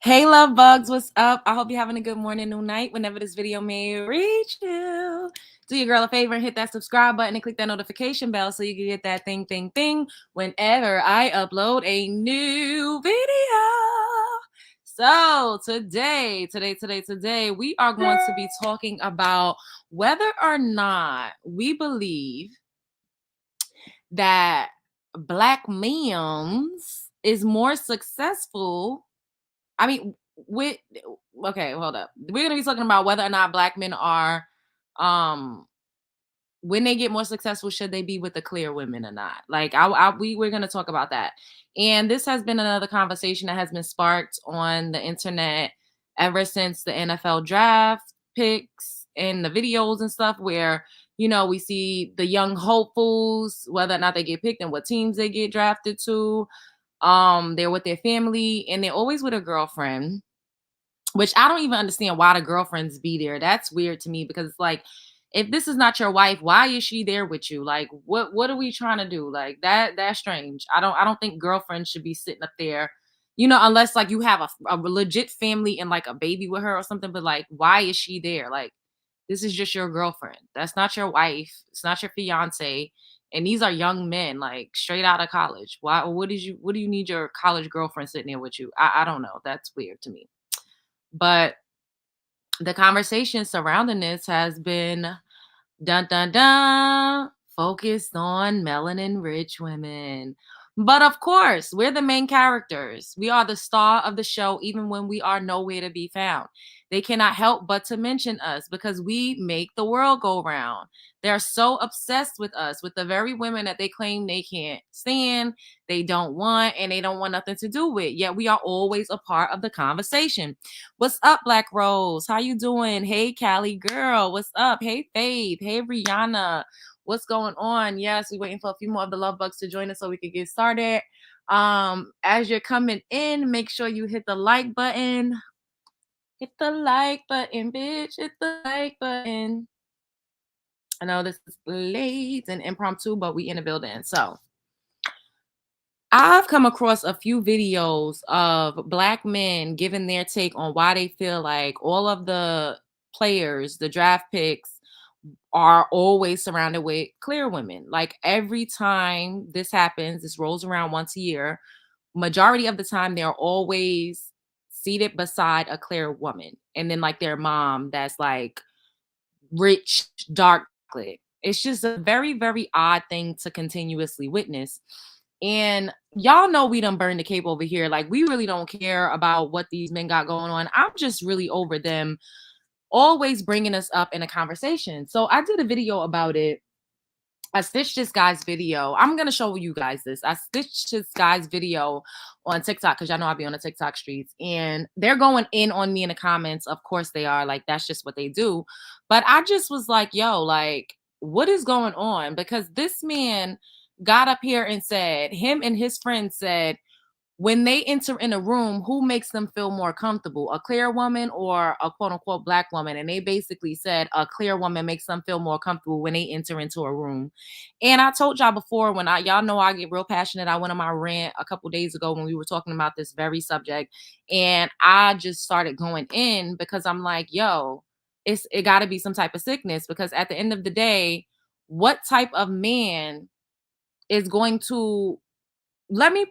Hey, love bugs, what's up? I hope you're having a good morning or night whenever this video may reach you. Do your girl a favor and hit that subscribe button and click that notification bell so you can get that thing whenever I upload a new video. So today, we are going to be talking about whether or not we believe that black men's is more successful. I mean, with okay, hold up. We're gonna be talking about whether or not black men are, um, when they get more successful, should they be with the clear women or not? Like, we're gonna talk about that. And this has been another conversation that has been sparked on the internet ever since the NFL draft picks and the videos and stuff, where we see the young hopefuls, whether or not they get picked and what teams they get drafted to. They're with their family and they're always with a girlfriend, which I don't even understand why the girlfriends be there. That's weird to me because it's like, if this is not your wife, why is she there with you? Like, what are we trying to do? Like, that's strange. I don't think girlfriends should be sitting up there, unless like you have a legit family and like a baby with her or something. But like, why is she there? Like, this is just your girlfriend. That's not your wife. It's not your fiance. And these are young men, like straight out of college. Why? What do you need your college girlfriend sitting there with you? I don't know. That's weird to me. But the conversation surrounding this has been dun dun dun focused on melanin rich women. But of course, we're the main characters. We are the star of the show, even when we are nowhere to be found. They cannot help but to mention us because we make the world go round. They're so obsessed with us, with the very women that they claim they can't stand, they don't want, and they don't want nothing to do with. Yet we are always a part of the conversation. What's up, Black Rose? How you doing? Hey, Callie girl. What's up? Hey, Faith. Hey, Rihanna. What's going on? Yes, we're waiting for a few more of the love bugs to join us so we can get started. As you're coming in, make sure you hit the like button. Hit the like button, bitch. Hit the like button. I know this is late and impromptu, but we in the building. So I've come across a few videos of black men giving their take on why they feel like all of the players, the draft picks, are always surrounded with clear women. Like every time this happens, this rolls around once a year, majority of the time they're always seated beside a clear woman. And then like their mom that's like rich, dark chocolate. It's just a very, very odd thing to continuously witness. And y'all know we done burned the cape over here. Like, we really don't care about what these men got going on. I'm just really over them always bringing us up in a conversation. So I did a video about it. I stitched this guy's video. I'm going to show you guys this. I stitched this guy's video on TikTok because y'all know I be on the TikTok streets. And they're going in on me in the comments. Of course they are. Like, that's just what they do. But I just was like, yo, like, what is going on? Because this man got up here and said, him and his friends said, when they enter in a room, who makes them feel more comfortable, a clear woman or a quote unquote black woman? And they basically said a clear woman makes them feel more comfortable when they enter into a room. And I told y'all before, when y'all know I get real passionate. I went on my rant a couple days ago when we were talking about this very subject. And I just started going in because I'm like, yo, it got to be some type of sickness, because at the end of the day, what type of man is going to let me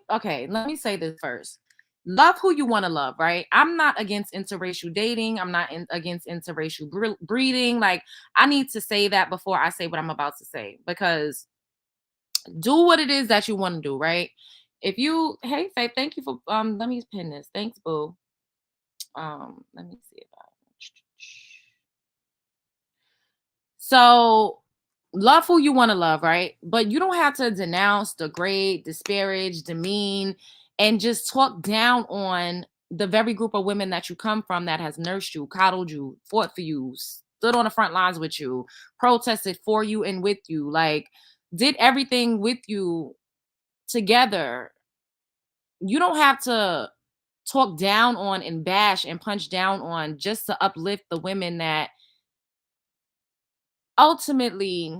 say this first. Love who you want to love, right? I'm not against interracial dating. I'm not against interracial breeding. Like, I need to say that before I say what I'm about to say, because do what it is that you want to do, right? If you, hey Faith, thank you for let me pin this. Thanks, boo. Let me see if I so love who you want to love, right? But you don't have to denounce, degrade, disparage, demean, and just talk down on the very group of women that you come from, that has nursed you, coddled you, fought for you, stood on the front lines with you, protested for you and with you, like did everything with you together. You don't have to talk down on and bash and punch down on just to uplift the women that ultimately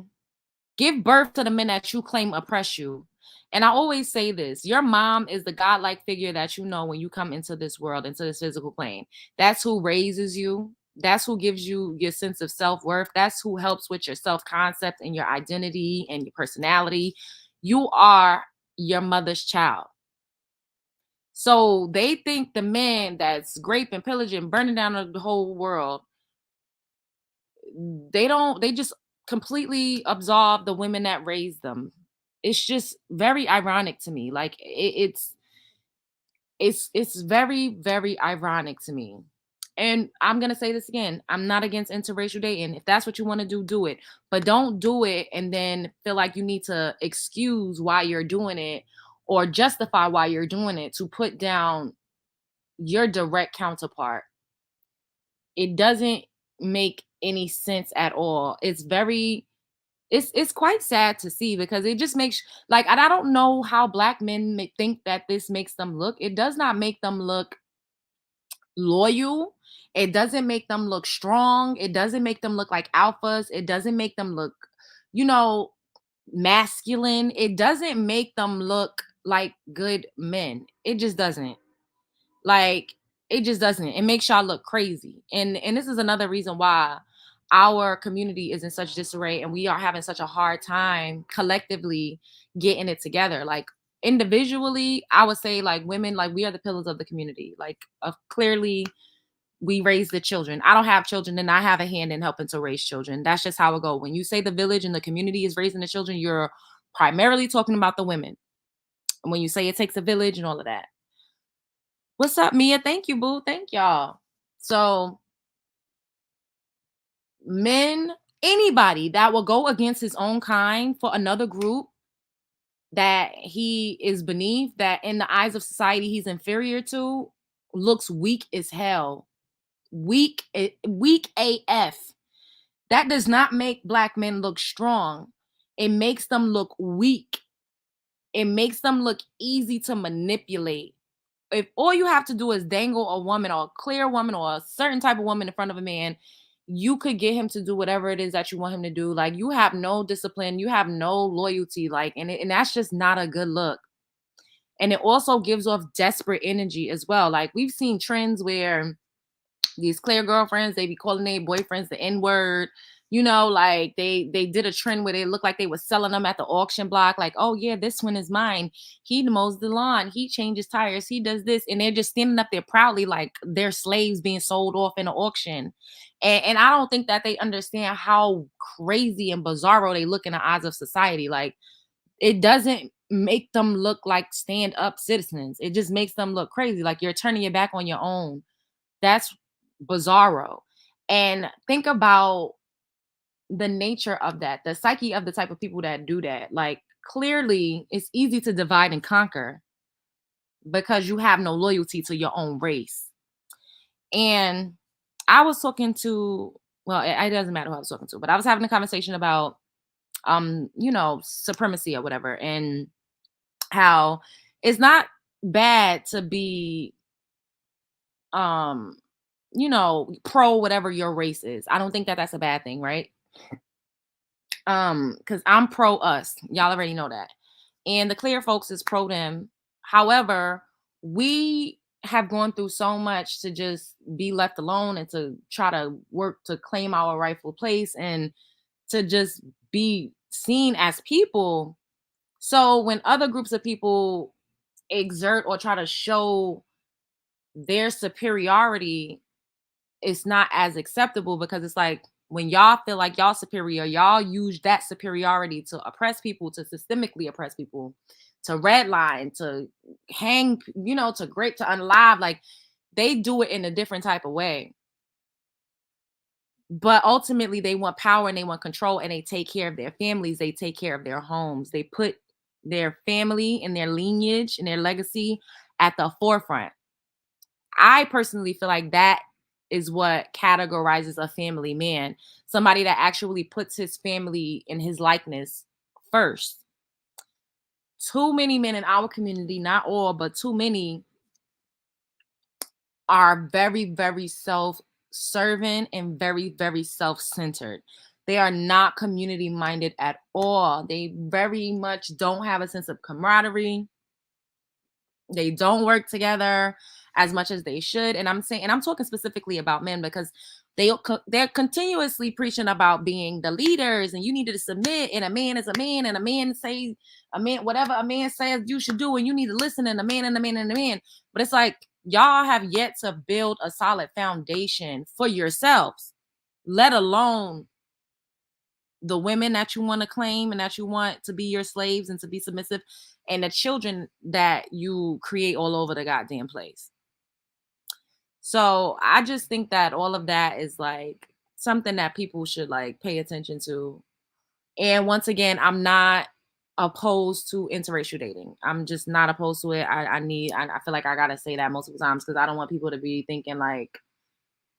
give birth to the men that you claim oppress you. And I always say this, your mom is the godlike figure that you know when you come into this world, into this physical plane. That's who raises you. That's who gives you your sense of self worth. That's who helps with your self concept and your identity and your personality. You are your mother's child. So they think the man that's raping, pillaging, burning down the whole world, they just completely absolve the women that raised them. It's just very ironic to me. Like it's very, very ironic to me. And I'm gonna say this again. I'm not against interracial dating. If that's what you want to do it. But don't do it and then feel like you need to excuse why you're doing it or justify why you're doing it to put down your direct counterpart. It doesn't make any sense at all. It's quite sad to see because it just makes like, and I don't know how black men may think that this makes them look. It does not make them look loyal. It doesn't make them look strong. It doesn't make them look like alphas. It doesn't make them look, you know, masculine. It doesn't make them look like good men. It just doesn't. Like it just doesn't. It makes y'all look crazy. And this is another reason why our community is in such disarray and we are having such a hard time collectively getting it together. Like individually, I would say like women, like we are the pillars of the community. Like clearly we raise the children. I don't have children and I have a hand in helping to raise children. That's just how it goes. When you say the village and the community is raising the children, you're primarily talking about the women. And when you say it takes a village and all of that. What's up, Mia? Thank you, boo. Thank y'all. So, men, anybody that will go against his own kind for another group that he is beneath, that in the eyes of society he's inferior to, looks weak as hell. Weak AF. That does not make black men look strong. It makes them look weak. It makes them look easy to manipulate. If all you have to do is dangle a woman or a clear woman or a certain type of woman in front of a man, you could get him to do whatever it is that you want him to do. Like you have no discipline, you have no loyalty, like and that's just not a good look. And it also gives off desperate energy as well. Like we've seen trends where these clear girlfriends, they be calling their boyfriends the N-word. You know, like they did a trend where they looked like they were selling them at the auction block. Like, oh yeah, this one is mine. He mows the lawn. He changes tires. He does this, and they're just standing up there proudly like they're slaves being sold off in an auction. And I don't think that they understand how crazy and bizarro they look in the eyes of society. Like it doesn't make them look like stand up citizens. It just makes them look crazy. Like you're turning your back on your own. That's bizarro. And think about the nature of that, the psyche of the type of people that do that. Like clearly it's easy to divide and conquer because you have no loyalty to your own race. And I was talking to, well, it doesn't matter who I was talking to, but I was having a conversation about supremacy or whatever, and how it's not bad to be um pro whatever your race is. I don't think that that's a bad thing, right? Because I'm pro us. Y'all already know that. And the clear folks is pro them. However, we have gone through so much to just be left alone and to try to work to claim our rightful place and to just be seen as people. So when other groups of people exert or try to show their superiority, it's not as acceptable because it's like when y'all feel like y'all superior, y'all use that superiority to oppress people, to systemically oppress people, to redline, to hang, to grape, to unlive. Like they do it in a different type of way. But ultimately, they want power and they want control and they take care of their families. They take care of their homes. They put their family and their lineage and their legacy at the forefront. I personally feel like that is what categorizes a family man. Somebody that actually puts his family and his likeness first. Too many men in our community, not all, but too many are very, very self-serving and very, very self-centered. They are not community minded at all. They very much don't have a sense of camaraderie. They don't work together as much as they should. And I'm saying, and I'm talking specifically about men because they're continuously preaching about being the leaders and you need to submit and a man is a man and a man say a man whatever a man says you should do and you need to listen and a man and a man and a man. But it's like y'all have yet to build a solid foundation for yourselves, let alone the women that you want to claim and that you want to be your slaves and to be submissive, and the children that you create all over the goddamn place. So I just think that all of that is like something that people should like pay attention to. And once again, I'm not opposed to interracial dating. I'm just not opposed to it. I feel like I gotta say that multiple times because I don't want people to be thinking like,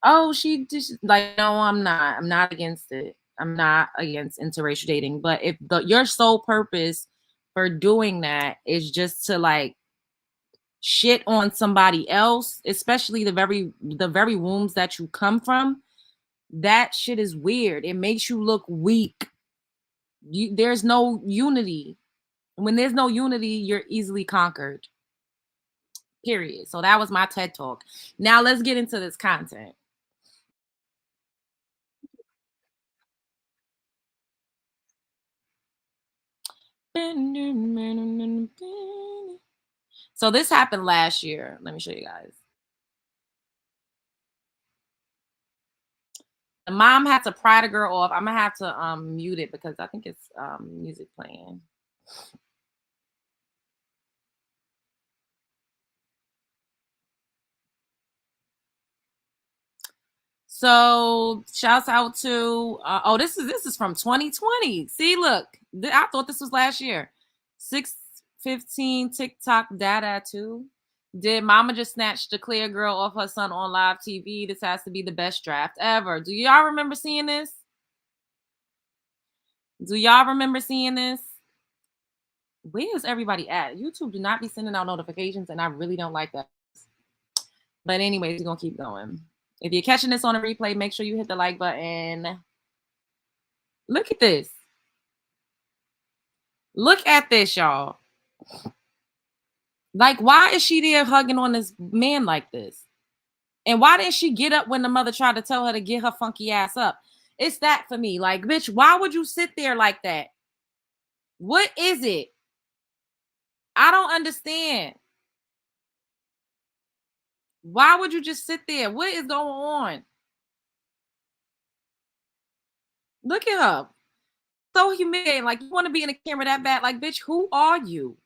oh, she just like, no, I'm not. I'm not against it. I'm not against interracial dating. But if your sole purpose for doing that is just to like shit on somebody else, especially the very wombs that you come from, that shit is weird. It makes you look weak. There's no unity. When there's no unity, you're easily conquered. Period. So that was my TED talk. Now let's get into this content. So this happened last year. Let me show you guys. The mom had to pry the girl off. I'm gonna have to mute it because I think it's music playing. So shouts out to oh, this is from 2020. See, look, I thought this was last year. 615 TikTok data too. Did mama just snatch the clear girl off her son on live TV? This has to be the best draft ever. Do y'all remember seeing this? Do y'all remember seeing this? Where is everybody at? YouTube do not be sending out notifications, and I really don't like that. But anyways, we're gonna keep going. If you're catching this on a replay, make sure you hit the like button. Look at this. Look at this, y'all. Like, why is she there hugging on this man like this? And why didn't she get up when the mother tried to tell her to get her funky ass up? It's that for me. Like, bitch, why would you sit there like that? What is it? I don't understand. Why would you just sit there? What is going on? Look at her. So humiliating. Like, you want to be in the camera that bad? Like, bitch, who are you?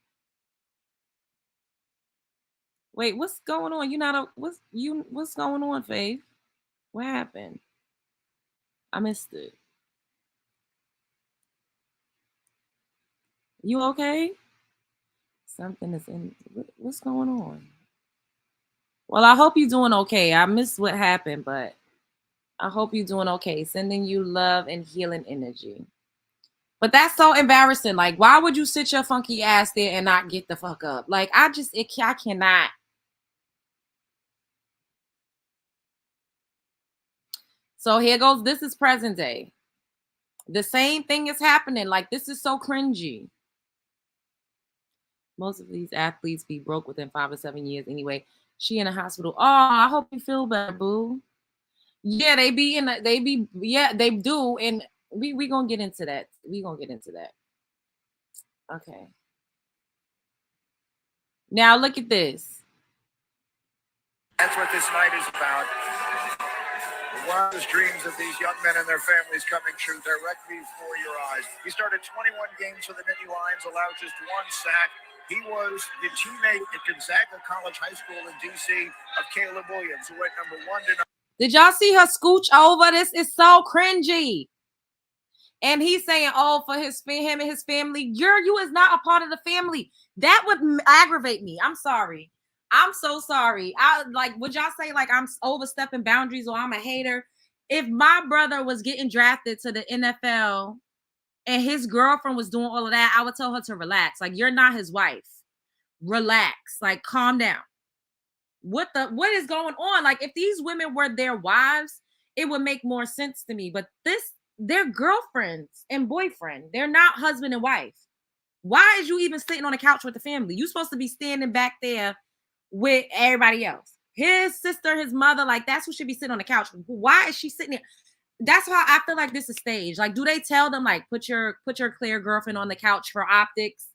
Wait, what's going on? What's going on, Faith? What happened? I missed it. You okay? Something is in what's going on? Well, I hope you're doing okay. I missed what happened, but I hope you're doing okay. Sending you love and healing energy. But that's so embarrassing. Like, why would you sit your funky ass there and not get the fuck up? Like, I cannot. So here goes. This is present day. The same thing is happening. Like, this is so cringy. Most of these athletes be broke within 5 or 7 years anyway. She in a hospital. Oh, I hope you feel better, boo. Yeah, they be yeah, they do. And we gonna get into that. We gonna get into that. Okay. Now look at this. That's what this night is about. The wildest dreams of these young men and their families coming true directly before your eyes. He started 21 games for the Nittany Lions, allowed just one sack. He was the teammate at Gonzaga College High School in D.C. of Caleb Williams, who went number 1 to. Did y'all see her scooch over? This is so cringy. And he's saying, "Oh, for him and his family, you is not a part of the family." That would aggravate me. I'm sorry. I'm so sorry. Would y'all say like I'm overstepping boundaries or I'm a hater? If my brother was getting drafted to the NFL and his girlfriend was doing all of that, I would tell her to relax. Like, you're not his wife. Relax. Like, calm down. What is going on? Like, if these women were their wives, it would make more sense to me. But this they're girlfriends and boyfriend. They're not husband and wife. Why is you even sitting on the couch with the family? You supposed to be standing back there with everybody else. His sister, his mother, like that's who should be sitting on the couch. Why is she sitting there? That's how I feel like this is staged. Like, do they tell them like put your clear girlfriend on the couch for optics?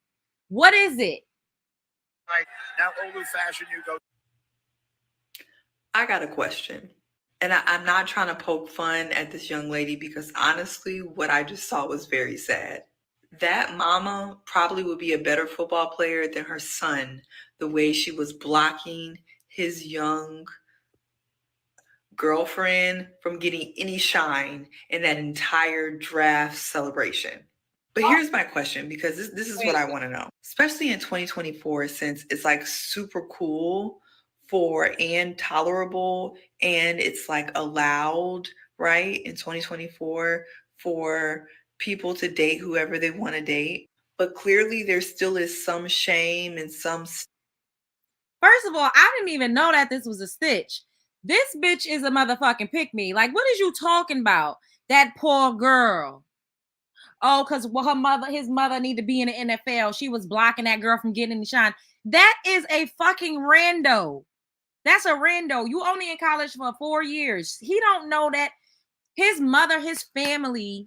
What is it? Right now, old fashioned, you go. I got a question. And I'm not trying to poke fun at this young lady because honestly, what I just saw was very sad. That mama probably would be a better football player than her son, the way she was blocking his young girlfriend from getting any shine in that entire draft celebration. But here's my question, because this is what I want to know, especially in 2024, since it's like super cool for and tolerable and it's like allowed, right, in 2024 for people to date whoever they want to date. But clearly there still is some shame and some. First of all, I didn't even know that this was a stitch. This bitch is a motherfucking pick me. Like, what is you talking about? That poor girl. Oh, because his mother need to be in the NFL. She was blocking that girl from getting any shine. That is a fucking rando. That's a rando. You only in college for 4 years. He don't know that his mother, his family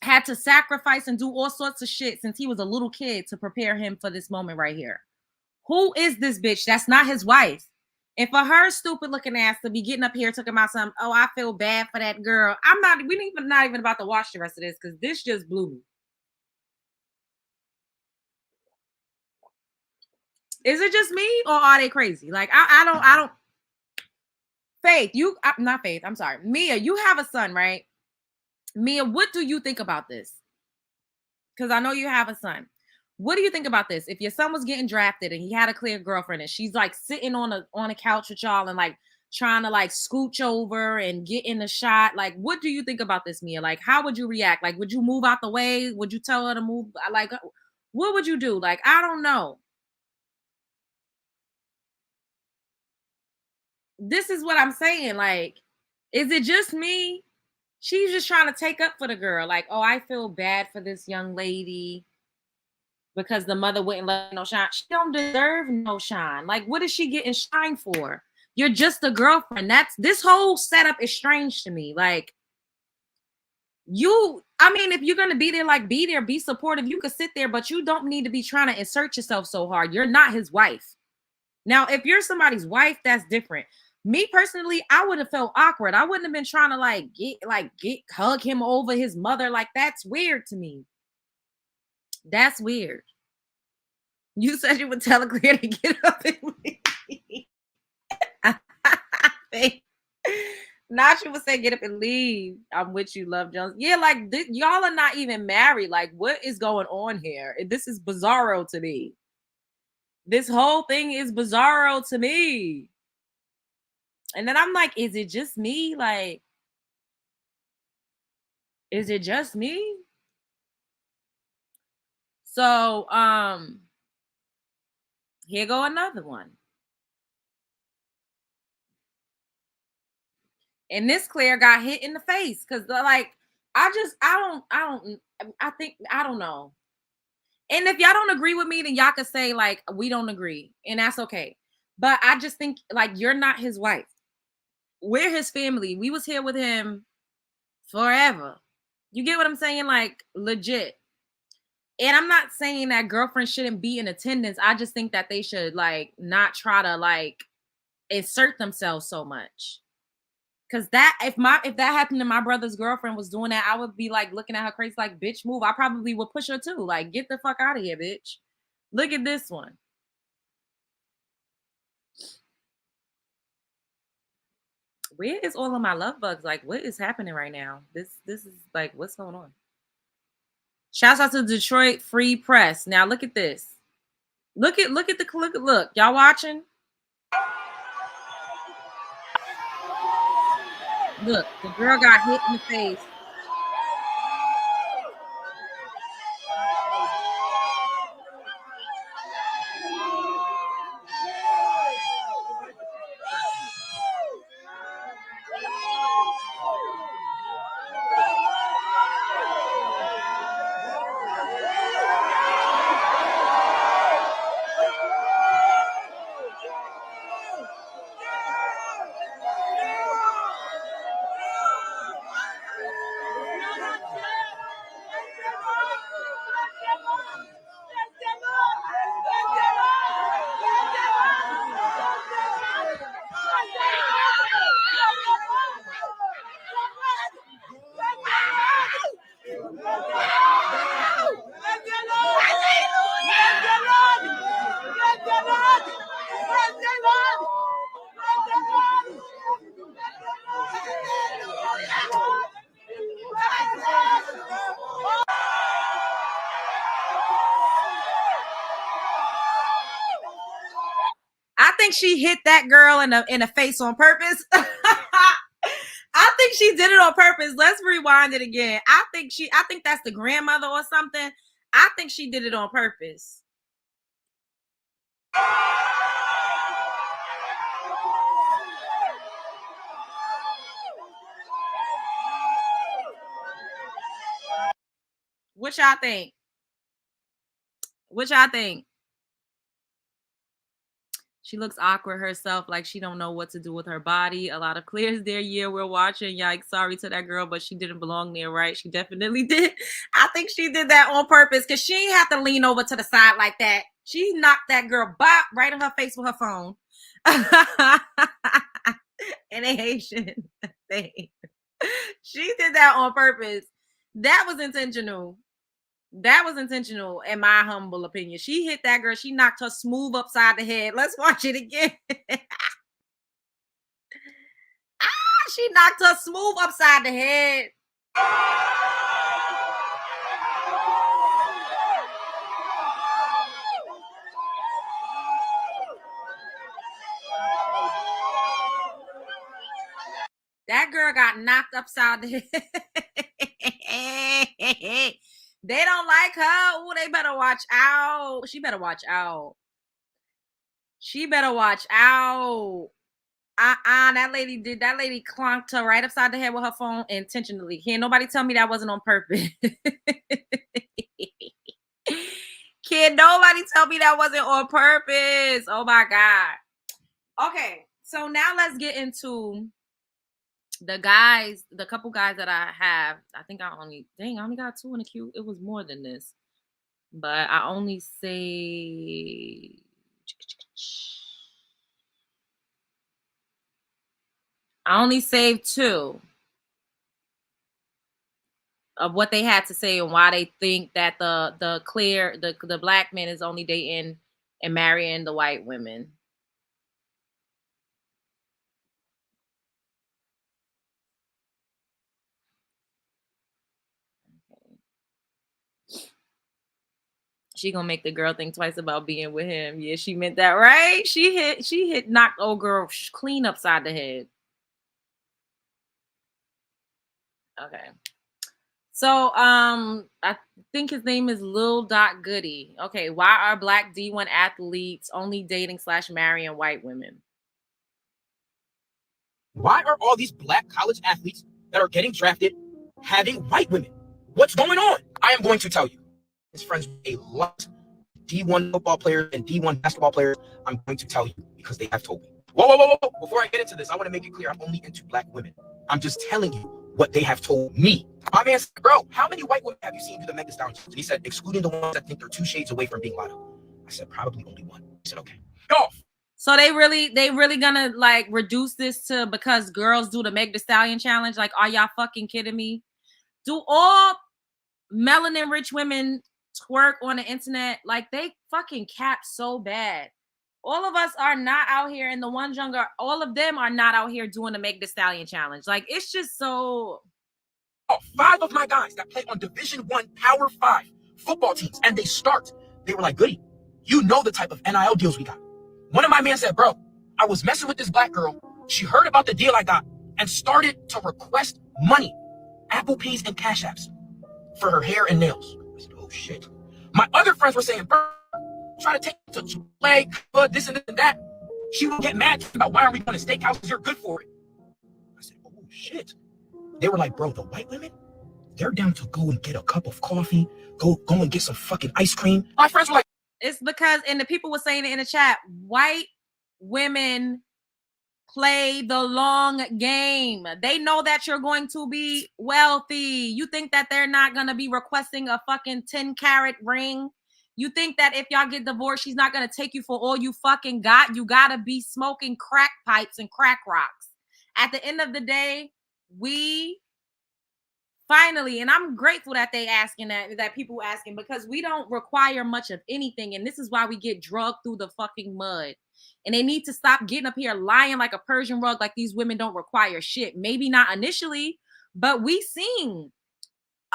had to sacrifice and do all sorts of shit since he was a little kid to prepare him for this moment right here. Who is this bitch? That's not his wife. And for her stupid looking ass to be getting up here talking about something, oh, I feel bad for that girl. We not even about to watch the rest of this because this just blew me. Is it just me or are they crazy? Like, I don't. Faith, not Faith. I'm sorry. Mia, you have a son, right? Mia, what do you think about this? Because I know you have a son. What do you think about this? If your son was getting drafted and he had a clear girlfriend and she's like sitting on a couch with y'all and like trying to like scooch over and get in the shot, like what do you think about this, Mia? Like how would you react? Like would you move out the way? Would you tell her to move? Like what would you do? Like I don't know. This is what I'm saying. Like, is it just me? She's just trying to take up for the girl. Like, oh, I feel bad for this young lady because the mother wouldn't let her no shine. She don't deserve no shine. Like, what is she getting shine for? You're just a girlfriend. This whole setup is strange to me. Like, if you're gonna be there, like be there, be supportive. You could sit there, but you don't need to be trying to insert yourself so hard. You're not his wife. Now, if you're somebody's wife, that's different. Me personally, I would have felt awkward. I wouldn't have been trying to hug him over his mother. Like, that's weird to me. That's weird. You said you would tell a Claire to get up and leave. Not you would say get up and leave. I'm with you, Love Jones. Yeah, like y'all are not even married. Like, what is going on here? This is bizarro to me. This whole thing is bizarro to me. And then I'm like, is it just me? Like, is it just me? So, here go another one. And this Claire got hit in the face because I don't know. And if y'all don't agree with me, then y'all could say like we don't agree, and that's okay. But I just think like you're not his wife. We're his family. We was here with him forever. You get what I'm saying? Like legit. And I'm not saying that girlfriends shouldn't be in attendance. I just think that they should like not try to like insert themselves so much. Cause if that happened to my brother's girlfriend was doing that, I would be like looking at her crazy, like, bitch, move. I probably would push her too. Like, get the fuck out of here, bitch. Look at this one. Where is all of my love bugs? Like, what is happening right now? This is like, what's going on? Shouts out to Detroit Free Press. Now look at this. Look. Y'all watching? Look, the girl got hit in the face. think she hit that girl in the face on purpose. I think she did it on purpose. Let's rewind it again. I think that's the grandmother or something. I think she did it on purpose. What y'all think? What y'all think? She looks awkward herself, like she don't know what to do with her body. A lot of clears there. Yeah, we're watching. Yikes, sorry to that girl, but she didn't belong there, right? She definitely did. I think she did that on purpose because she ain't have to lean over to the side like that. She knocked that girl bop right in her face with her phone. And a Haitian thing. She did that on purpose. That was intentional. That was intentional, in my humble opinion. She hit that girl. She knocked her smooth upside the head. Let's watch it again. She knocked her smooth upside the head. That girl got knocked upside the head. They don't like her. Oh, they better watch out. She better watch out. She better watch out. That lady clonked her right upside the head with her phone intentionally. Can't nobody tell me that wasn't on purpose. Can't nobody tell me that wasn't on purpose. Oh my God. Okay, so now let's get into the couple guys that I have. I think I only got 2 in the queue. It was more than this. But I only saved 2 of what they had to say and why they think that the black man is only dating and marrying the white women. She gonna make the girl think twice about being with him. Yeah, she meant that, right? She knocked old girl clean upside the head. Okay. So, I think his name is Lil Dot Goody. Okay, why are black D1 athletes only dating / marrying white women? Why are all these black college athletes that are getting drafted having white women? What's going on? I am going to tell you. His friends, a lot D1 football players and D1 basketball players. I'm going to tell you because they have told me. Whoa. Before I get into this, I want to make it clear I'm only into black women. I'm just telling you what they have told me. My man said, bro, how many white women have you seen do the Meg Thee Stallion? And he said, excluding the ones that think they're 2 shades away from being Lotto. I said, probably only 1. He said, okay. Off. So they really gonna like reduce this to because girls do the Meg Thee Stallion challenge? Like, are y'all fucking kidding me? Do all melanin rich women twerk on the internet? Like, they fucking cap so bad. All of us are not out here, and the ones younger, all of them are not out here doing the Meg Thee Stallion challenge. Like, it's just so. 5 of my guys that play on Division I Power 5 football teams, and they were like, Goody, you know the type of NIL deals we got. One of my men said, bro, I was messing with this black girl. She heard about the deal I got and started to request money, Apple Pays and Cash Apps for her hair and nails. I said, oh shit. My other friends were saying, bro, try to take to play, this and that. She would get mad about why are we going to steakhouses? You're good for it. I said, oh shit. They were like, bro, the white women, they're down to go and get a cup of coffee, go and get some fucking ice cream. My friends were like, it's because, and the people were saying it in the chat, white women play the long game. They know that you're going to be wealthy. You think that they're not going to be requesting a fucking 10-carat ring? You think that if y'all get divorced, she's not going to take you for all you fucking got? You got to be smoking crack pipes and crack rocks. At the end of the day, we finally, and I'm grateful that they asking that people asking, because we don't require much of anything. And this is why we get drugged through the fucking mud. And they need to stop getting up here lying like a Persian rug, like these women don't require shit. Maybe not initially, but we seen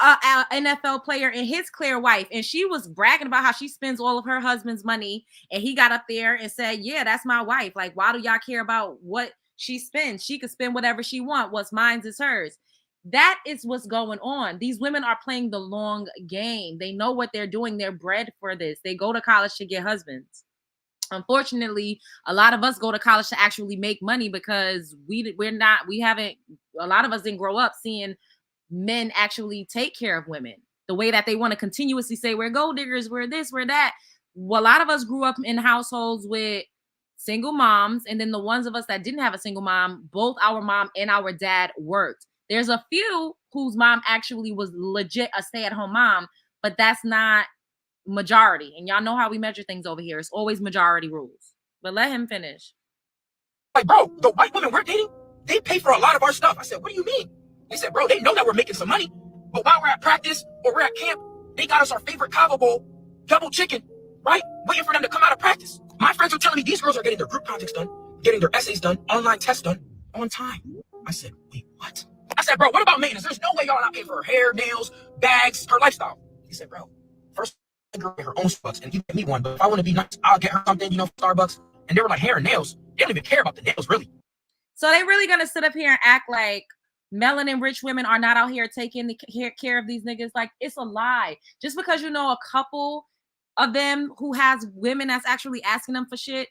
a NFL player and his clear wife, and she was bragging about how she spends all of her husband's money, and he got up there and said, yeah, that's my wife. Like, why do y'all care about what she spends? She could spend whatever she wants. What's mine is hers. That is what's going on. These women are playing the long game. They know what they're doing. They're bred for this. They go to college to get husbands. Unfortunately, a lot of us go to college to actually make money because a lot of us didn't grow up seeing men actually take care of women the way that they want to continuously say we're gold diggers, we're this, we're that. Well, a lot of us grew up in households with single moms, and then the ones of us that didn't have a single mom, both our mom and our dad worked. There's a few whose mom actually was legit a stay-at-home mom, but that's not majority. And y'all know how we measure things over here. It's always majority rules. But let him finish. Like, bro, the white women we're dating, they pay for a lot of our stuff. I said, what do you mean? They said, bro, they know that we're making some money, but while we're at practice or we're at camp, they got us our favorite Cabo Bowl, double chicken, right? Waiting for them to come out of practice. My friends are telling me these girls are getting their group projects done, getting their essays done, online tests done on time. I said, wait, what? I said, bro, what about maintenance? There's no way y'all not paying for her hair, nails, bags, her lifestyle. He said, bro, first girl get her own Starbucks, and you get me one, but if I want to be nice, I'll get her something, Starbucks. And they were like, hair and nails. They don't even care about the nails, really. So they really gonna sit up here and act like melanin rich women are not out here taking the care of these niggas? Like, it's a lie. Just because you know a couple of them who has women that's actually asking them for shit,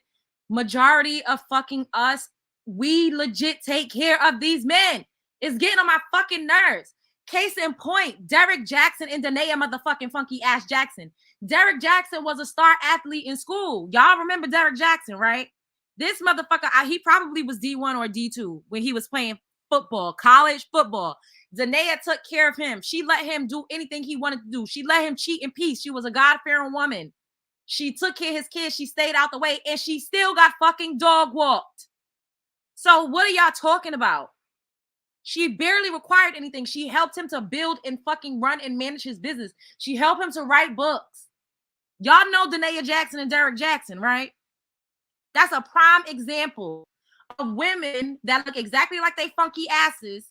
majority of fucking us, we legit take care of these men. It's getting on my fucking nerves. Case in point, Derek Jackson and Danae motherfucking funky ass Jackson. Derek Jackson was a star athlete in school. Y'all remember Derek Jackson, right? This motherfucker, he probably was D1 or D2 when he was playing football, college football. Danae took care of him. She let him do anything he wanted to do. She let him cheat in peace. She was a God-fearing woman. She took care of his kids. She stayed out the way, and she still got fucking dog walked. So what are y'all talking about? She barely required anything. She helped him to build and fucking run and manage his business. She helped him to write books. Y'all know Danae Jackson and Derek Jackson, right? That's a prime example of women that look exactly like they funky asses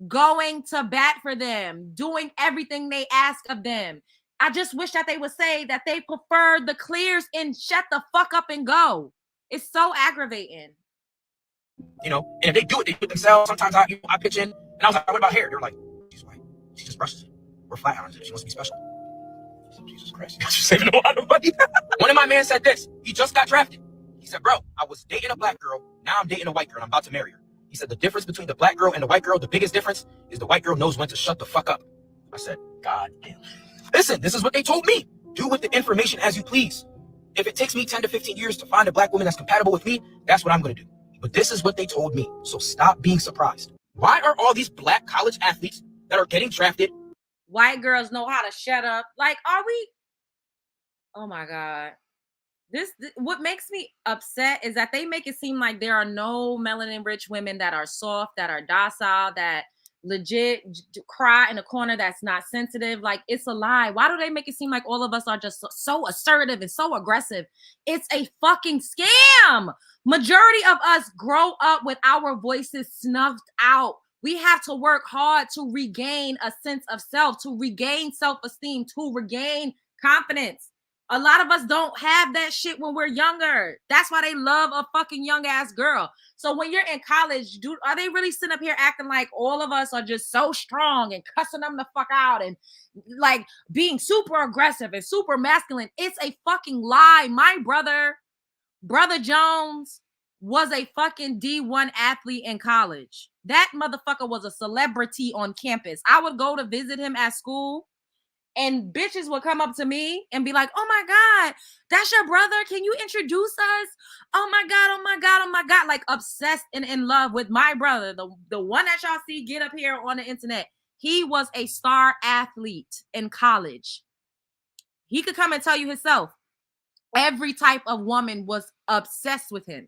going to bat for them, doing everything they ask of them. I just wish that they would say that they prefer the clears and shut the fuck up and go. It's so aggravating. And if they do it themselves. Sometimes I pitch in, and I was like, what about hair? They're like, she's white. She just brushes it. We're flat irons it. She wants to be special. I said, Jesus Christ, you're saving a lot of money. One of my men said this. He just got drafted. He said, bro, I was dating a black girl. Now I'm dating a white girl. I'm about to marry her. He said, the difference between the black girl and the white girl, the biggest difference is the white girl knows when to shut the fuck up. I said, God damn. Listen, this is what they told me. Do with the information as you please. If it takes me 10 to 15 years to find a black woman that's compatible with me, that's what I'm going to do. But this is what they told me. So stop being surprised. Why are all these black college athletes that are getting drafted? White girls know how to shut up. Like, are we? Oh my God. What makes me upset is that they make it seem like there are no melanin rich women that are soft, that are docile, that legit cry in a corner, that's not sensitive. Like, it's a lie. Why do they make it seem like all of us are just so assertive and so aggressive? It's a fucking scam. Majority of us grow up with our voices snuffed out. We have to work hard to regain a sense of self, to regain self-esteem, to regain confidence. A lot of us don't have that shit when we're younger. That's why they love a fucking young ass girl. So when you're in college, are they really sitting up here acting like all of us are just so strong and cussing them the fuck out and like being super aggressive and super masculine? It's a fucking lie. My brother Jones was a fucking D1 athlete in college. That motherfucker was a celebrity on campus. I would go to visit him at school, and bitches would come up to me and be like, oh my God, that's your brother. Can you introduce us? Oh my God, oh my God, oh my God. Like, obsessed and in love with my brother, the one that y'all see get up here on the internet. He was a star athlete in college. He could come and tell you himself. Every type of woman was obsessed with him.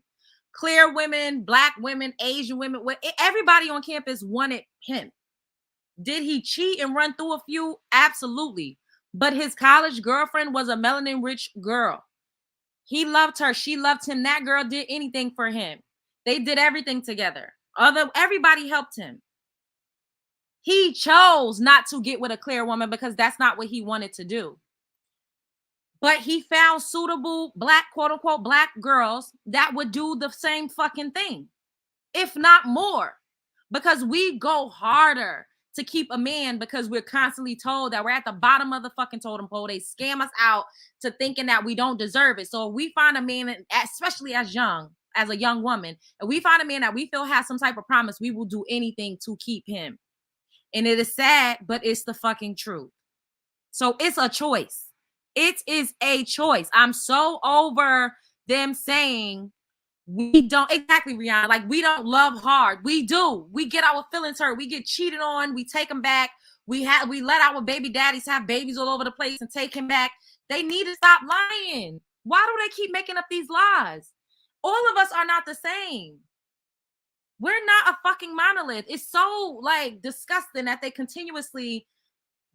Clear women, black women, Asian women, everybody on campus wanted him. Did he cheat and run through a few? Absolutely. But his college girlfriend was a melanin rich girl. He loved her. She loved him. That girl did anything for him. They did everything together. Everybody helped him. He chose not to get with a clear woman because that's not what he wanted to do. But he found suitable black, quote unquote, black girls that would do the same fucking thing, if not more, because we go harder to keep a man because we're constantly told that we're at the bottom of the fucking totem pole. They scam us out to thinking that we don't deserve it. So if we find a man, especially as a young woman, and we find a man that we feel has some type of promise, we will do anything to keep him. And it is sad, but it's the fucking truth. So it's a choice. It is a choice. I'm so over them saying we don't, exactly, Rihanna, like we don't love hard. We do. We get our feelings hurt. We get cheated on. We take them back. We let our baby daddies have babies all over the place and take him back. They need to stop lying. Why do they keep making up these lies? All of us are not the same. We're not a fucking monolith. It's so like disgusting that they continuously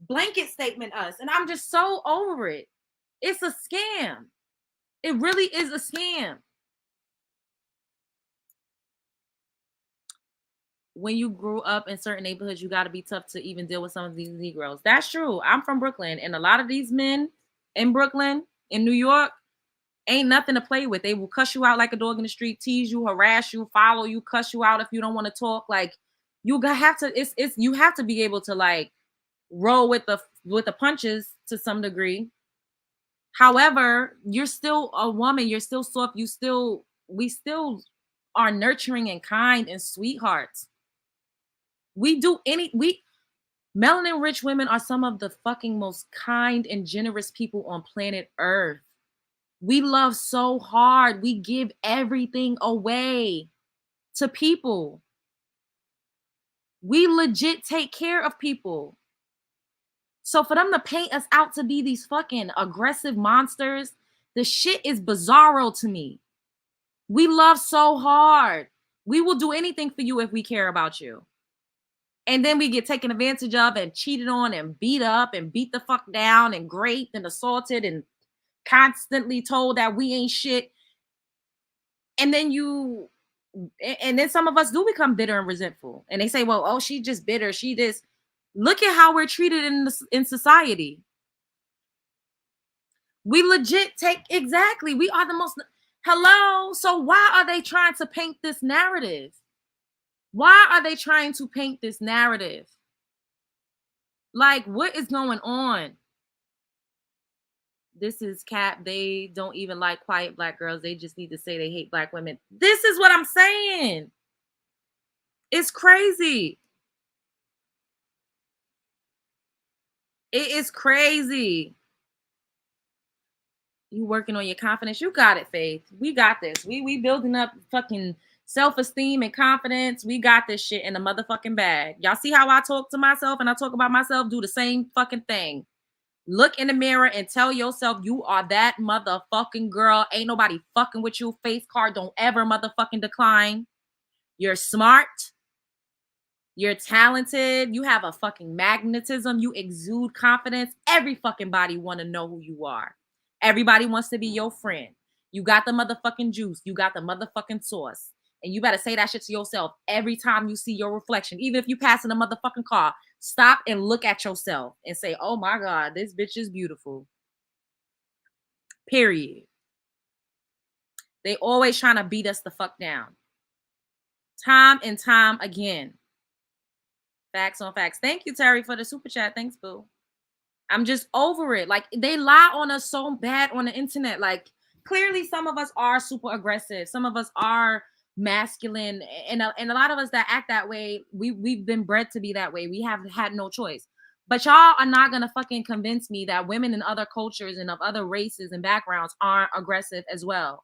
blanket statement us. And I'm just so over it. It's a scam. It really is a scam. When you grew up in certain neighborhoods, you got to be tough to even deal with some of these Negroes. That's true. I'm from Brooklyn, and a lot of these men in Brooklyn, in New York, ain't nothing to play with. They will cuss you out like a dog in the street, tease you, harass you, follow you, cuss you out if you don't want to talk. Like you have to, you have to be able to like roll with the punches to some degree. However, you're still a woman. You're still soft. We still are nurturing and kind and sweethearts. Melanin rich women are some of the fucking most kind and generous people on planet Earth. We love so hard. We give everything away to people. We legit take care of people. So for them to paint us out to be these fucking aggressive monsters, the shit is bizarro to me. We love so hard. We will do anything for you if we care about you. And then we get taken advantage of and cheated on and beat up and beat the fuck down and raped and assaulted and constantly told that we ain't shit. And then some of us do become bitter and resentful. And they say, well, oh, she's just bitter. She just, look at how we're treated in society. We legit we are the most, hello. So why are they trying to paint this narrative? Why are they trying to paint this narrative? Like, what is going on? This is cap. They don't even like quiet black girls. They just need to say they hate black women. This is what I'm saying. It's crazy. It is crazy. You working on your confidence. You got it, Faith. We got this. We building up fucking self-esteem and confidence. We got this shit in the motherfucking bag. Y'all see how I talk to myself and I talk about myself? Do the same fucking thing. Look in the mirror and tell yourself you are that motherfucking girl. Ain't nobody fucking with you. Face card don't ever motherfucking decline. You're smart. You're talented. You have a fucking magnetism. You exude confidence. Every fucking body want to know who you are. Everybody wants to be your friend. You got the motherfucking juice. You got the motherfucking sauce. And you better say that shit to yourself every time you see your reflection. Even if you pass in a motherfucking car, stop and look at yourself and say, oh my God, this bitch is beautiful. Period. They always trying to beat us the fuck down. Time and time again. Facts on facts. Thank you, Terry, for the super chat. Thanks, boo. I'm just over it. Like, they lie on us so bad on the internet. Like, clearly some of us are super aggressive. Some of us are masculine. And a lot of us that act that way, we've been bred to be that way. We have had no choice. But y'all are not going to fucking convince me that women in other cultures and of other races and backgrounds aren't aggressive as well.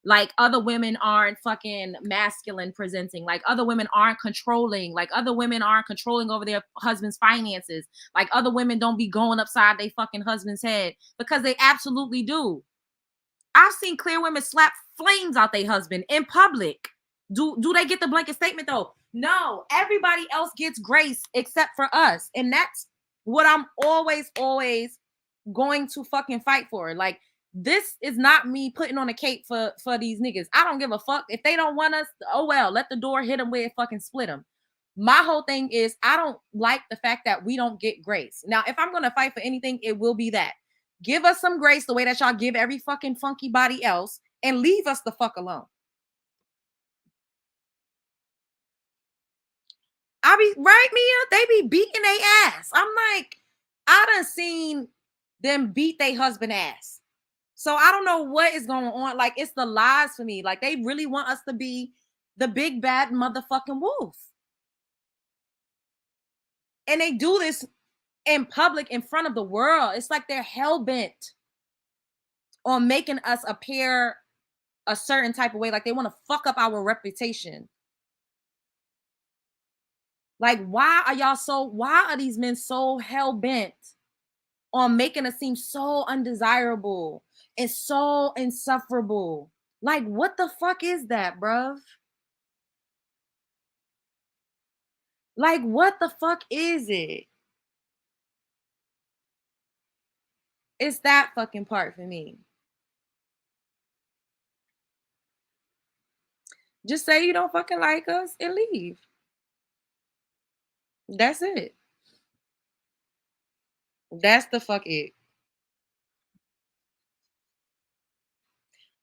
Like, other women aren't fucking masculine presenting. Like, other women aren't controlling. Like, other women aren't controlling over their husband's finances. Like, other women don't be going upside their fucking husband's head, because they absolutely do. I've seen clear women slap flames out their husband in public. Do they get the blanket statement though? No, everybody else gets grace except for us. And that's what I'm always going to fucking fight for. Like, this is not me putting on a cape for these niggas. I don't give a fuck. If they don't want us, oh well, let the door hit them where it fucking split them. my whole thing is I don't like the fact that we don't get grace. Now, if I'm gonna fight for anything, it will be that. Give us some grace the way that y'all give every fucking funky body else and leave us the fuck alone. I be right, Mia. They be beating their ass. I'm like, I done seen them beat their husband ass. So I don't know what is going on. Like, it's the lies for me. Like, they really want us to be the big bad motherfucking wolf. And they do this in public in front of the world. It's like they're hell-bent on making us appear a certain type of way. Like they want to fuck up our reputation. Like, why are these men so hell-bent on making us seem so undesirable and so insufferable? Like, what the fuck is that, bruv? Like, what the fuck is it? It's that fucking part for me. Just say you don't fucking like us and leave. That's it. That's the fuck it.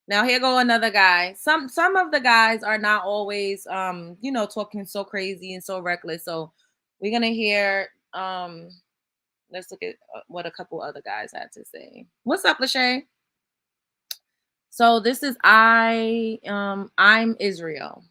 Now here go another guy. Some of the guys are not always talking so crazy and so reckless. So we're gonna hear let's look at what a couple other guys had to say. What's up, Lachey? So this is I'm Israel.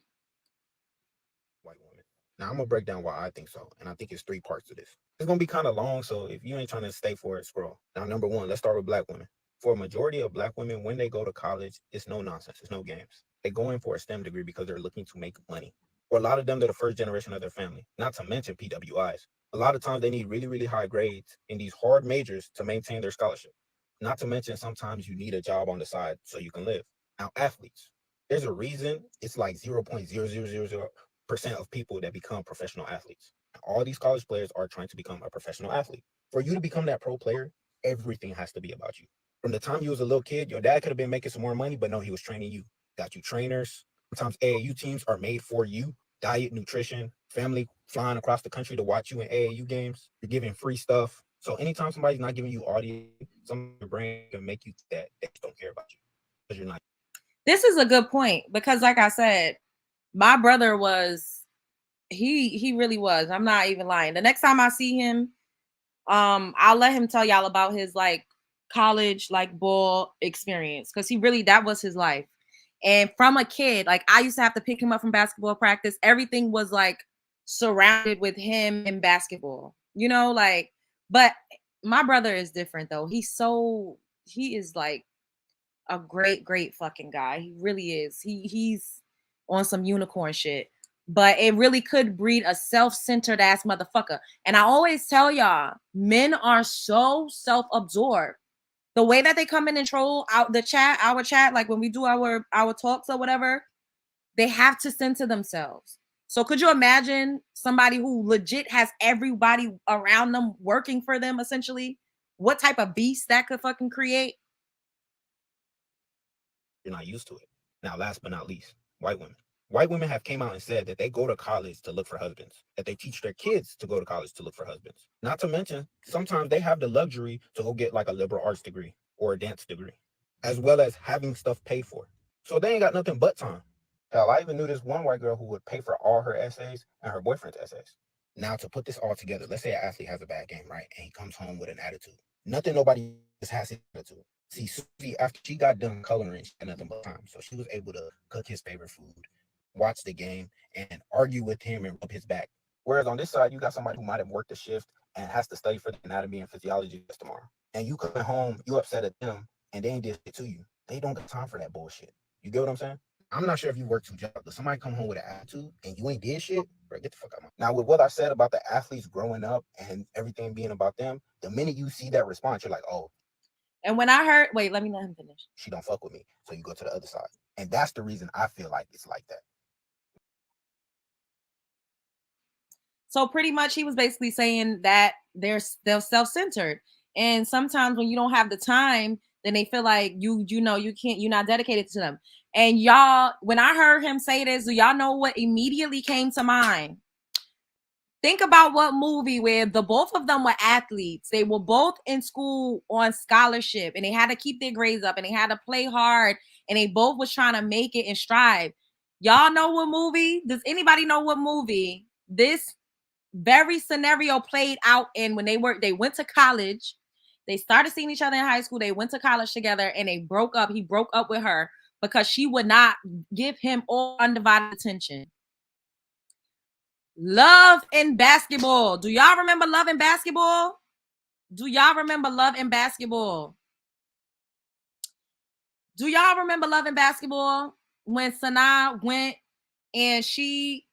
White woman. Now I'm gonna break down why I think so, and I think it's 3 parts to this. It's gonna be kind of long, so if you ain't trying to stay for it, scroll. Now, number 1, let's start with black women. For a majority of black women, when they go to college, it's no nonsense, it's no games. They go in for a STEM degree because they're looking to make money. For a lot of them, they're the first generation of their family. Not to mention PWIs. A lot of times they need really, really high grades in these hard majors to maintain their scholarship. Not to mention sometimes you need a job on the side so you can live. Now, athletes. There's a reason it's like 0.0000% of people that become professional athletes. All these college players are trying to become a professional athlete. For you to become that pro player, everything has to be about you. From the time you was a little kid, your dad could have been making some more money, but no, he was training you. Got you trainers. Sometimes AAU teams are made for you. Diet, nutrition, family flying across the country to watch you in AAU games. You're giving free stuff. So anytime somebody's not giving you audio, some of your brain can make you that they just don't care about you because you're not. This is a good point because, like I said, my brother was he really was. I'm not even lying. The next time I see him, I'll let him tell y'all about his like college like ball experience because that was his life. And from a kid, like I used to have to pick him up from basketball practice. Everything was like surrounded with him in basketball, but my brother is different though. He is like a great fucking guy. He really is. He's on some unicorn shit. But it really could breed a self-centered ass motherfucker. And I always tell y'all, men are so self-absorbed. The way that they come in and troll out our chat, like when we do our talks or whatever, they have to center themselves. So could you imagine somebody who legit has everybody around them working for them, essentially? What type of beast that could fucking create? You're not used to it. Now, last but not least, white women. White women have came out and said that they go to college to look for husbands, that they teach their kids to go to college to look for husbands. Not to mention, sometimes they have the luxury to go get like a liberal arts degree or a dance degree, as well as having stuff paid for. So they ain't got nothing but time. Hell, I even knew this one white girl who would pay for all her essays and her boyfriend's essays. Now, to put this all together, let's say an athlete has a bad game, right? And he comes home with an attitude. Nothing nobody has an attitude. See, Susie, after she got done coloring, she had nothing but time. So she was able to cook his favorite food, watch the game, and argue with him and rub his back. Whereas on this side, you got somebody who might have worked a shift and has to study for the anatomy and physiology test tomorrow. And you coming home, you upset at them, and they ain't did shit to you. They don't got time for that bullshit. You get what I'm saying? I'm not sure if you work 2 jobs, but somebody come home with an attitude and you ain't did shit, bro, get the fuck out. Now, with what I said about the athletes growing up and everything being about them, the minute you see that response, you're like, oh. And when I heard, wait, let me let him finish. She don't fuck with me. So you go to the other side. And that's the reason I feel like it's like that. So pretty much he was basically saying that they're self-centered. And sometimes when you don't have the time, then they feel like you can't, you're not dedicated to them. And y'all, when I heard him say this, do y'all know what immediately came to mind? Think about what movie where the both of them were athletes. They were both in school on scholarship and they had to keep their grades up and they had to play hard and they both was trying to make it and strive. Y'all know what movie? Does anybody know what movie this very scenario played out in when they went to college? They started seeing each other in high school. They went to college together and they broke up. He broke up with her because she would not give him all undivided attention. Love and Basketball. Do y'all remember Love and Basketball? Do y'all remember Love and Basketball? Do y'all remember Love and Basketball? When Sanaa went and she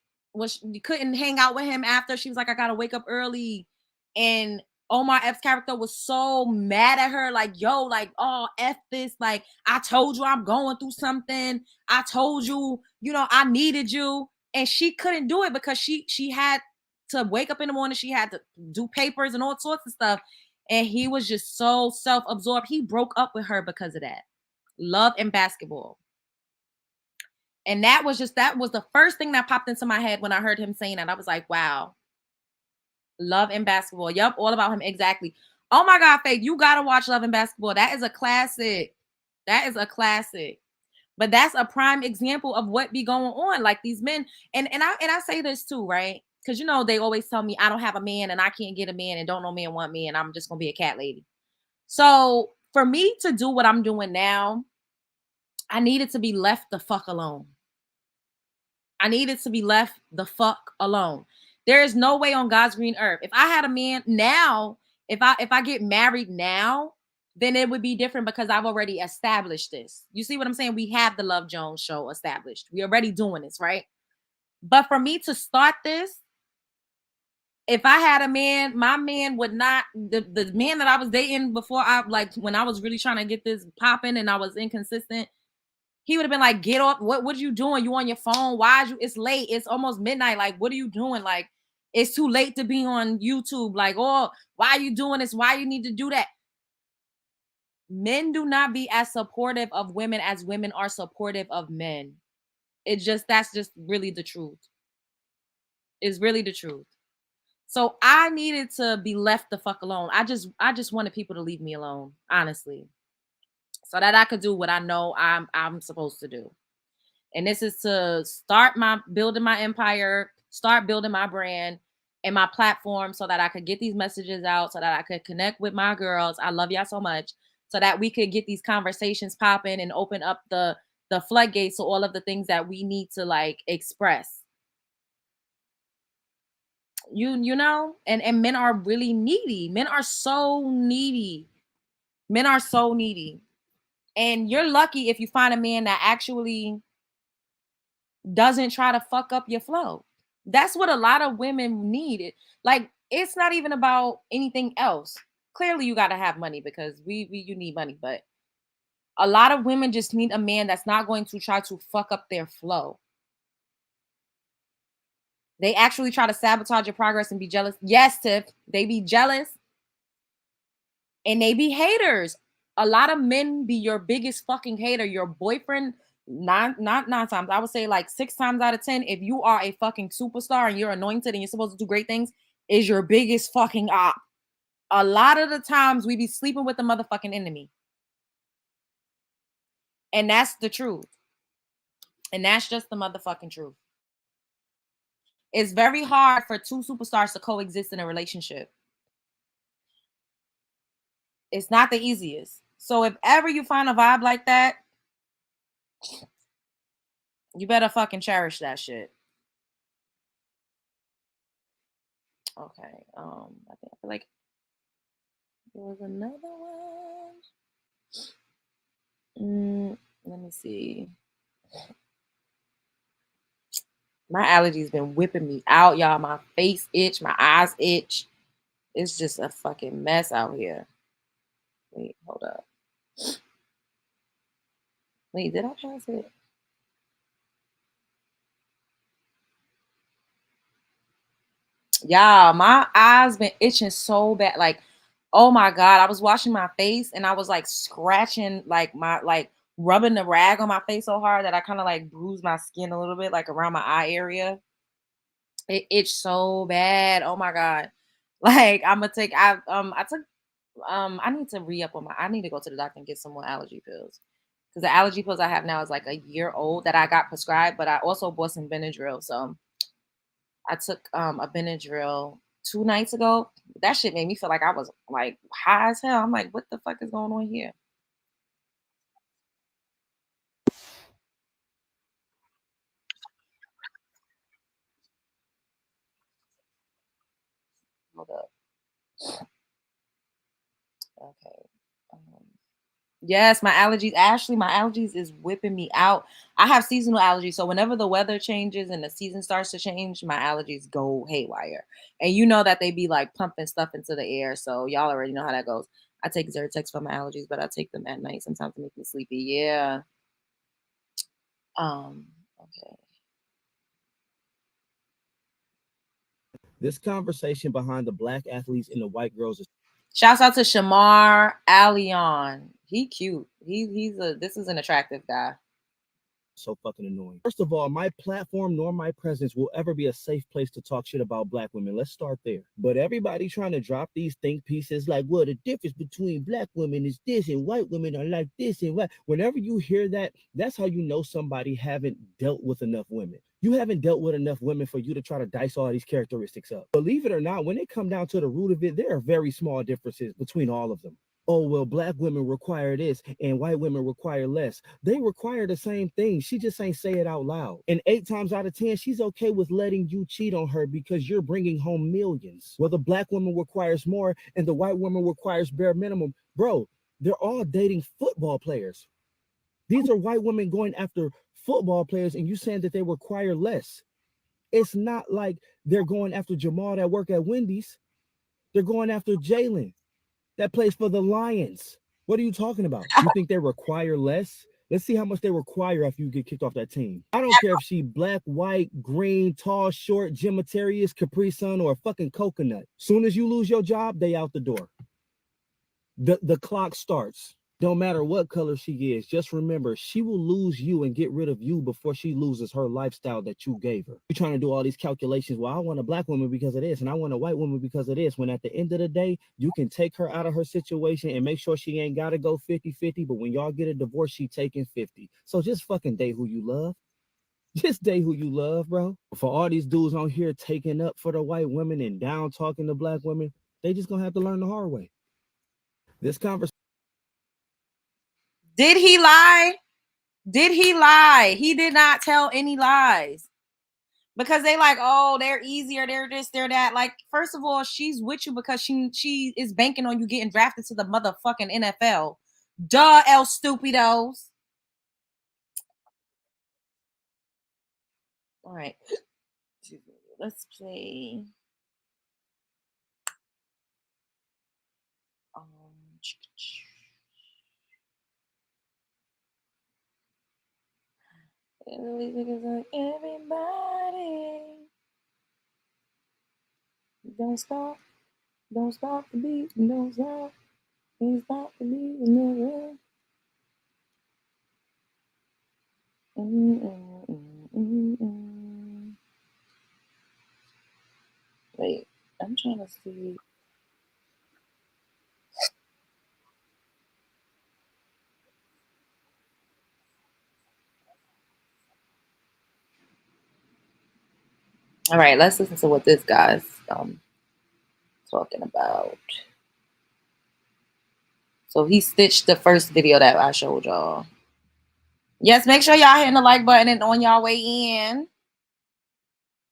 couldn't hang out with him after. She was like, I gotta wake up early. And Omar Epps' character was so mad at her, like, yo, like, oh, F this. Like, I told you I'm going through something. I told you, I needed you. And she couldn't do it because she had to wake up in the morning. She had to do papers and all sorts of stuff. And he was just so self-absorbed. He broke up with her because of that. Love and Basketball. And that was the first thing that popped into my head when I heard him saying that. I was like, wow. Love and Basketball. Yep, all about him. Exactly. Oh my God, Faith, you gotta watch Love and Basketball. That is a classic. That is a classic. But that's a prime example of what be going on. Like these men, and I say this too, right? Because they always tell me I don't have a man and I can't get a man and don't no man want me and I'm just gonna be a cat lady. So for me to do what I'm doing now, I needed to be left the fuck alone. I needed to be left the fuck alone. There is no way on God's green earth. If I had a man now, if I get married now, then it would be different because I've already established this. You see what I'm saying? We have the Love Jones show established. We're already doing this, right? But for me to start this, if I had a man, my man would not, the man that I was dating before when I was really trying to get this popping and I was inconsistent, he would have been like, get off. What are you doing? You on your phone? It's late. It's almost midnight. Like, what are you doing? Like, it's too late to be on YouTube. Like, oh, why are you doing this? Why you need to do that? Men do not be as supportive of women as women are supportive of men. That's just really the truth. It's really the truth. So I needed to be left the fuck alone. I just wanted people to leave me alone, honestly. So that I could do what I know I'm supposed to do. And this is to start building my empire, start building my brand and my platform so that I could get these messages out, so that I could connect with my girls. I love y'all so much. So that we could get these conversations popping and open up the floodgates to all of the things that we need to like express. You know, and men are really needy. Men are so needy. Men are so needy. And you're lucky if you find a man that actually doesn't try to fuck up your flow. That's what a lot of women need. Like, it's not even about anything else. Clearly, you got to have money because you need money. But a lot of women just need a man that's not going to try to fuck up their flow. They actually try to sabotage your progress and be jealous. Yes, Tiff, they be jealous. And they be haters. A lot of men be your biggest fucking hater. Your boyfriend, not 9 times. I would say like 6 times out of 10, if you are a fucking superstar and you're anointed and you're supposed to do great things, is your biggest fucking op. A lot of the times we be sleeping with the motherfucking enemy. And that's the truth. And that's just the motherfucking truth. It's very hard for 2 superstars to coexist in a relationship. It's not the easiest. So if ever you find a vibe like that, you better fucking cherish that shit. Okay. I feel like there was another one. Let me see. My allergies been whipping me out, y'all. My face itch, my eyes itch. It's just a fucking mess out here. Wait, hold up. Wait, did I pass it? Y'all, my eyes been itching so bad. Like, oh my God. I was washing my face and I was like scratching rubbing the rag on my face so hard that I kind of like bruised my skin a little bit, like around my eye area. It itched so bad. Oh my god. Like I'm gonna take I took I need to re-up on my I need to go to the doctor and get some more allergy pills. Because the allergy pills I have now is like a year old that I got prescribed, but I also bought some Benadryl. So I took a Benadryl 2 nights ago. That shit made me feel like I was like high as hell. I'm like, what the fuck is going on here? Hold up. Okay. Um, yes, my allergies. Ashley, my allergies is whipping me out. I have seasonal allergies, so whenever the weather changes and the season starts to change, my allergies go haywire. And you know that they be like pumping stuff into the air, so y'all already know how that goes. I take Zyrtex for my allergies, but I take them at night sometimes to make me sleepy. Yeah. Okay. This conversation behind the black athletes and the white girls is Shouts out to Shamar Allion. He cute. This is an attractive guy. so fucking annoying. First of all, my platform nor my presence will ever be a safe place to talk shit about black women. Let's start there. But everybody trying to drop these think pieces like, well, the difference between black women is this and white women are like this and what. Whenever you hear that, that's how you know somebody haven't dealt with enough women. You haven't dealt with enough women for you to try to dice all these characteristics up. Believe it or not, when it come down to the root of it, there are very small differences between all of them. Oh, well, black women require this and white women require less. They require the same thing. She just ain't say it out loud. And 8 times out of 10, she's okay with letting you cheat on her because you're bringing home millions. Well, the black woman requires more and the white woman requires bare minimum. Bro, they're all dating football players. These are white women going after football players and you saying that they require less. It's not like they're going after Jamal that work at Wendy's. They're going after Jalen that plays for the Lions. What are you talking about? You think they require less? Let's see how much they require after you get kicked off that team. I don't care if she black, white, green, tall, short, Jim Materius, Capri Sun, or a fucking coconut. Soon as you lose your job, they out the door. The clock starts. Don't matter what color she is. Just remember, she will lose you and get rid of you before she loses her lifestyle that you gave her. You're trying to do all these calculations. Well, I want a black woman because of this, and I want a white woman because of this. When at the end of the day, you can take her out of her situation and make sure she ain't got to go 50-50. But when y'all get a divorce, she taking 50. So just fucking date who you love. Just date who you love, bro. For all these dudes on here taking up for the white women and down talking to black women, they just gonna have to learn the hard way. This conversation. Did he lie? Did he lie? He did not tell any lies. Because they like, oh, they're easier, they're this, they're that. Like, first of all, she's with you because she is banking on you getting drafted to the motherfucking NFL. Duh, El Stupidos. All right. Let's play. Everybody. Don't stop the beat, don't stop the beat, never. Wait, I'm trying to see. All right, let's listen to what this guy's talking about. So he stitched the first video that I showed y'all. Yes, make sure y'all hitting the like button and on y'all way in.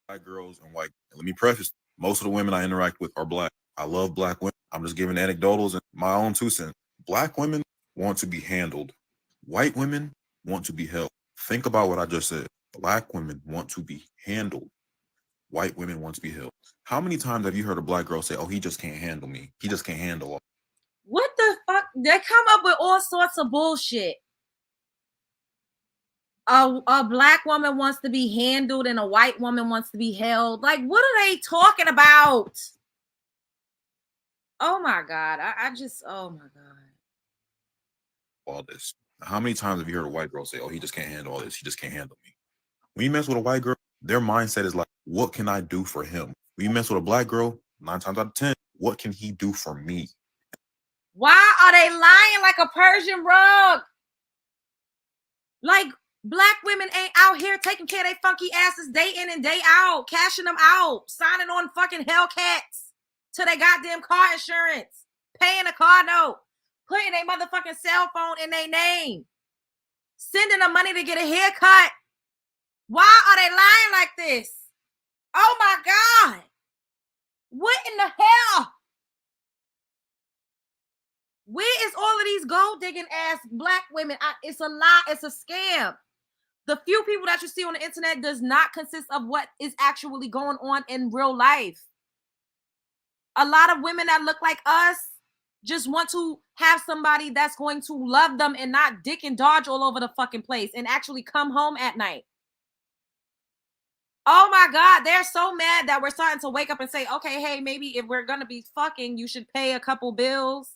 Black girls and white. Let me preface, most of the women I interact with are black. I love black women. I'm just giving anecdotals and my own 2 cents. Black women want to be handled. White women want to be held. Think about what I just said. Black women want to be handled. White women want to be held. How many times have you heard a black girl say, oh, he just can't handle me. He just can't handle all. What the fuck? They come up with all sorts of bullshit. A black woman wants to be handled and a white woman wants to be held. Like, what are they talking about? Oh my God. I just, oh my God. All this. How many times have you heard a white girl say, oh, he just can't handle all this. He just can't handle me. When you mess with a white girl, Their mindset is like, what can I do for him? When you mess with a black girl, 9 times out of 10, what can he do for me? Why are they lying like a Persian rug? Like, black women ain't out here taking care of their funky asses day in and day out, cashing them out, signing on fucking Hellcats to their goddamn car insurance, paying a car note, putting their motherfucking cell phone in their name, sending them money to get a haircut. Why are they lying like this? Oh my God. What in the hell? Where is all of these gold digging ass black women? It's a lie. It's a scam. The few people that you see on the internet does not consist of what is actually going on in real life. A lot of women that look like us just want to have somebody that's going to love them and not dick and dodge all over the fucking place and actually come home at night. Oh my God, they're so mad that we're starting to wake up and say, okay, hey, maybe if we're going to be fucking, you should pay a couple bills.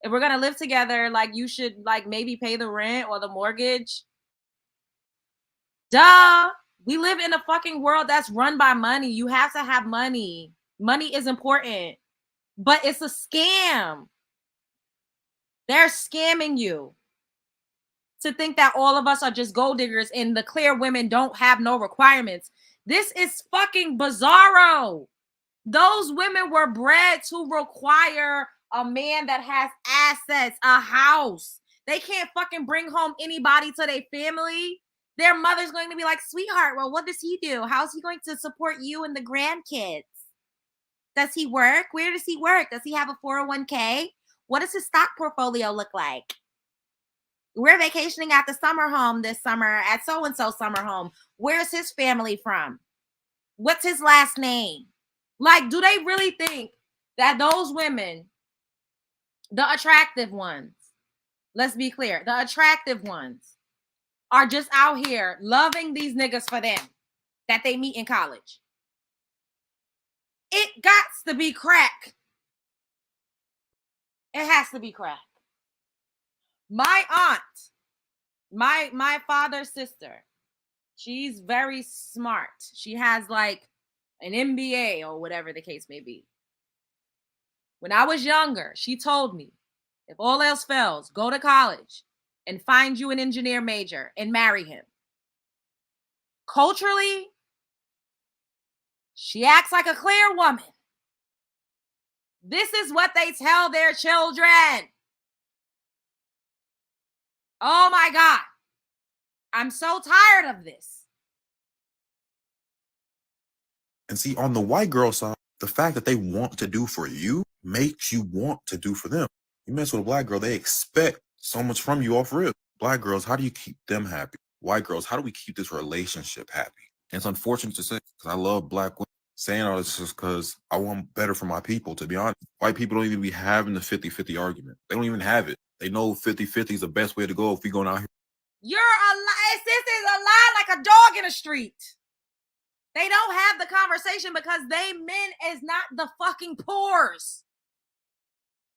If we're going to live together, like you should like maybe pay the rent or the mortgage. Duh. We live in a fucking world that's run by money. You have to have money. Money is important, but it's a scam. They're scamming you to think that all of us are just gold diggers and the clear women don't have no requirements. This is fucking bizarro. Those women were bred to require a man that has assets, a house. They can't fucking bring home anybody to their family. Their mother's going to be like, sweetheart, well, what does he do? How's he going to support you and the grandkids? Does he work? Where does he work? Does he have a 401k? What does his stock portfolio look like? We're vacationing at the summer home this summer at so-and-so summer home. Where's his family from? What's his last name? Like, do they really think that those women, the attractive ones, let's be clear, the attractive ones are just out here loving these niggas for them that they meet in college? It gots to be crack. It has to be crack. My aunt, my father's sister, she's very smart. She has like an MBA or whatever the case may be. When I was younger, she told me, if all else fails, go to college and find you an engineer major and marry him. Culturally, she acts like a clear woman. This is what they tell their children. Oh my God. I'm so tired of this. And see, on the white girl side, the fact that they want to do for you makes you want to do for them. You mess with a black girl, they expect so much from you off rip. Black girls, how do you keep them happy? White girls, how do we keep this relationship happy? And it's unfortunate to say, because I love black women. Saying all this is because I want better for my people, to be honest. White people don't even be having the 50-50 argument. They don't even have it. They know 50-50 is the best way to go if we going out here. You're a lie. This is a lie like a dog in the street. They don't have the conversation because they men is not the fucking poors.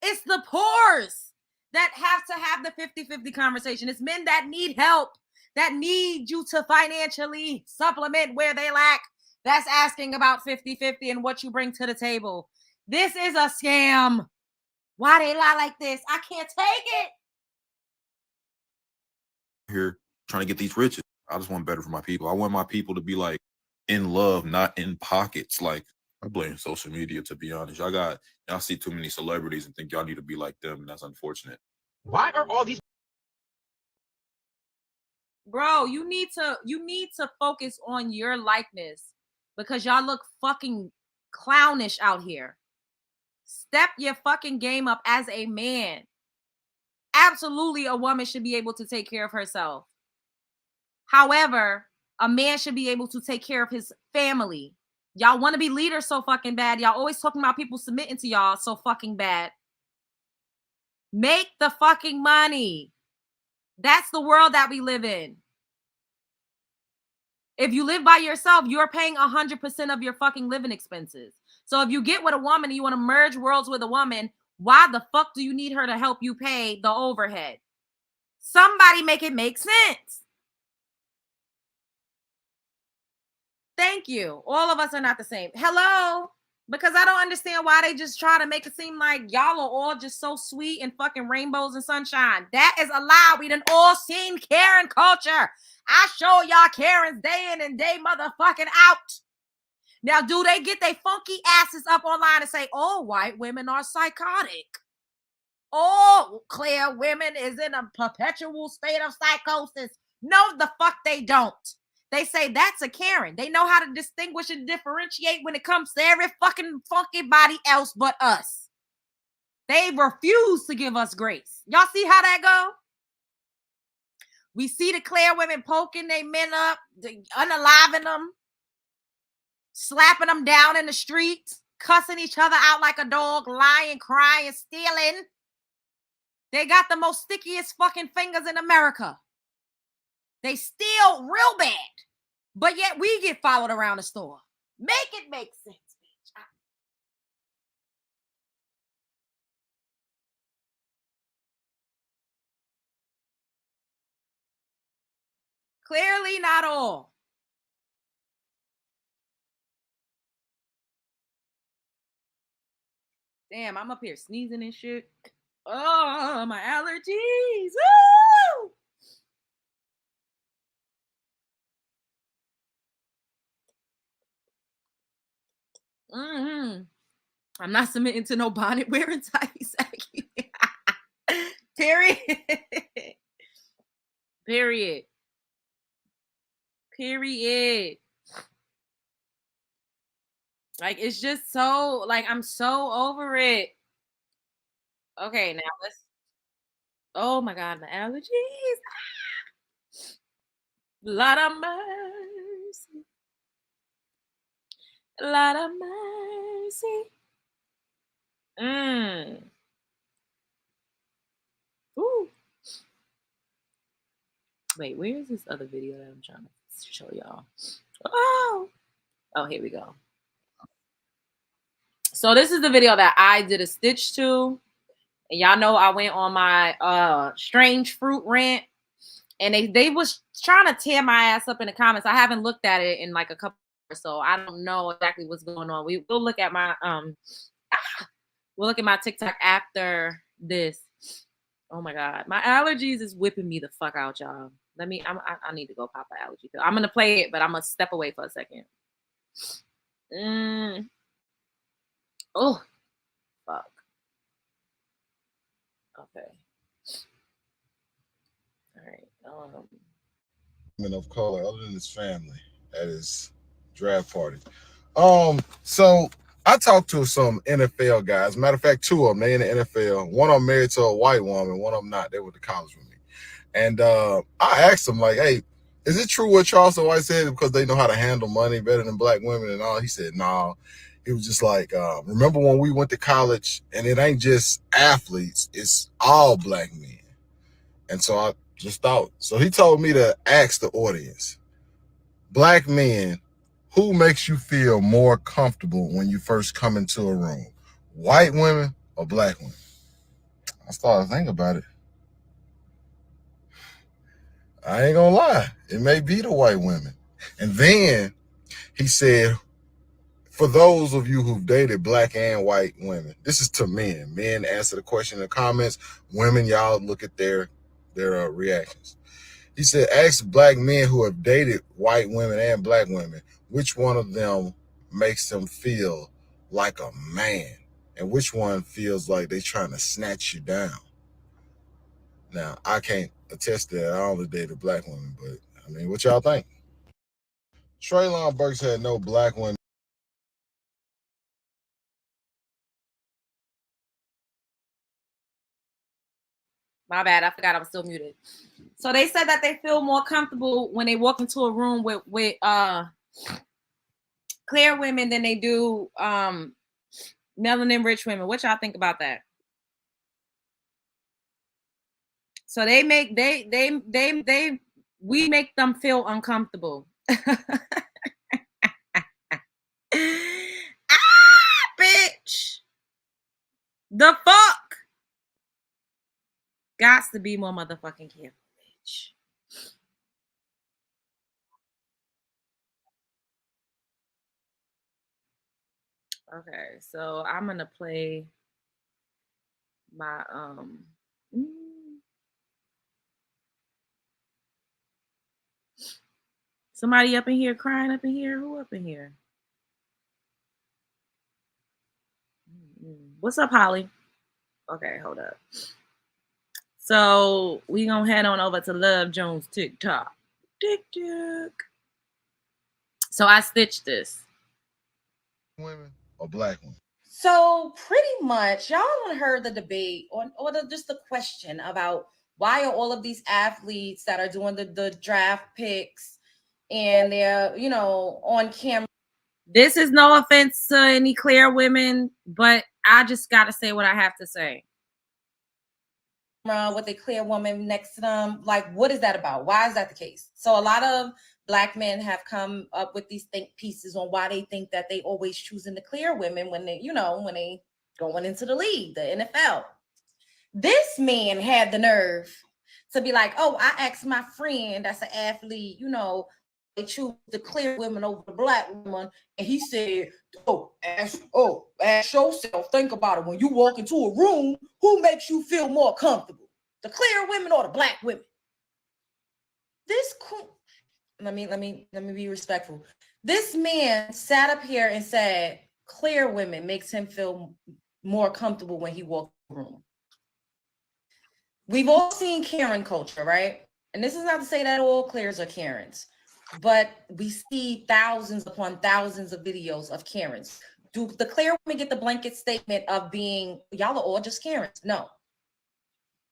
It's the poors that have to have the 50-50 conversation. It's men that need help, that need you to financially supplement where they lack. That's asking about 50-50 and what you bring to the table. This is a scam. Why they lie like this? I can't take it. Here trying to get these riches. I just want better for my people. I want my people to be like in love, not in pockets. Like, I blame social media, to be honest. Y'all see too many celebrities and think y'all need to be like them, and that's unfortunate. Why are all these Bro, you need to focus on your likeness because y'all look fucking clownish out here. Step your fucking game up as a man. Absolutely, a woman should be able to take care of herself. However, a man should be able to take care of his family. Y'all want to be leaders so fucking bad. Y'all always talking about people submitting to y'all so fucking bad. Make the fucking money. That's the world that we live in. If you live by yourself, you're paying 100% of your fucking living expenses. So if you get with a woman and you want to merge worlds with a woman, why the fuck do you need her to help you pay the overhead? Somebody make it make sense. Thank you. All of us are not the same. Hello? Because I don't understand why they just try to make it seem like y'all are all just so sweet and fucking rainbows and sunshine. That is a lie. We done all seen Karen culture. I show y'all Karens day in and day motherfucking out. Now, do they get their funky asses up online and say, oh, white women are psychotic? Oh, clear women is in a perpetual state of psychosis. No, the fuck they don't. They say that's a Karen. They know how to distinguish and differentiate when it comes to every fucking funky body else but us. They refuse to give us grace. Y'all see how that go? We see the clear women poking they men up, unaliving them, slapping them down in the street, cussing each other out like a dog, lying, crying, stealing. They got the most stickiest fucking fingers in America. They steal real bad, but yet we get followed around the store. Make it make sense, bitch. Clearly not all. Damn, I'm up here sneezing and shit. Oh, my allergies. Woo! Mm-hmm. I'm not submitting to no bonnet wearing types. Period. Period. Period. Like, it's just so, like, I'm so over it. Okay, now let's, oh my God, my allergies. Lot of mercy. Lot of mercy. Ooh. Wait, where is this other video that I'm trying to show y'all? Oh, here we go. So this is the video that I did a stitch to. And y'all know I went on my strange fruit rant. And they was trying to tear my ass up in the comments. I haven't looked at it in like a couple hours, so I don't know exactly what's going on. We'll look at my we'll look at my TikTok after this. Oh my God, my allergies is whipping me the fuck out, y'all. I need to go pop an allergy pill. I'm gonna play it, but I'm gonna step away for a second. Oh, fuck. Okay. All right. Of color other than his family at his draft party. So I talked to some NFL guys. Matter of fact, two of them, they in the NFL. One of them married to a white woman, one of them not. They went to college with me. And I asked them, like, hey, is it true what Charleston White said because they know how to handle money better than black women and all? He said, no. Nah. He was just like, remember when we went to college and it ain't just athletes, it's all black men. And so I just thought. So he told me to ask the audience, black men, who makes you feel more comfortable when you first come into a room? White women or black women? I started thinking about it. I ain't gonna lie. It may be the white women. And then he said, for those of you who've dated black and white women, this is to men. Men answer the question in the comments. Women, y'all look at their reactions. He said, ask black men who have dated white women and black women, which one of them makes them feel like a man and which one feels like they're trying to snatch you down. Now, I can't attest to that. I only dated black women, but I mean, what y'all think? Treylon Burks had no black women. My bad. I forgot I was still muted. So they said that they feel more comfortable when they walk into a room with clear women than they do melanin rich women. What y'all think about that? So we make them feel uncomfortable. Bitch. The fuck? Gots to be more motherfucking careful, bitch. Okay, so I'm gonna play my mm, somebody up in here crying up in here. Who up in here? What's up, Holly? Okay, hold up. So we gonna head on over to Love Jones TikTok. TikTok. So I stitched this. Women or black women? So pretty much, y'all heard the debate or just the question about why are all of these athletes that are doing the draft picks and they're, on camera. This is no offense to any clear women, but I just got to say what I have to say. With a clear woman next to them, like, what is that about? Why is that the case? So a lot of Black men have come up with these think pieces on why they think that they always choosing the clear women when they, when they going into the league, the NFL. This man had the nerve to be like, oh, I asked my friend that's an athlete, they choose the clear women over the black woman. And he said, ask yourself, think about it. When you walk into a room, who makes you feel more comfortable? The clear women or the black women? Let me be respectful. This man sat up here and said, clear women makes him feel more comfortable when he walks in the room. We've all seen Karen culture, right? And this is not to say that all clears are Karens, but we see thousands upon thousands of videos of Karens. Do the clear women get the blanket statement of being, y'all are all just Karens? No.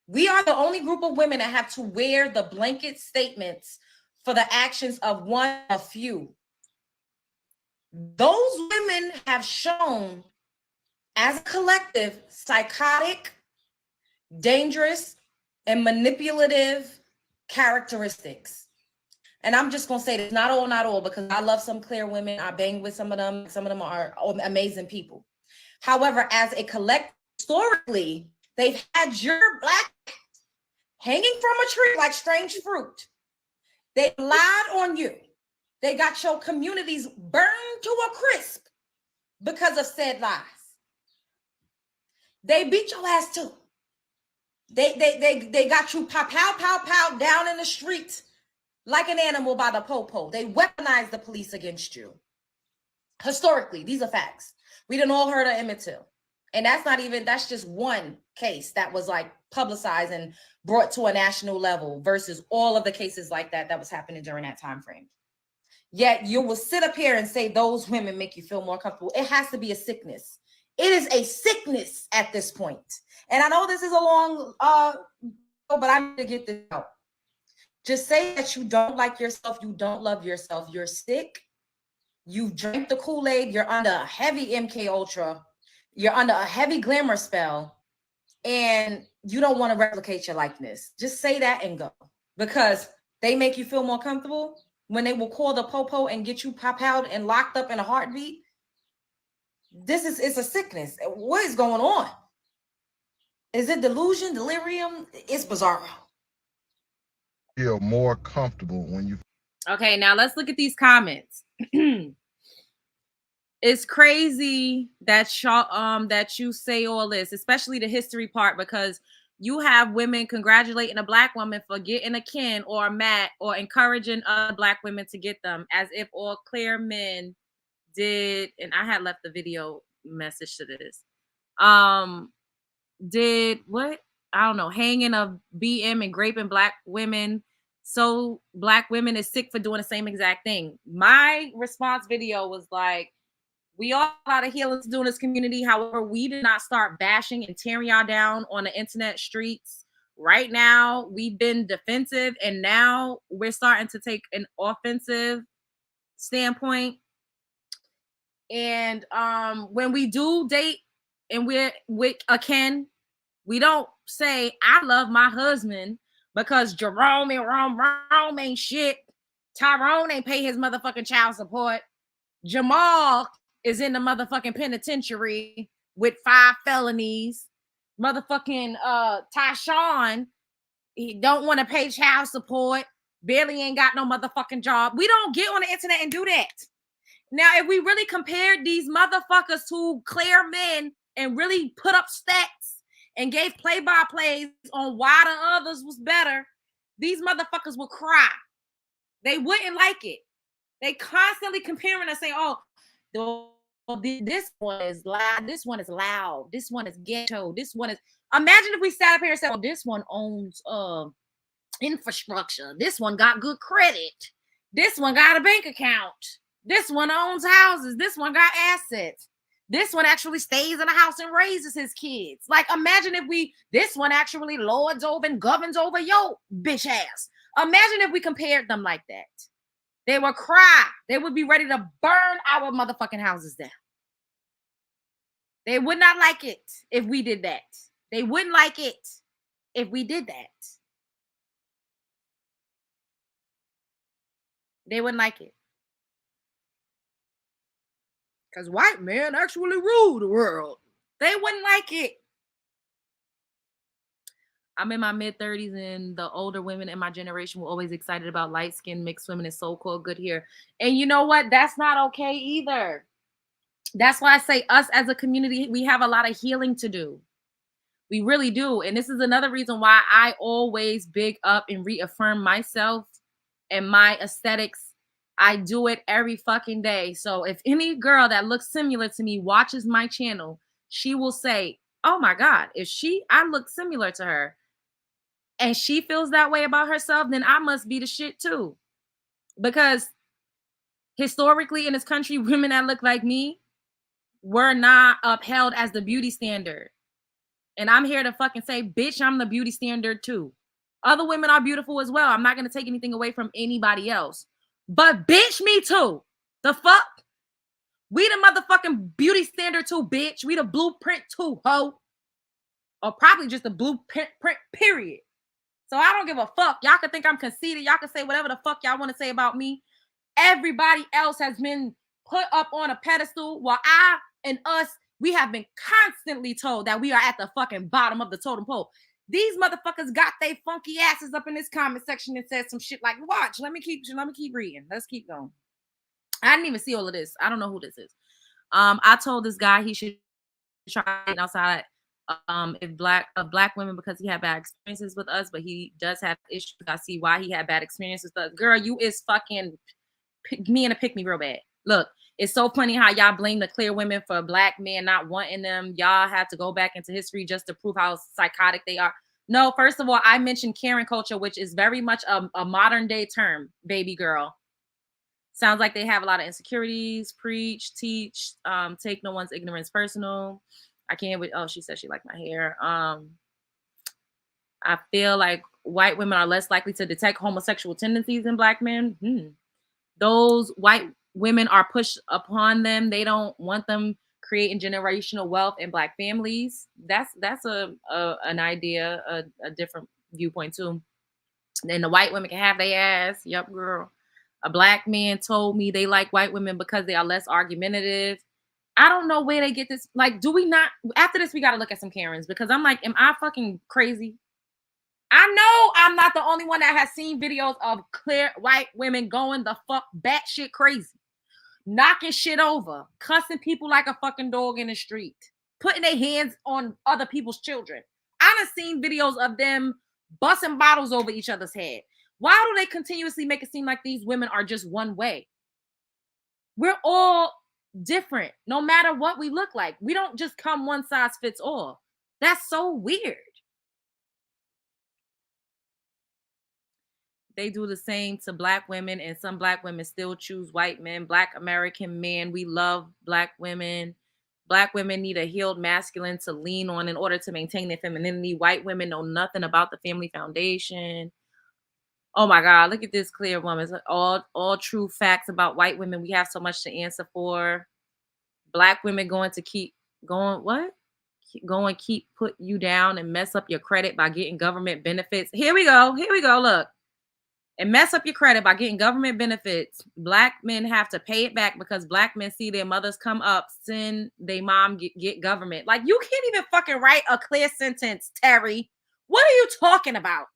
We are the only group of women that have to wear the blanket statements for the actions of one of few. Those women have shown as a collective psychotic, dangerous, and manipulative characteristics. And I'm just gonna say this, not all, because I love some clear women. I bang with some of them. Some of them are amazing people. However, as a collective, historically, they've had your black hanging from a tree like strange fruit. They lied on you. They got your communities burned to a crisp because of said lies. They beat your ass too. They got you pow down in the streets like an animal by the popo. They weaponized the police against you. Historically, these are facts. We done all heard of Emmett Till. And that's just one case that was like publicized and brought to a national level versus all of the cases like that was happening during that time frame. Yet you will sit up here and say those women make you feel more comfortable. It has to be a sickness. It is a sickness at this point. And I know this is a long, but I need to get this out. Just say that you don't like yourself. You don't love yourself. You're sick. You drank the Kool-Aid. You're under a heavy MK Ultra. You're under a heavy glamour spell. And you don't want to replicate your likeness. Just say that and go. Because they make you feel more comfortable when they will call the popo and get you pop out and locked up in a heartbeat. It's a sickness. What is going on? Is it delusion, delirium? It's bizarre. Feel more comfortable when you. Okay, now let's look at these comments. It's crazy that that you say all this, especially the history part, because you have women congratulating a black woman for getting a kin or a mat or encouraging other black women to get them, as if all clear men did. And I had left the video message to this. Did what? I don't know, hanging of BM and raping black women. So black women is sick for doing the same exact thing. My response video was like, we all have a lot of healing to do in this community. However, we did not start bashing and tearing y'all down on the internet streets. Right now, we've been defensive, and now we're starting to take an offensive standpoint. And when we do date and we're with a Ken, we don't say, I love my husband because Jerome ain't shit. Tyrone ain't pay his motherfucking child support. Jamal is in the motherfucking penitentiary with 5 felonies. Motherfucking Tyshawn, he don't want to pay child support. Barely ain't got no motherfucking job. We don't get on the internet and do that. Now, if we really compared these motherfuckers to clear men and really put up stats and gave play-by-plays on why the others was better, these motherfuckers would cry. They wouldn't like it. They constantly comparing us, saying, "Oh, this one is loud. This one is loud. This one is ghetto. This one is." Imagine if we sat up here and said, "Oh, this one owns infrastructure. This one got good credit. This one got a bank account. This one owns houses. This one got assets. This one actually stays in a house and raises his kids." Like, imagine if this one actually lords over and governs over your bitch ass. Imagine if we compared them like that. They would cry. They would be ready to burn our motherfucking houses down. They would not like it if we did that. They wouldn't like it if we did that. They wouldn't like it. Because white men actually rule the world. They wouldn't like it. I'm in my mid-30s, and the older women in my generation were always excited about light-skinned mixed women and so-called good hair. And you know what? That's not okay either. That's why I say us as a community, we have a lot of healing to do. We really do. And this is another reason why I always big up and reaffirm myself and my aesthetics. I do it every fucking day. So if any girl that looks similar to me watches my channel, she will say, "Oh my God, I look similar to her and she feels that way about herself, then I must be the shit too." Because historically in this country, women that look like me were not upheld as the beauty standard. And I'm here to fucking say, bitch, I'm the beauty standard too. Other women are beautiful as well. I'm not going to take anything away from anybody else. But bitch, me too. The fuck? We the motherfucking beauty standard too, bitch. We the blueprint too, ho. Or probably just the blueprint, period. So I don't give a fuck. Y'all can think I'm conceited. Y'all can say whatever the fuck y'all want to say about me. Everybody else has been put up on a pedestal while I and us, we have been constantly told that we are at the fucking bottom of the totem pole. These motherfuckers got their funky asses up in this comment section and said some shit like, "Watch, let me keep reading. Let's keep going." I didn't even see all of this. I don't know who this is. I told this guy he should try it outside if black women, because he had bad experiences with us, but he does have issues. I see why he had bad experiences with us. Girl, you is fucking me and a pick me real bad. Look, it's so funny how y'all blame the clear women for black men not wanting them. Y'all have to go back into history just to prove how psychotic they are. No, first of all, I mentioned Karen culture, which is very much a modern day term, baby girl. Sounds like they have a lot of insecurities, preach, teach, take no one's ignorance personal. I can't wait. Oh, she said she liked my hair. I feel like white women are less likely to detect homosexual tendencies in black men. Those white women are pushed upon them. They don't want them creating generational wealth in black families. That's an idea, a different viewpoint too. Then the white women can have their ass. Yup, girl. A black man told me they like white women because they are less argumentative. I don't know where they get this. Like, do we not? After this, we got to look at some Karens, because I'm like, am I fucking crazy? I know I'm not the only one that has seen videos of clear white women going the fuck batshit crazy, knocking shit over, cussing people like a fucking dog in the street, putting their hands on other people's children. I done seen videos of them busting bottles over each other's head. Why do they continuously make it seem like these women are just one way? We're all different, no matter what we look like. We don't just come one size fits all. That's so weird. They do the same to black women, and some black women still choose white men. Black American men, we love black women. Black women need a healed masculine to lean on in order to maintain their femininity. White women know nothing about the family foundation. Oh my God, look at this clear woman. It's all true facts about white women. We have so much to answer for. Black women going to keep going, what? Go and keep put you down and mess up your credit by getting government benefits. Here we go. Look. And mess up your credit by getting government benefits. Black men have to pay it back because black men see their mothers come up, send their mom get government. Like, you can't even fucking write a clear sentence, Terry. What are you talking about?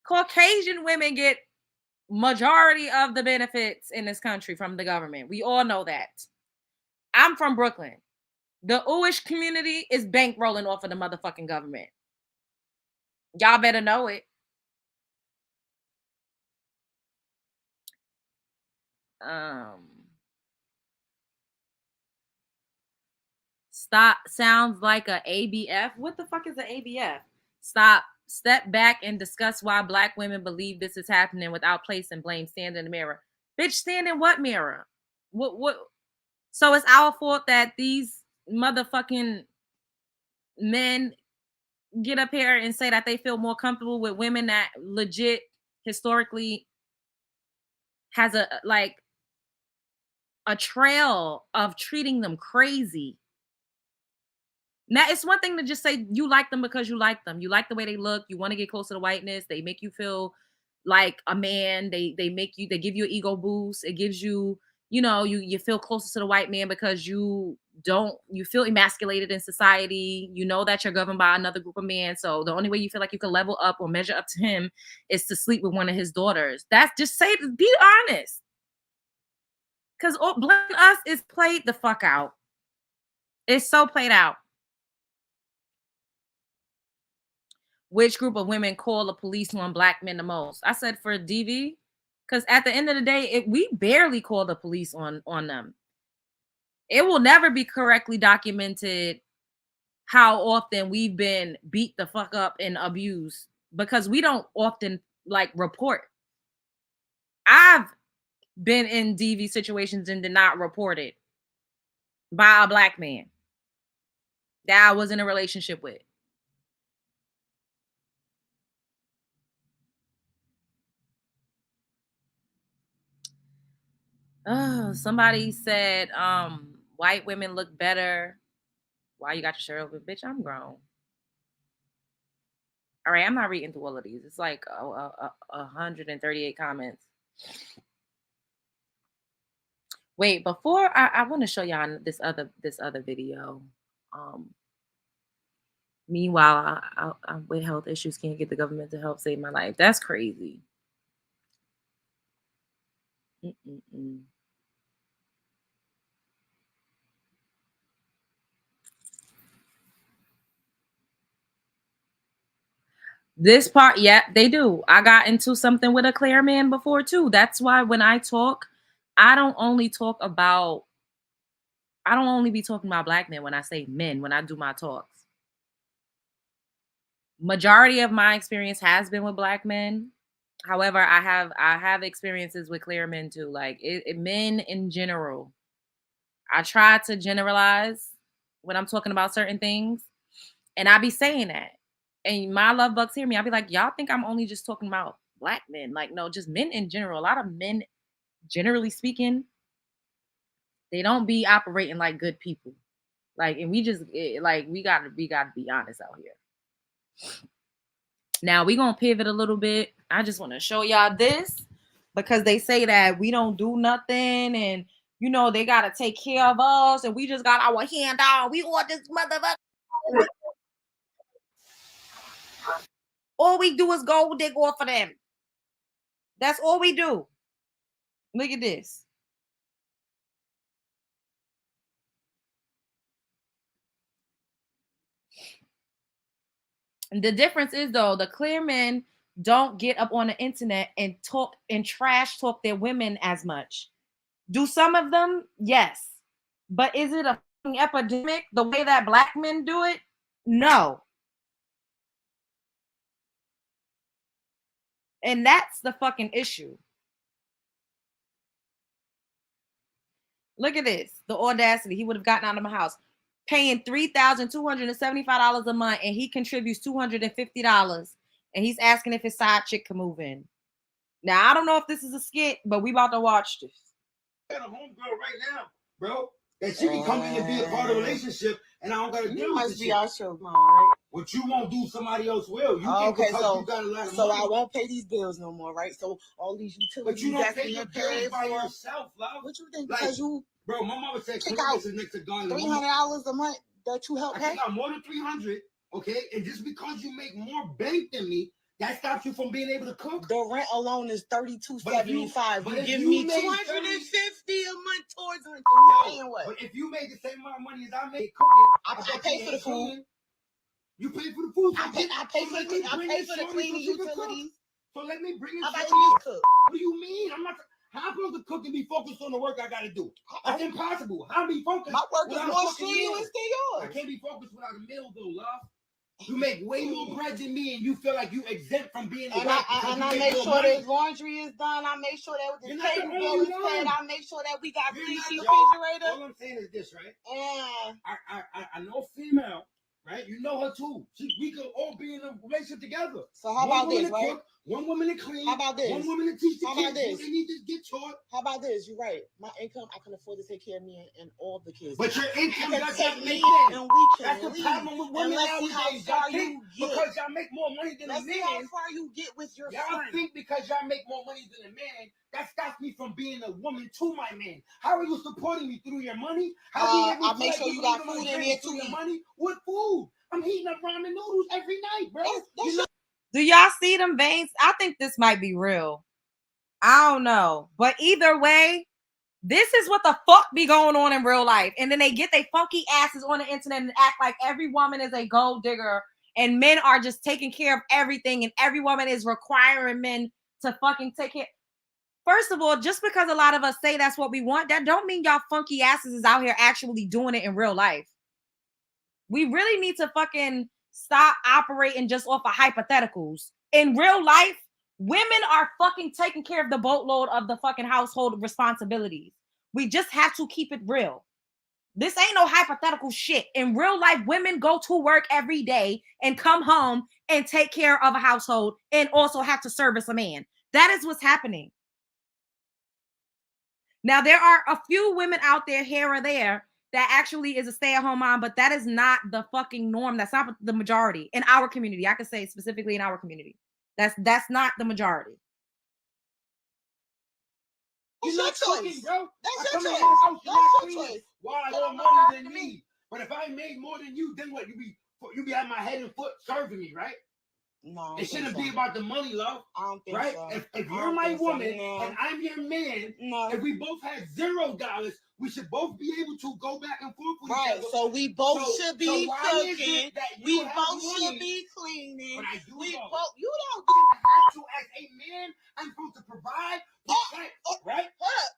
Caucasian women get majority of the benefits in this country from the government. We all know that. I'm from Brooklyn. The Jewish community is bankrolling off of the motherfucking government. Y'all better know it. Stop sounds like a ABF. What the fuck is an ABF? Step back and discuss why Black women believe this is happening without placing blame. Stand in the mirror. Bitch, stand in what mirror? What? So it's our fault that these motherfucking men get up here and say that they feel more comfortable with women that legit historically has a trail of treating them crazy. Now, it's one thing to just say you like them because you like them. You like the way they look. You want to get close to the whiteness. They make you feel like a man. They give you an ego boost. It gives you, you feel closer to the white man because you feel emasculated in society. You know that you're governed by another group of men. So the only way you feel like you can level up or measure up to him is to sleep with one of his daughters. That's just be honest. Because blaming us is played the fuck out. It's so played out. Which group of women call the police on Black men the most? I said for DV, because at the end of the day, we barely call the police on them. It will never be correctly documented how often we've been beat the fuck up and abused because we don't often report. I've been in DV situations and did not report it by a Black man that I was in a relationship with. Oh, somebody said white women look better. Why you got your shirt open? Bitch, I'm grown. All right, I'm not reading through all of these. It's like 138 comments. Wait, before I want to show y'all this other video. Meanwhile, I with health issues can't get the government to help save my life. That's crazy. This part, yeah, they do. I got into something with a clear man before too. That's why when I talk, I don't only be talking about Black men when I say men, when I do my talks. Majority of my experience has been with Black men. However, I have experiences with clear men too. Like men in general. I try to generalize when I'm talking about certain things, and I be saying that. And my love bugs hear me. I'll be like, y'all think I'm only just talking about Black men? Like, no, just men in general. A lot of men, generally speaking, they don't be operating like good people. Like, and we gotta be honest out here. Now we gonna pivot a little bit. I just want to show y'all this because they say that we don't do nothing, and they gotta take care of us, and we just got our hand on. We want this motherfucker. All we do is go dig off of them. That's all we do. Look at this. And the difference is, though, the clear men don't get up on the internet and talk and trash talk their women as much. Do some of them? Yes. But is it a epidemic the way that Black men do it? No. And that's the fucking issue. Look at this. The audacity. He would have gotten out of my house. Paying $3,275 a month, and he contributes $250. And he's asking if his side chick can move in. Now, I don't know if this is a skit, but we about to watch this. I got a homegirl right now, bro. That she can come in and be a part of the relationship, and I don't gotta do this. Must be our show, mom, right? What you won't do, somebody else will. You okay, so you got a lot of money. I won't pay these bills no more, right? So all these utilities, but you don't pay your bills by yourself, love. What you think? Because bro, my mama said kick out $300 a month that you help pay. I got more than $300, okay? And just because you make more bank than me That stops you from being able to cook. The rent alone is $32.75. You give me $250 a month towards rent. But if you made the same amount of money as I made cooking, I pay for the food. You pay for the food. I pay for the cleaning utilities. So let me bring it. How about you cook? What do you mean? I'm not. How am I supposed to cook and be focused on the work I got to do? That's impossible. How be focused? My work is more strenuous than yours. I can't be focused without a meal, though, love. You make way more bread than me, and you feel like you exempt from being. And I make sure that laundry is done. I make sure that the cable bill is paid. I make sure that we got clean refrigerator. All I'm saying is this, right? And I know female, right? You know her too. We could all be in a relationship together. So how about this, right? Cook, one woman to clean. How about this? One woman to teach the kids. How about this? They need to get taught. How about this? You're right. My income, I can afford to take care of me and all the kids. But your income doesn't make sense. And we can That's the leave. problem with women nowadays. Y'all think get. Because y'all make more money than a man. Let's see how far you get with your y'all friend. Think because y'all make more money than a man, that stops me from being a woman to my man. How are you supporting me through your money? How I make sure you got food in there too. Your money? What food? I'm heating up ramen noodles every night, bro. Do y'all see them veins? I think this might be real. I don't know. But either way, this is what the fuck be going on in real life. And then they get their funky asses on the internet and act like every woman is a gold digger and men are just taking care of everything and every woman is requiring men to fucking take care. First of all, just because a lot of us say that's what we want, that don't mean y'all funky asses is out here actually doing it in real life. We really need to fucking stop operating just off of hypotheticals. In real life, women are fucking taking care of the boatload of the fucking household responsibilities. We just have to keep it real. This ain't no hypothetical shit. In real life, women go to work every day and come home and take care of a household and also have to service a man. That is what's happening. Now, there are a few women out there here or there that actually is a stay-at-home mom, but that is not the fucking norm. That's not the majority in our community. I could say specifically in our community. That's not the majority. That's your choice, bro. That's your choice. That's your choice. Why I more money than me? But if I made more than you, then what? You be at my head and foot serving me, right? No, it shouldn't be about the money, love. I don't think right? So. If you're my woman and I'm your man, if we both had $0, we should both be able to go back and forth with each other. So we both should be cooking. We both should be cleaning. We both. You don't have to as a man. I'm supposed to provide. Right?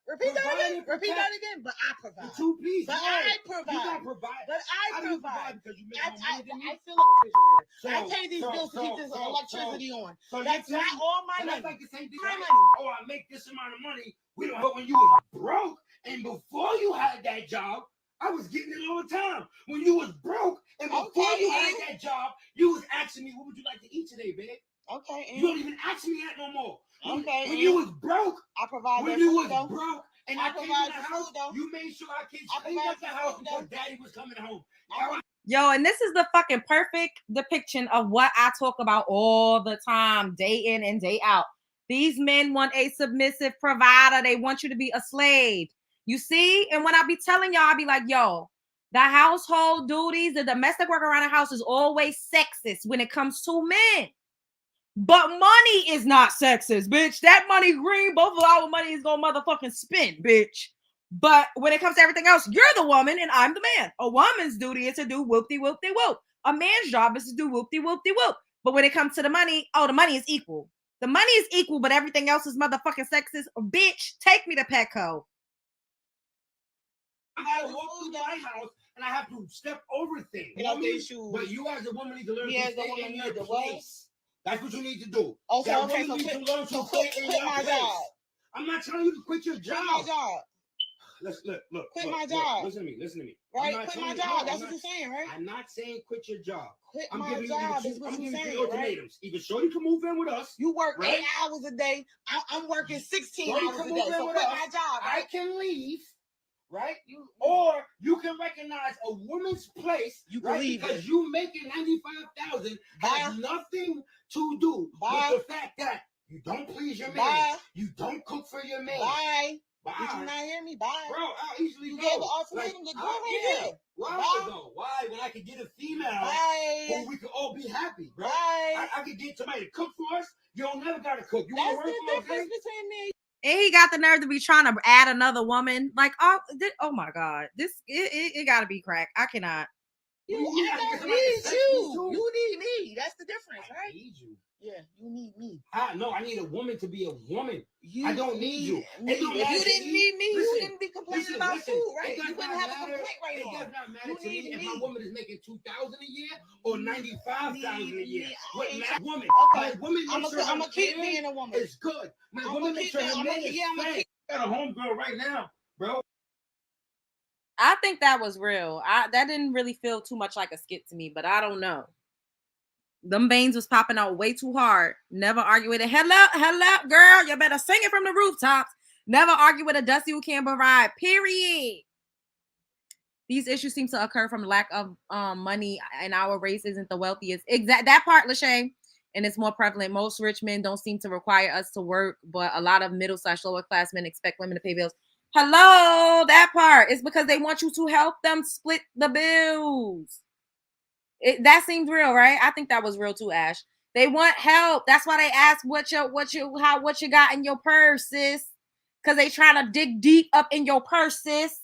Repeat that again. But I provide. The 2 piece. But I provide. You don't provide. But I provide. Because you make more money than me. I feel like a refrigerator. I pay these bills to keep this electricity on. So that's not all my money. That's like the same thing. My money. Oh, I make this amount of money. We don't. But when you was broke and before you had that job, I was getting it all the time. When you was broke and before you had that job, you was asking me, "What would you like to eat today, babe?" Okay. You don't even ask me that no more. When you was broke, I provide. When you was broke and I came to provide the house, you made sure our kids cleaned up the house because daddy was coming home. Yo, and this is the fucking perfect depiction of what I talk about all the time, day in and day out. These men want a submissive provider. They want you to be a slave. You see? And when I be telling y'all, I be like, yo, the household duties, the domestic work around the house is always sexist when it comes to men. But money is not sexist, bitch. That money green, both of our money is gonna motherfucking spin, bitch. But when it comes to everything else, you're the woman and I'm the man. A woman's duty is to do whoop-de-whoop-de-whoop. A man's job is to do whoop-de-whoop-de-whoop. But when it comes to the money, the money is equal. The money is equal, but everything else is motherfucking sexist. Bitch, take me to Petco. I gotta walk through my house and I have to step over things. You know what I mean? But you as a woman need to learn to stay in your place. That's what you need to do. Okay, so quit my job. I'm not telling you to quit your job. Quit my job. Look. Quit my job. Listen to me. Right? Quit my job. That's what you're saying, right? I'm not saying quit your job. Quit my job. That's what you're saying, ultimatums. Either Shorty can move in with us. You work 8 hours a day. I'm working 16 hours a day. So quit my job. I can leave. Right? Or you can recognize a woman's place. You can leave because you making $95,000 has nothing to do with the fact that you don't please your man. You don't cook for your man. Bye. Did you not hear me? Bye. Bro, I'll easily You go. gave an ultimatum to go right here. Why Bye. though? Why? When I could get a female Bye. who we could all be happy, bro. Bye. I could get somebody to cook for us. You don't never gotta cook. You That's wanna the work for us, difference between me. And he got the nerve to be trying to add another woman. Like, oh my God. It gotta be crack. I cannot. I don't need you. You need me. That's the difference, right? I need you. Yeah, you need me. I need a woman to be a woman. You I don't need you. Me. If you didn't need me, you didn't be complaining about food, right? You wouldn't have a complaint right now. It does not matter to me if my woman is making $2,000 a year or $95,000 a year. What matters, woman? Okay, My woman I'm gonna keep being a woman. It's good. My woman makes sure her man is fed. I got a homegirl right now, bro. I think that was real. That didn't really feel too much like a skit to me, but I don't know. Them veins was popping out way too hard. Never argue with it. Hello, girl. You better sing it from the rooftops. Never argue with a dusty who can't provide. Period. These issues seem to occur from lack of money, and our race isn't the wealthiest. That part, Lachey, and it's more prevalent. Most rich men don't seem to require us to work, but a lot of middle/lower class men expect women to pay bills. Hello, that part. It's because they want you to help them split the bills. That seems real, right? I think that was real too, Ash. They want help. That's why they ask what you got in your purse, sis. Because they trying to dig deep up in your purse, sis.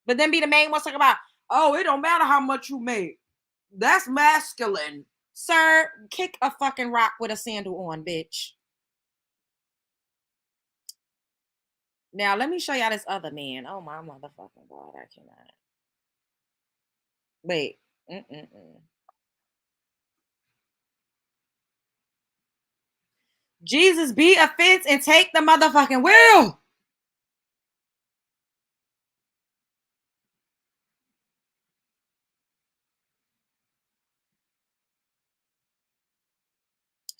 But then be the main ones talking about, oh, it don't matter how much you make. That's masculine. Sir, kick a fucking rock with a sandal on, bitch. Now, let me show y'all this other man. Oh, my motherfucking God. I cannot. Wait. Jesus, be a fence and take the motherfucking wheel.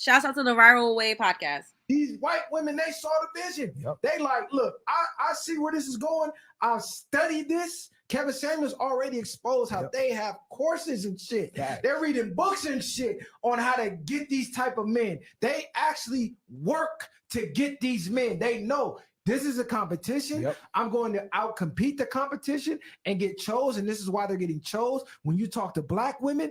Shouts out to the Viral Way podcast. These white women, they saw the vision. Yep. They like, look, I see where this is going. I've studied this. Kevin Samuels already exposed how they have courses and shit. They're reading books and shit on how to get these type of men. They actually work to get these men. They know this is a competition. Yep. I'm going to outcompete the competition and get chosen. This is why they're getting chosen. When you talk to black women,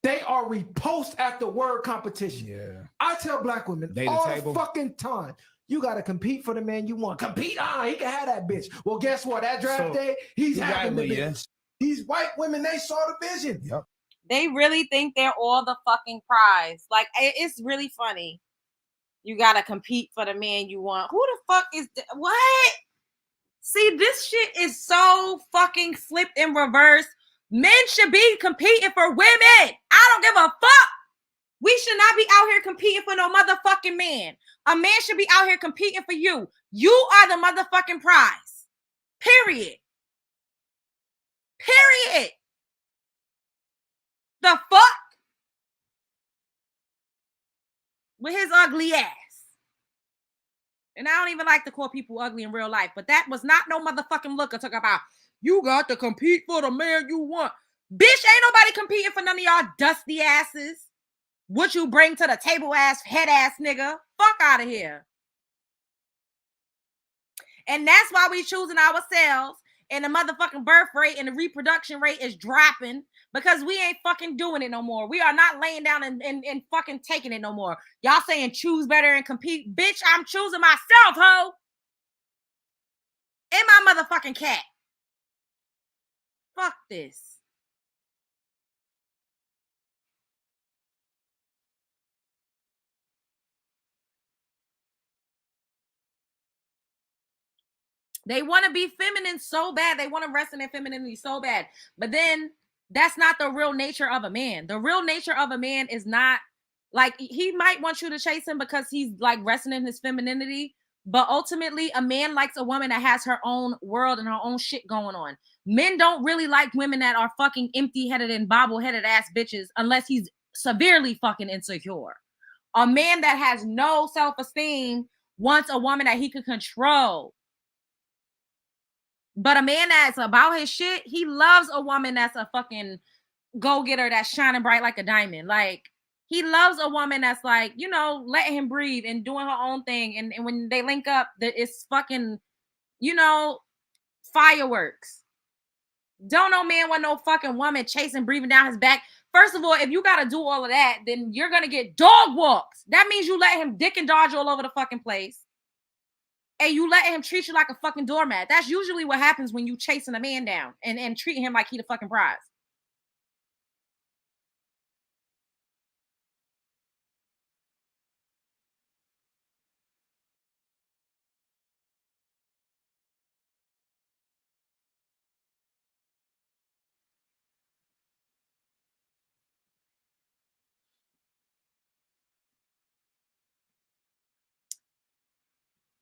they are repulsed at the word competition. Yeah. I tell black women all the fucking time, you got to compete for the man you want. Compete, he can have that bitch. Well, guess what? That draft day, he's having the bitch. These white women, they saw the vision. Yep. They really think they're all the fucking prize. Like, it's really funny. You got to compete for the man you want. Who the fuck is what? See, this shit is so fucking flipped and reversed. Men should be competing for women. I don't give a fuck. We should not be out here competing for no motherfucking man. A man should be out here competing for you. You are the motherfucking prize. Period. Period. The fuck? With his ugly ass. And I don't even like to call people ugly in real life, but that was not no motherfucking looker talking about, you got to compete for the man you want. Bitch, ain't nobody competing for none of y'all dusty asses. What you bring to the table ass, head ass nigga. Fuck out of here. And that's why we choosing ourselves, and the motherfucking birth rate and the reproduction rate is dropping because we ain't fucking doing it no more. We are not laying down and fucking taking it no more. Y'all saying choose better and compete. Bitch, I'm choosing myself, ho. And my motherfucking cat. Fuck this. They want to be feminine so bad. They want to rest in their femininity so bad. But then that's not the real nature of a man. The real nature of a man is not like, he might want you to chase him because he's like resting in his femininity. But ultimately, a man likes a woman that has her own world and her own shit going on. Men don't really like women that are fucking empty-headed and bobble-headed ass bitches unless he's severely fucking insecure. A man that has no self-esteem wants a woman that he can control. But a man that's about his shit, he loves a woman that's a fucking go-getter that's shining bright like a diamond. Like, He loves a woman that's like, you know, letting him breathe and doing her own thing. And when they link up, it's fucking, you know, fireworks. Don't no man want no fucking woman chasing, breathing down his back. First of all, if you got to do all of that, then you're going to get dog walks. That means you let him dick and dodge all over the fucking place. And you let him treat you like a fucking doormat. That's usually what happens when you chasing a man down and treating him like he the fucking prize.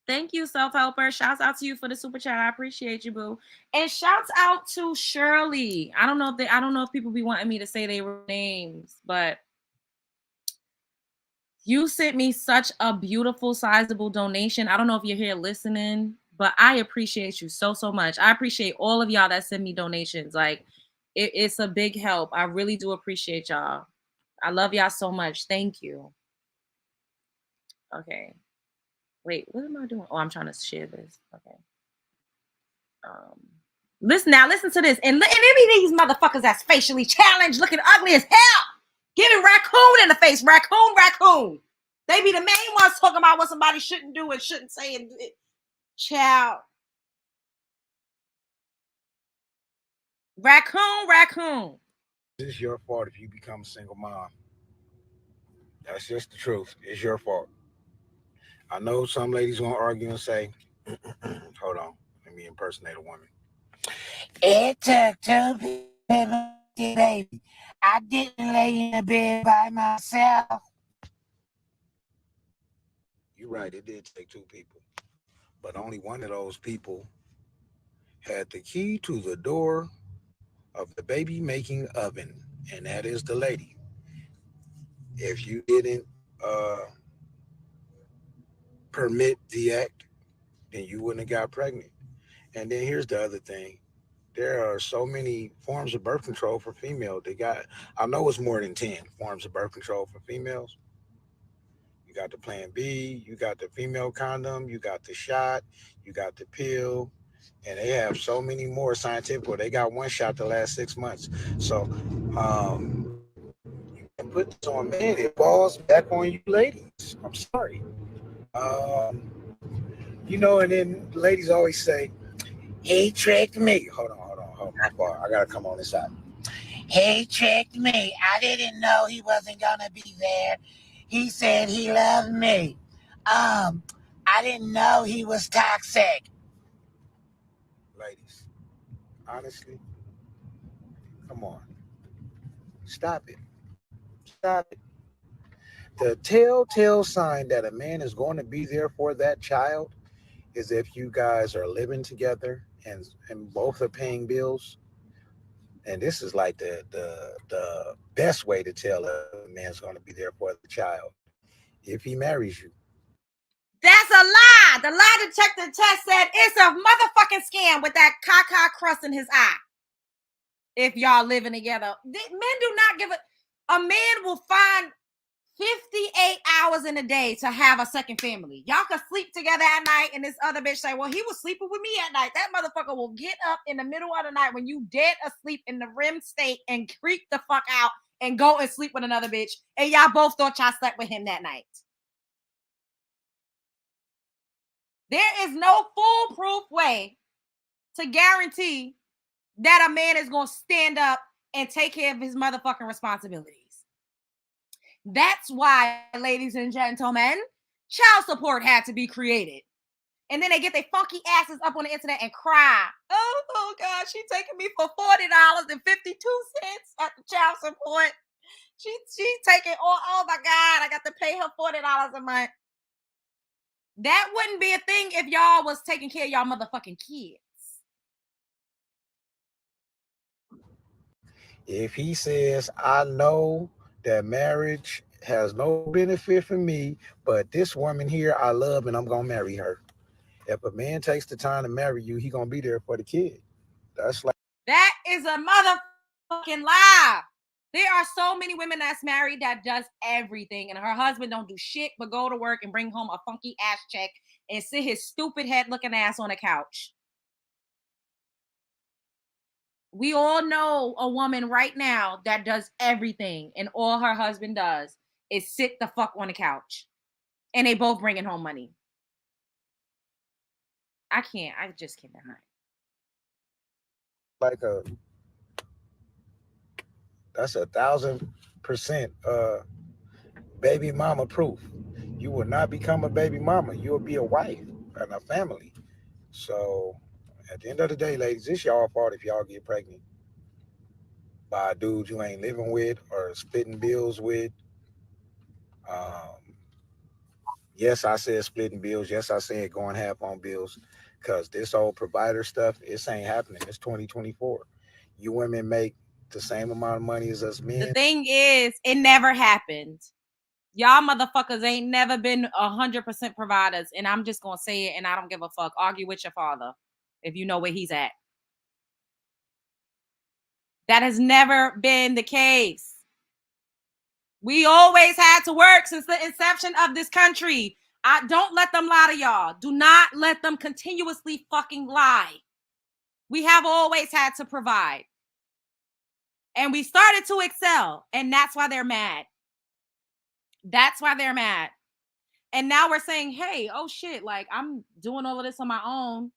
Thank you, self-helper. Shouts out to you for the super chat. I appreciate you, boo. And shouts out to Shirley. I don't know if people be wanting me to say their names, but you sent me such a beautiful, sizable donation. I don't know if you're here listening, but I appreciate you so much. I appreciate all of y'all that send me donations. Like, it's a big help. I really do appreciate y'all. I love y'all so much. Thank you. Okay. Wait, what am I doing? Oh, I'm trying to share this. Okay. Listen to this. And it be these motherfuckers that's facially challenged, looking ugly as hell. Giving raccoon in the face. Raccoon. They be the main ones talking about what somebody shouldn't do and shouldn't say. And child. Raccoon. It's your fault if you become a single mom. That's just the truth. It's your fault. I know some ladies won't argue and say, hold on, let me impersonate a woman. It took 2 people to get baby. I didn't lay in the bed by myself. You're right, it did take 2 people. But only one of those people had the key to the door of the baby making oven, and that is the lady. If you didn't permit the act, then you wouldn't have got pregnant. And then here's the other thing. There are so many forms of birth control for females. I know it's more than 10 forms of birth control for females. You got the Plan B, you got the female condom, you got the shot, you got the pill, and they have so many more scientific. Well, they got one shot to last 6 months. So you can put this on men. It falls back on you ladies. I'm sorry. And then ladies always say, he tricked me. Hold on. My fault. I gotta come on this side. He tricked me. I didn't know he wasn't gonna be there. He said he loved me. I didn't know he was toxic. Ladies, honestly, come on. Stop it. The telltale sign that a man is going to be there for that child is if you guys are living together and both are paying bills. And this is like the best way to tell a man's going to be there for the child. If he marries you. That's a lie. The lie detector test said it's a motherfucking scam with that caca crust in his eye. If y'all living together. Men do not give a man will find 58 hours in a day to have a second family. Y'all can sleep together at night, and this other bitch say, well, he was sleeping with me at night. That motherfucker will get up in the middle of the night when you dead asleep in the REM state and creep the fuck out and go and sleep with another bitch. And y'all both thought y'all slept with him that night. There is no foolproof way to guarantee that a man is going to stand up and take care of his motherfucking responsibilities. That's why, ladies and gentlemen, child support had to be created. And then they get their funky asses up on the internet and cry. Oh God, she taking me for $40.52 at the child support. She's taking, oh my God, I got to pay her $40 a month. That wouldn't be a thing if y'all was taking care of y'all motherfucking kids. If he says, I know that marriage has no benefit for me, but this woman here I love and I'm going to marry her. If a man takes the time to marry you, he going to be there for the kid. That's like. That is a motherfucking lie. There are so many women that's married that does everything, and her husband don't do shit but go to work and bring home a funky ass check and sit his stupid head looking ass on a couch. We all know a woman right now that does everything, and all her husband does is sit the fuck on the couch, and they both bringing home money. I just cannot. Like that's 1,000% baby mama proof. You will not become a baby mama. You will be a wife and a family. So at the end of the day, ladies, it's y'all fault if y'all get pregnant by a dude you ain't living with or splitting bills with. Um, yes, I said splitting bills. Yes, I said going half on bills, because this old provider stuff, this ain't happening. It's 2024. You women make the same amount of money as us men. The thing is, it never happened. Y'all motherfuckers ain't never been 100% providers, and I'm just gonna say it, and I don't give a fuck. Argue with your father if you know where he's at. That has never been the case. We always had to work since the inception of this country. Don't let them lie to y'all. Do not let them continuously fucking lie. We have always had to provide. And we started to excel, and that's why they're mad. That's why they're mad. And now we're saying, hey, oh shit, like I'm doing all of this on my own.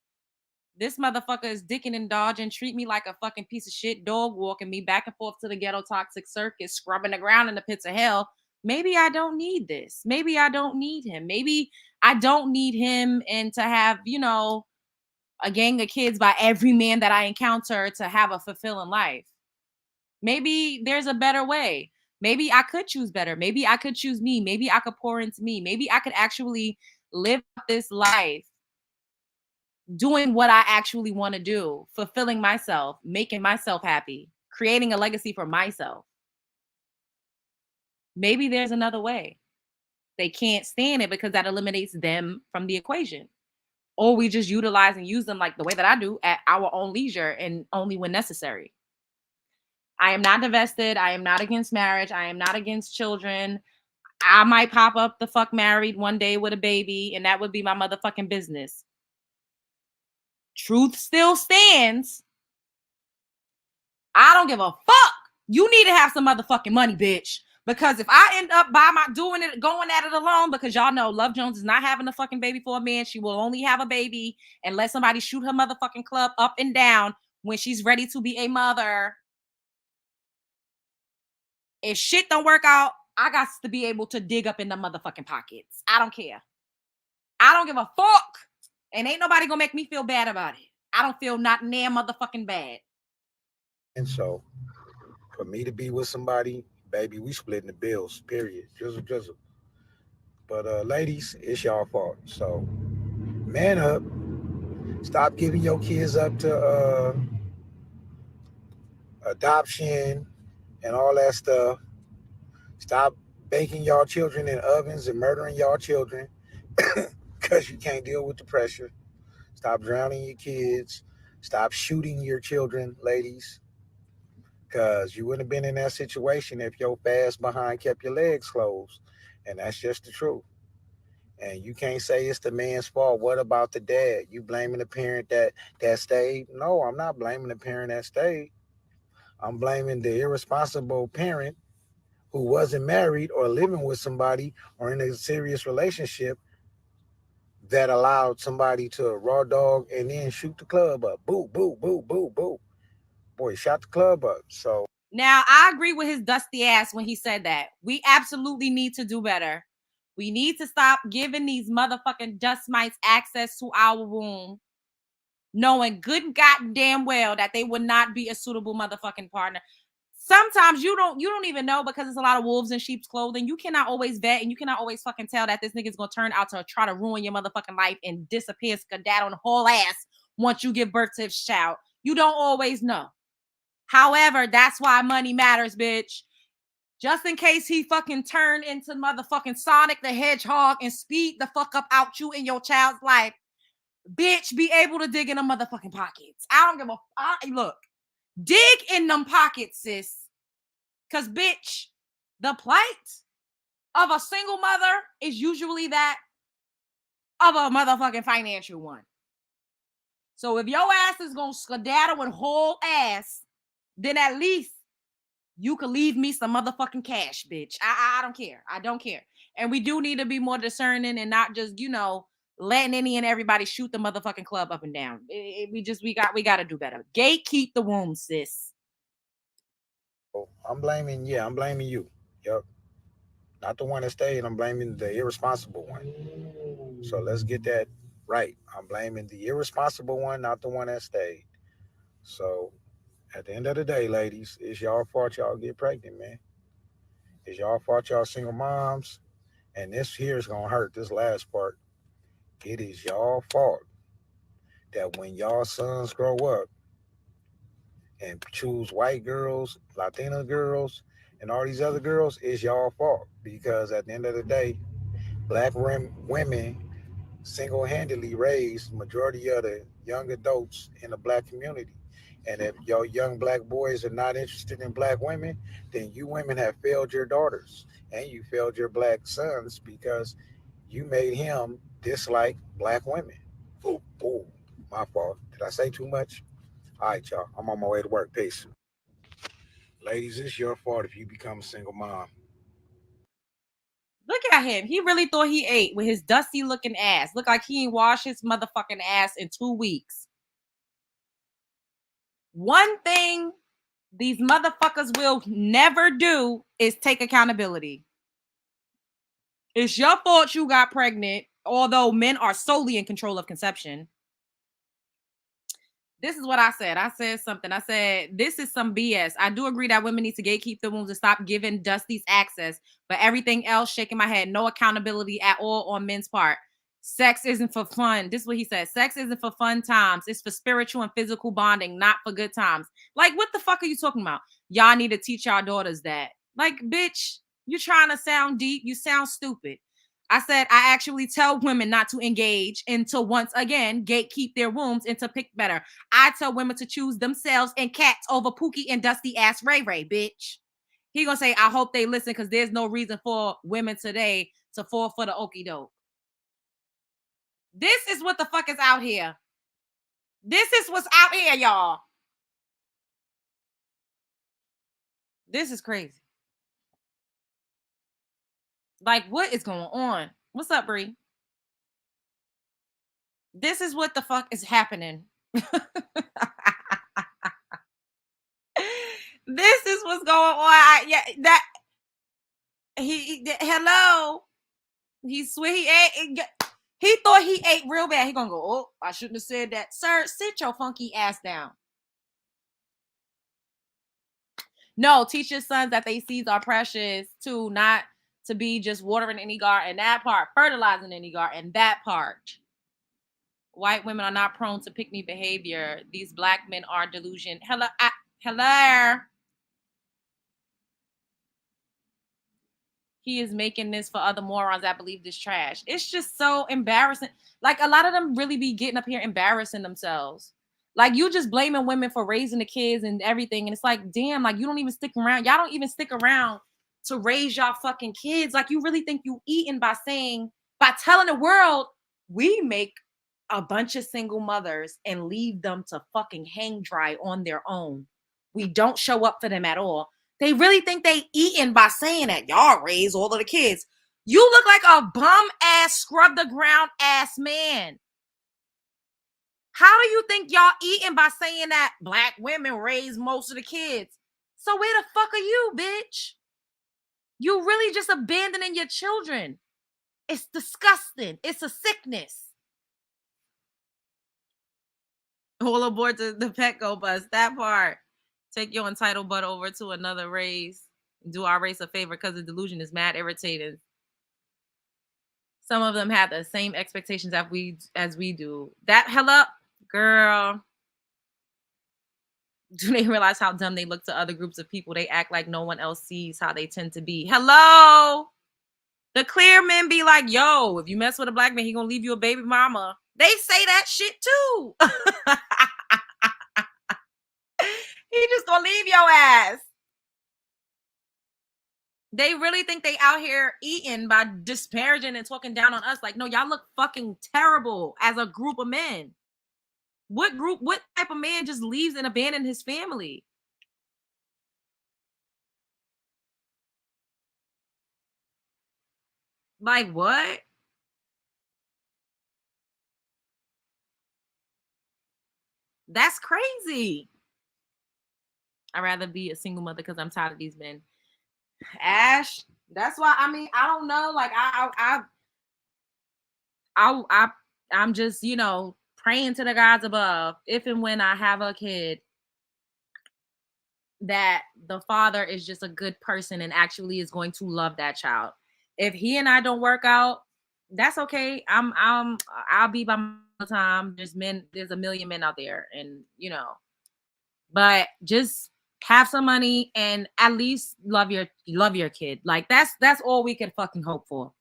This motherfucker is dicking and dodging, treat me like a fucking piece of shit, dog walking me back and forth to the ghetto toxic circus, scrubbing the ground in the pits of hell. Maybe I don't need this. Maybe I don't need him. Maybe I don't need him and to have, a gang of kids by every man that I encounter to have a fulfilling life. Maybe there's a better way. Maybe I could choose better. Maybe I could choose me. Maybe I could pour into me. Maybe I could actually live this life doing what I actually want to do, fulfilling myself, making myself happy, creating a legacy for myself. Maybe there's another way. They can't stand it because that eliminates them from the equation. Or we just utilize and use them like the way that I do at our own leisure and only when necessary. I am not divested. I am not against marriage. I am not against children. I might pop up the fuck married one day with a baby, and that would be my motherfucking business. Truth still stands. I don't give a fuck. You need to have some motherfucking money, bitch. Because if I end up going at it alone, because y'all know Love Jones is not having a fucking baby for a man. She will only have a baby and let somebody shoot her motherfucking club up and down when she's ready to be a mother. If shit don't work out, I got to be able to dig up in the motherfucking pockets. I don't care. I don't give a fuck. And ain't nobody gonna make me feel bad about it. I don't feel not near motherfucking bad. And so, for me to be with somebody, baby, we splitting the bills, period. Drizzle, drizzle. But ladies, it's y'all fault. So, man up. Stop giving your kids up to adoption and all that stuff. Stop baking y'all children in ovens and murdering y'all children because you can't deal with the pressure. Stop drowning your kids. Stop shooting your children, ladies, because you wouldn't have been in that situation if your fast behind kept your legs closed. And that's just the truth. And you can't say it's the man's fault. What about the dad? You blaming the parent that stayed? No, I'm not blaming the parent that stayed. I'm blaming the irresponsible parent who wasn't married or living with somebody or in a serious relationship that allowed somebody to raw dog and then shoot the club up. Boo, boo, boo, boo, boo. Boy, shot the club up. So now I agree with his dusty ass when he said that. We absolutely need to do better. We need to stop giving these motherfucking dust mites access to our womb, knowing good goddamn well that they would not be a suitable motherfucking partner. Sometimes you don't even know because there's a lot of wolves in sheep's clothing. You cannot always vet and you cannot always fucking tell that this nigga's gonna turn out to try to ruin your motherfucking life and disappear skedaddle on whole ass once you give birth to his child. You don't always know. However, that's why money matters, bitch. Just in case he fucking turned into motherfucking Sonic the Hedgehog and speed the fuck up out you in your child's life, bitch, be able to dig in the motherfucking pockets. I don't give a look. Dig in them pockets, sis. Because, bitch, the plight of a single mother is usually that of a motherfucking financial one. So if your ass is going to skedaddle and haul ass, then at least you can leave me some motherfucking cash, bitch. I don't care. I don't care. And we do need to be more discerning and not just, letting any and everybody shoot the motherfucking club up and down. We got to do better. Gatekeep the womb, sis. I'm blaming you. Yep. Not the one that stayed. I'm blaming the irresponsible one. So let's get that right. I'm blaming the irresponsible one, not the one that stayed. So at the end of the day, ladies, it's y'all fault y'all get pregnant, man. It's y'all fault y'all single moms. And this here is going to hurt, this last part. It is y'all fault that when y'all sons grow up and choose white girls, Latina girls, and all these other girls, it's y'all fault. Because at the end of the day, black women single-handedly raised majority of the young adults in the black community. And if your young black boys are not interested in black women, then you women have failed your daughters and you failed your black sons because you made him dislike black women. Oh, my fault. Did I say too much? All right, y'all. I'm on my way to work. Peace. Ladies, it's your fault if you become a single mom. Look at him. He really thought he ate with his dusty looking ass. Look like he ain't washed his motherfucking ass in 2 weeks. One thing these motherfuckers will never do is take accountability. It's your fault you got pregnant, although men are solely in control of conception. This is what I said. I said something. I said, this is some BS. I do agree that women need to gatekeep the wombs and stop giving Dusties access, but everything else, shaking my head, no accountability at all on men's part. Sex isn't for fun. This is what he said. Sex isn't for fun times. It's for spiritual and physical bonding, not for good times. Like, what the fuck are you talking about? Y'all need to teach our daughters that. Like, bitch, you're trying to sound deep. You sound stupid. I said, I actually tell women not to engage and to once again gatekeep their wombs and to pick better. I tell women to choose themselves and cats over Pookie and dusty ass Ray Ray, bitch. He gonna say, I hope they listen because there's no reason for women today to fall for the okie doke. This is what the fuck is out here. This is what's out here, y'all. This is crazy. Like, what is going on? What's up, Bree? This is what the fuck is happening. This is what's going on. Hello. He swear he ate. He thought he ate real bad. He gonna go, oh, I shouldn't have said that. Sir, sit your funky ass down. No, teach your sons that they seeds are precious too, not to be just watering any garden. That part, fertilizing any garden. That part. White women are not prone to pick me behavior. These black men are delusion. Hello. He is making this for other morons that believe this trash. It's just so embarrassing. Like, a lot of them really be getting up here embarrassing themselves. Like, you just blaming women for raising the kids and everything. And it's like, damn, like, you don't even stick around. Y'all don't even stick around to raise y'all fucking kids. Like, you really think you eating by telling the world, we make a bunch of single mothers and leave them to fucking hang dry on their own. We don't show up for them at all. They really think they eating by saying that. Y'all raise all of the kids. You look like a bum ass, scrub the ground ass man. How do you think y'all eating by saying that black women raise most of the kids? So where the fuck are you, bitch? You really just abandoning your children. It's disgusting. It's a sickness. All aboard the Petco bus. That part. Take your entitled butt over to another race. Do our race a favor because the delusion is mad irritating. Some of them have the same expectations as we do. That hello, girl. Do they realize how dumb they look to other groups of people? They act like no one else sees how they tend to be. Hello. The clear men be like, yo, if you mess with a black man, he gonna leave you a baby mama. They say that shit too. He just gonna leave your ass. They really think they out here eating by disparaging and talking down on us. Like, no, y'all look fucking terrible as a group of men. What type of man just leaves and abandons his family? Like, what? That's crazy. I'd rather be a single mother because I'm tired of these men. Ash, that's why, I mean, I don't know. Like, I'm just, you know, praying to the gods above, if and when I have a kid, that the father is just a good person and actually is going to love that child. If he and I don't work out, that's okay. I'll be by my time. There's a million men out there, and you know, but just have some money and at least love your kid. Like that's all we can fucking hope for.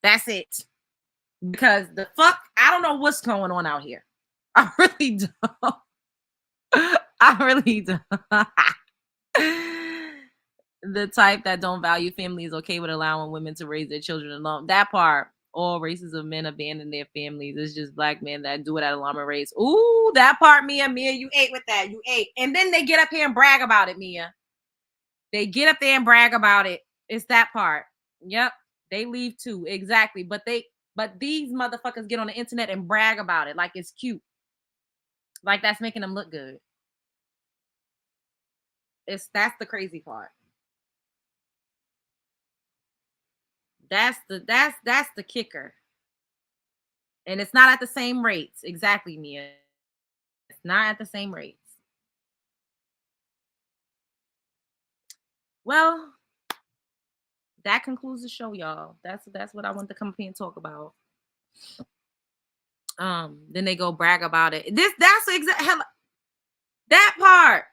That's it. Because the fuck, I don't know what's going on out here. I really don't. I really don't. The type that don't value family is okay with allowing women to raise their children alone. That part, all races of men abandon their families. It's just black men that do it at alarming rates. Ooh, that part, Mia, you ate with that. You ate. And then they get up here and brag about it, Mia. They get up there and brag about it. It's that part. Yep. They leave too. Exactly. But these motherfuckers get on the internet and brag about it like it's cute. Like that's making them look good. That's the crazy part. That's the kicker. And it's not at the same rates. Exactly, Mia. It's not at the same rates. Well, that concludes the show, y'all. That's what I want to come up here and talk about. Then they go brag about it. That's exactly that part.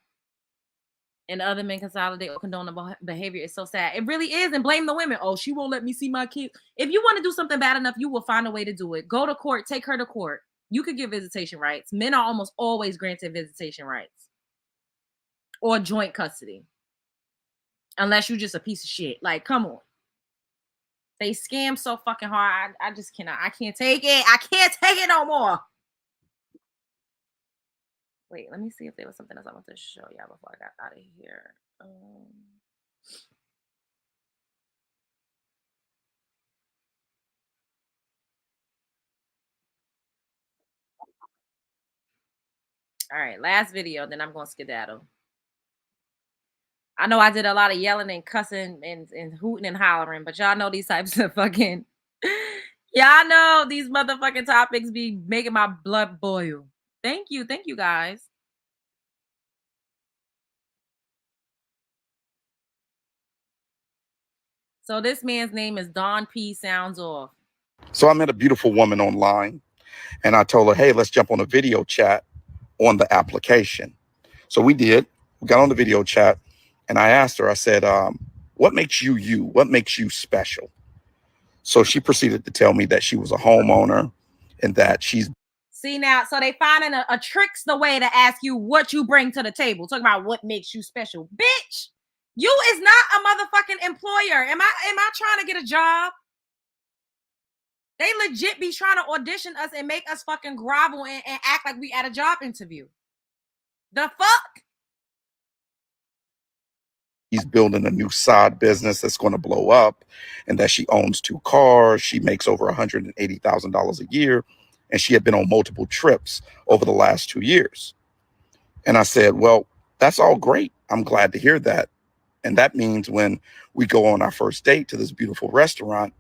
And other men consolidate or condone the behavior is so sad. It really is. And blame the women. Oh, she won't let me see my kids. If you want to do something bad enough, you will find a way to do it. Go to court. Take her to court. You could give visitation rights. Men are almost always granted visitation rights or joint custody. Unless you're just a piece of shit. Like, come on. They scam so fucking hard. I just cannot. I can't take it. I can't take it no more. Wait, let me see if there was something else I want to show y'all before I got out of here. All right, last video, then I'm going to skedaddle. I know I did a lot of yelling and cussing and hooting and hollering, but y'all know these types of fucking... Y'all know these motherfucking topics be making my blood boil. Thank you guys. So this man's name is Don P. Sounds Off. So I met a beautiful woman online and I told her, hey, let's jump on a video chat on the application. So we did. We got on the video chat and I asked her, I said, what makes you you? What makes you special? So she proceeded to tell me that she was a homeowner and that she's... See now, so they finding a trick's the way to ask you what you bring to the table. Talking about what makes you special. Bitch, you is not a motherfucking employer. Am I trying to get a job? They legit be trying to audition us and make us fucking grovel and act like we at a job interview. The fuck? He's building a new side business that's going to blow up and that she owns 2 cars. She makes over $180,000 a year. And she had been on multiple trips over the last 2 years. And I said, well, that's all great. I'm glad to hear that. And that means when we go on our first date to this beautiful restaurant,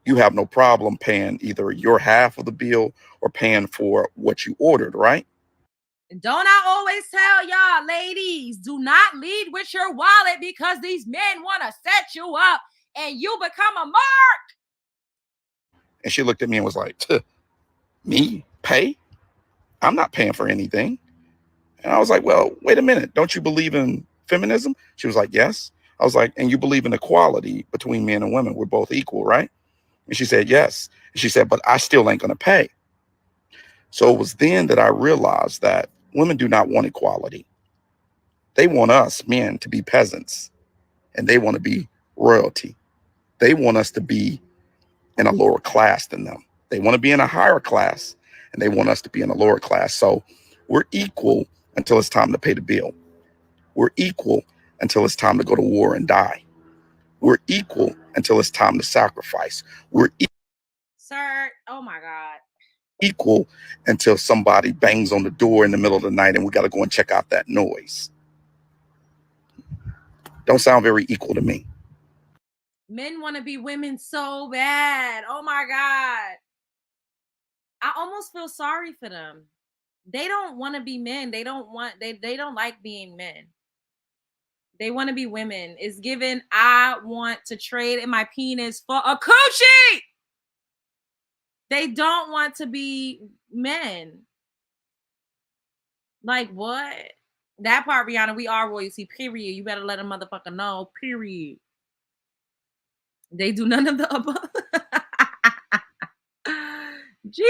you have no problem paying either your half of the bill or paying for what you ordered, right? And don't I always tell y'all, ladies, do not lead with your wallet because these men want to set you up and you become a mark. And she looked at me and was like, me pay? I'm not paying for anything. And I was like, well, wait a minute. Don't you believe in feminism? She was like, yes. I was like, and you believe in equality between men and women? We're both equal, right? And she said, yes. And she said, but I still ain't going to pay. So it was then that I realized that women do not want equality. They want us men to be peasants and they want to be royalty. They want us to be in a lower class than them. They want to be in a higher class, and they want us to be in a lower class. So we're equal until it's time to pay the bill. We're equal until it's time to go to war and die. We're equal until it's time to sacrifice. We're Sir, oh my God. equal until somebody bangs on the door in the middle of the night and we got to go and check out that noise. Don't sound very equal to me. Men want to be women so bad. Oh my God. I almost feel sorry for them. They don't want to be men. They don't like being men. They want to be women. It's given, I want to trade in my penis for a coochie. They don't want to be men. Like what? That part, Rihanna, we are royalty, period. You better let a motherfucker know, period. They do none of the above. Jesus.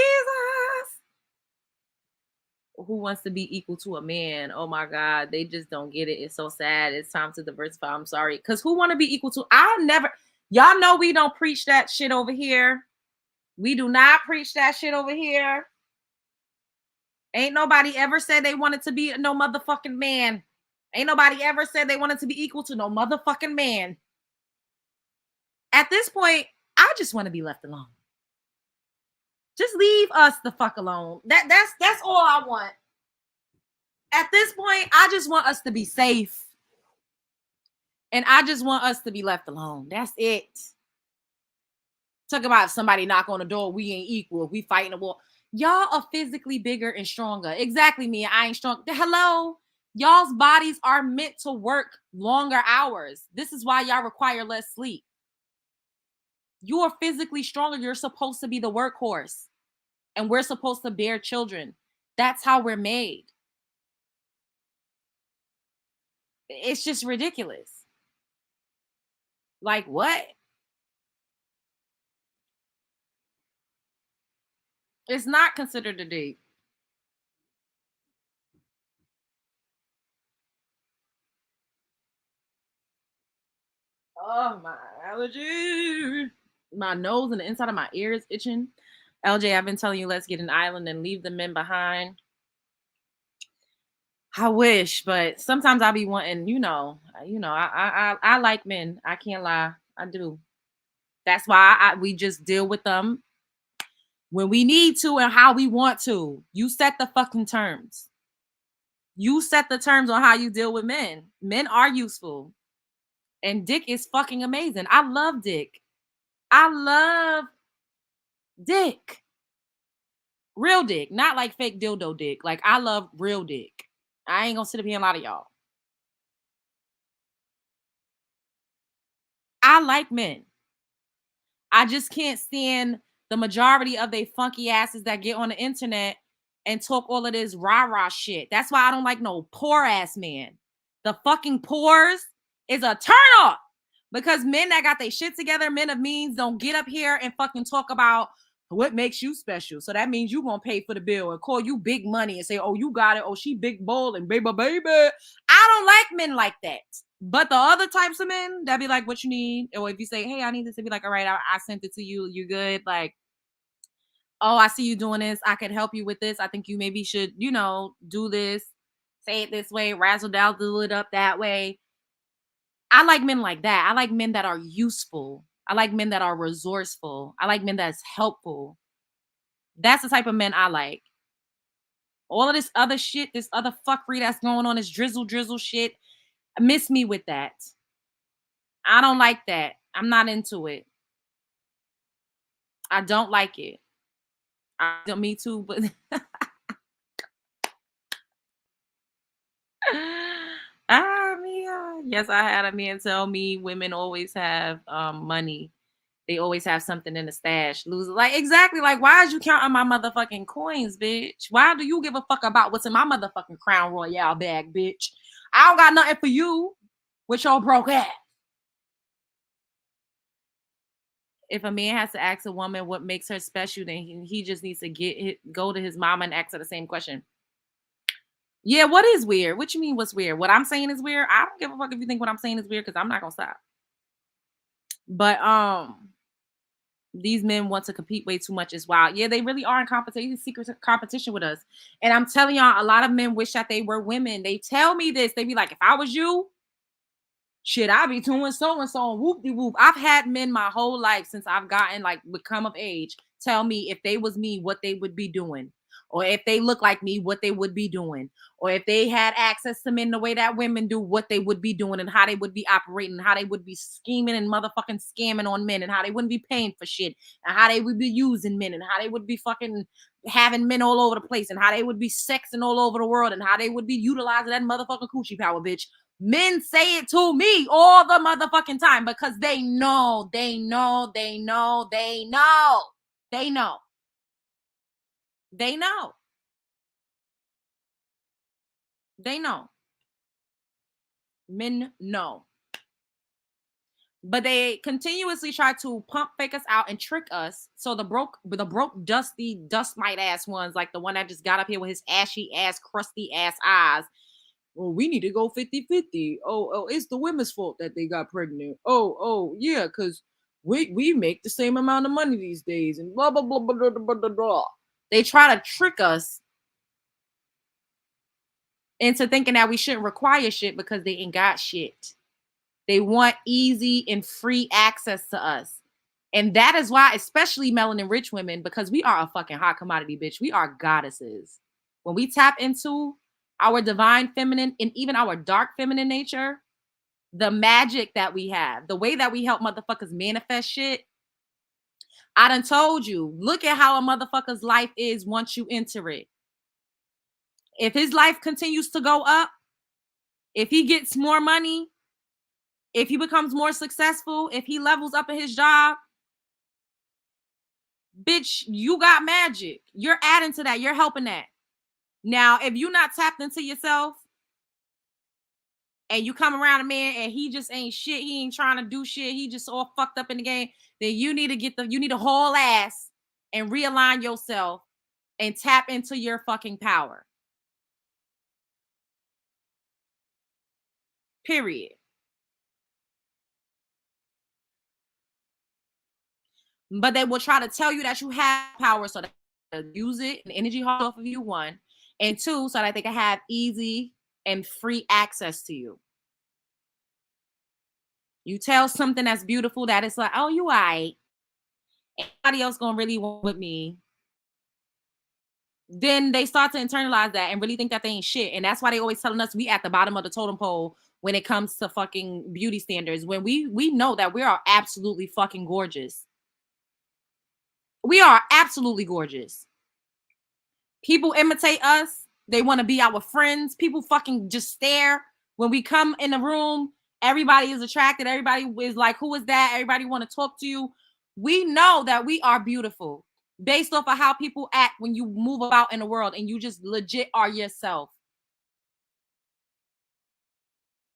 Who wants to be equal to a man? Oh my God. They just don't get it. It's so sad. It's time to diversify. I'm sorry. Because who want to be equal to? Y'all know we don't preach that shit over here. We do not preach that shit over here. Ain't nobody ever said they wanted to be no motherfucking man. Ain't nobody ever said they wanted to be equal to no motherfucking man. At this point, I just want to be left alone. Just leave us the fuck alone. That's all I want. At this point, I just want us to be safe. And I just want us to be left alone. That's it. Talk about if somebody knock on the door, we ain't equal. If we fighting a war. Y'all are physically bigger and stronger. Exactly, me. I ain't strong. Hello? Y'all's bodies are meant to work longer hours. This is why y'all require less sleep. You are physically stronger. You're supposed to be the workhorse. And we're supposed to bear children. That's how we're made. It's just ridiculous. Like what? It's not considered a date. Oh, my allergy. My nose and the inside of my ear is itching. LJ, I've been telling you, let's get an island and leave the men behind. I wish, but sometimes I be wanting, I like men. I can't lie. I do. That's why we just deal with them when we need to and how we want to. You set the fucking terms. You set the terms on how you deal with men. Men are useful. And Dick is fucking amazing. I love Dick. I love Dick. Real Dick. Not like fake dildo Dick. Like, I love real Dick. I ain't gonna sit up here and lie to y'all. I like men. I just can't stand the majority of they funky asses that get on the internet and talk all of this rah-rah shit. That's why I don't like no poor ass man. The fucking pores is a turn off. Because men that got their shit together, men of means, don't get up here and fucking talk about what makes you special. So that means you gonna pay for the bill and call you big money and say, oh, you got it. Oh, she big bold and baby. I don't like men like that. But the other types of men, that be like, what you need? Or if you say, hey, I need this, to be like, all right, I sent it to you. You good? Like, oh, I see you doing this. I can help you with this. I think you maybe should, do this. Say it this way, razzle dazzle it up that way. I like men like that. I like men that are useful. I like men that are resourceful. I like men that's helpful. That's the type of men I like. All of this other shit, this other fuckery that's going on, this drizzle shit, miss me with that. I don't like that. I'm not into it. I don't like it. Me too, but yes, I had a man tell me women always have money. They always have something in the stash. Loser. Like, exactly. Like, why is you counting my motherfucking coins, bitch? Why do you give a fuck about what's in my motherfucking Crown Royale bag, bitch? I don't got nothing for you with your broke ass. If a man has to ask a woman what makes her special, then he just needs to go to his mama and ask her the same question. Yeah, what is weird? What you mean what's weird? What I'm saying is weird? I don't give a fuck if you think what I'm saying is weird because I'm not going to stop. But these men want to compete way too much as well. Yeah, they really are in competition, secret competition with us. And I'm telling y'all, a lot of men wish that they were women. They tell me this. They be like, if I was you, shit, I be doing so and so and whoop de whoop. I've had men my whole life since I've gotten like become of age tell me if they was me, what they would be doing. Or if they look like me, what they would be doing. Or if they had access to men the way that women do, what they would be doing and how they would be operating, how they would be scheming and motherfucking scamming on men and how they wouldn't be paying for shit and how they would be using men and how they would be fucking having men all over the place and how they would be sexing all over the world and how they would be utilizing that motherfucking coochie power, bitch. Men say it to me all the motherfucking time because they know. They know. They know. Men know. But they continuously try to pump fake us out and trick us. So the broke, dusty, dust mite ass ones, like the one that just got up here with his ashy ass, crusty ass eyes. Well, we need to go 50-50. Oh, it's the women's fault that they got pregnant. Oh, yeah, because we make the same amount of money these days and blah, blah, blah, blah, blah, blah, blah, blah. They try to trick us into thinking that we shouldn't require shit because they ain't got shit. They want easy and free access to us. And that is why, especially melanin rich women, because we are a fucking hot commodity, bitch. We are goddesses. When we tap into our divine feminine and even our dark feminine nature, the magic that we have, the way that we help motherfuckers manifest shit. I done told you, look at how a motherfucker's life is once you enter it. If his life continues to go up, if he gets more money, if he becomes more successful, if he levels up in his job, bitch, you got magic. You're adding to that. You're helping that. Now, if you're not tapped into yourself and you come around a man and he just ain't shit, he ain't trying to do shit, he just all fucked up in the game, then you need to haul ass and realign yourself and tap into your fucking power. Period. But they will try to tell you that you have power so that they use it and energy off of you, one. And two, so that they can have easy and free access to you. You tell something that's beautiful that it's like, oh, you right. Anybody else gonna really want with me? Then they start to internalize that and really think that they ain't shit. And that's why they always telling us we at the bottom of the totem pole when it comes to fucking beauty standards. When we know that we are absolutely fucking gorgeous. We are absolutely gorgeous. People imitate us. They want to be our friends. People fucking just stare. When we come in the room, everybody is attracted. Everybody is like, who is that? Everybody want to talk to you. We know that we are beautiful based off of how people act when you move about in the world and you just legit are yourself.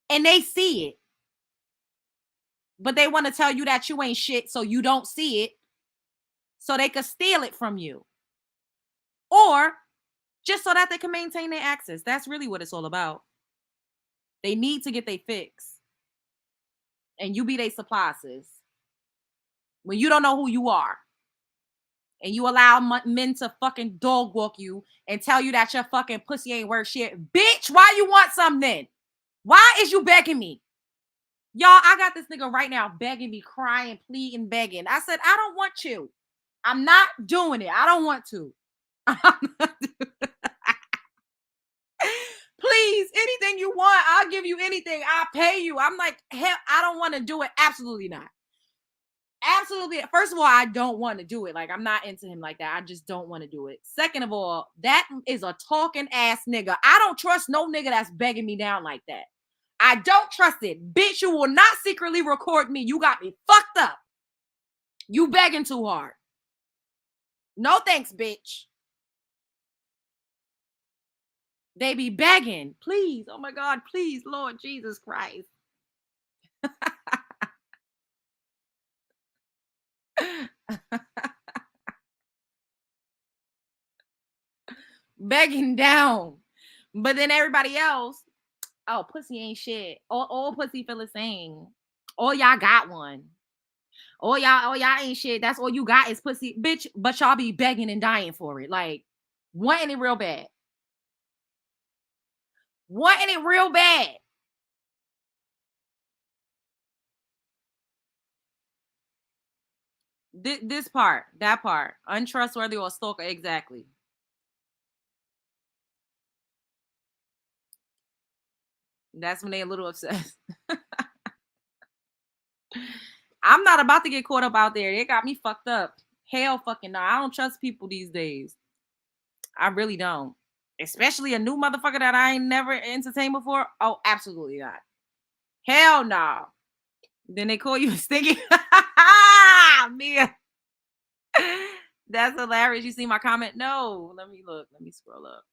And they see it. But they want to tell you that you ain't shit so you don't see it. So they could steal it from you. Or just so that they can maintain their access. That's really what it's all about. They need to get their fix. And you be their supply, sis. When you don't know who you are. And you allow men to fucking dog walk you and tell you that your fucking pussy ain't worth shit. Bitch, why you want something then? Why is you begging me? Y'all, I got this nigga right now begging me, crying, pleading, begging. I said, I don't want you. I'm not doing it. I don't want to. Please, anything you want, I'll give you anything. I'll pay you. I'm like, hell, I don't want to do it. Absolutely not. Absolutely. First of all, I don't want to do it. Like, I'm not into him like that. I just don't want to do it. Second of all, that is a talking ass nigga. I don't trust no nigga that's begging me down like that. I don't trust it. Bitch, you will not secretly record me. You got me fucked up. You begging too hard. No thanks, bitch. They be begging. Please. Oh my God. Please, Lord Jesus Christ. Begging down. But then everybody else, oh, pussy ain't shit. All pussy feel the same. All y'all got one. Oh y'all ain't shit. That's all you got is pussy, bitch. But y'all be begging and dying for it. Like, wanting it real bad. Wanting it real bad. This part, that part, untrustworthy or stalker, exactly. That's when they a little obsessed. I'm not about to get caught up out there. They got me fucked up. Hell fucking no. I don't trust people these days. I really don't. Especially a new motherfucker that I ain't never entertained before. Oh, absolutely not. Hell no. Then they call you stinky. Mia. That's hilarious. You see my comment? No. Let me look. Let me scroll up.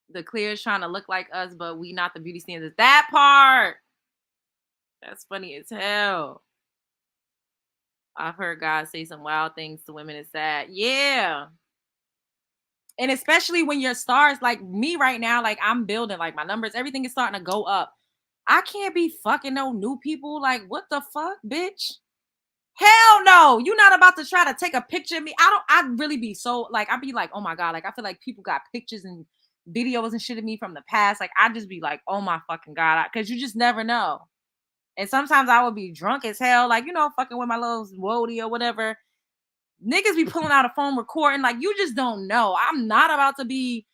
The clear is trying to look like us, but we not the beauty standards. That part. That's funny as hell. I've heard God say some wild things to women. It's sad. Yeah. And especially when your stars, like me right now, like I'm building, like my numbers, everything is starting to go up. I can't be fucking no new people. Like, what the fuck, bitch? Hell no. You're not about to try to take a picture of me. I'd really be so, like, I'd be like, oh my God. Like, I feel like people got pictures and videos and shit of me from the past. Like, I'd just be like, oh my fucking God. Because you just never know. And sometimes I would be drunk as hell, like, you know, fucking with my little woody or whatever. Niggas be pulling out a phone recording, like, you just don't know. I'm not about to be,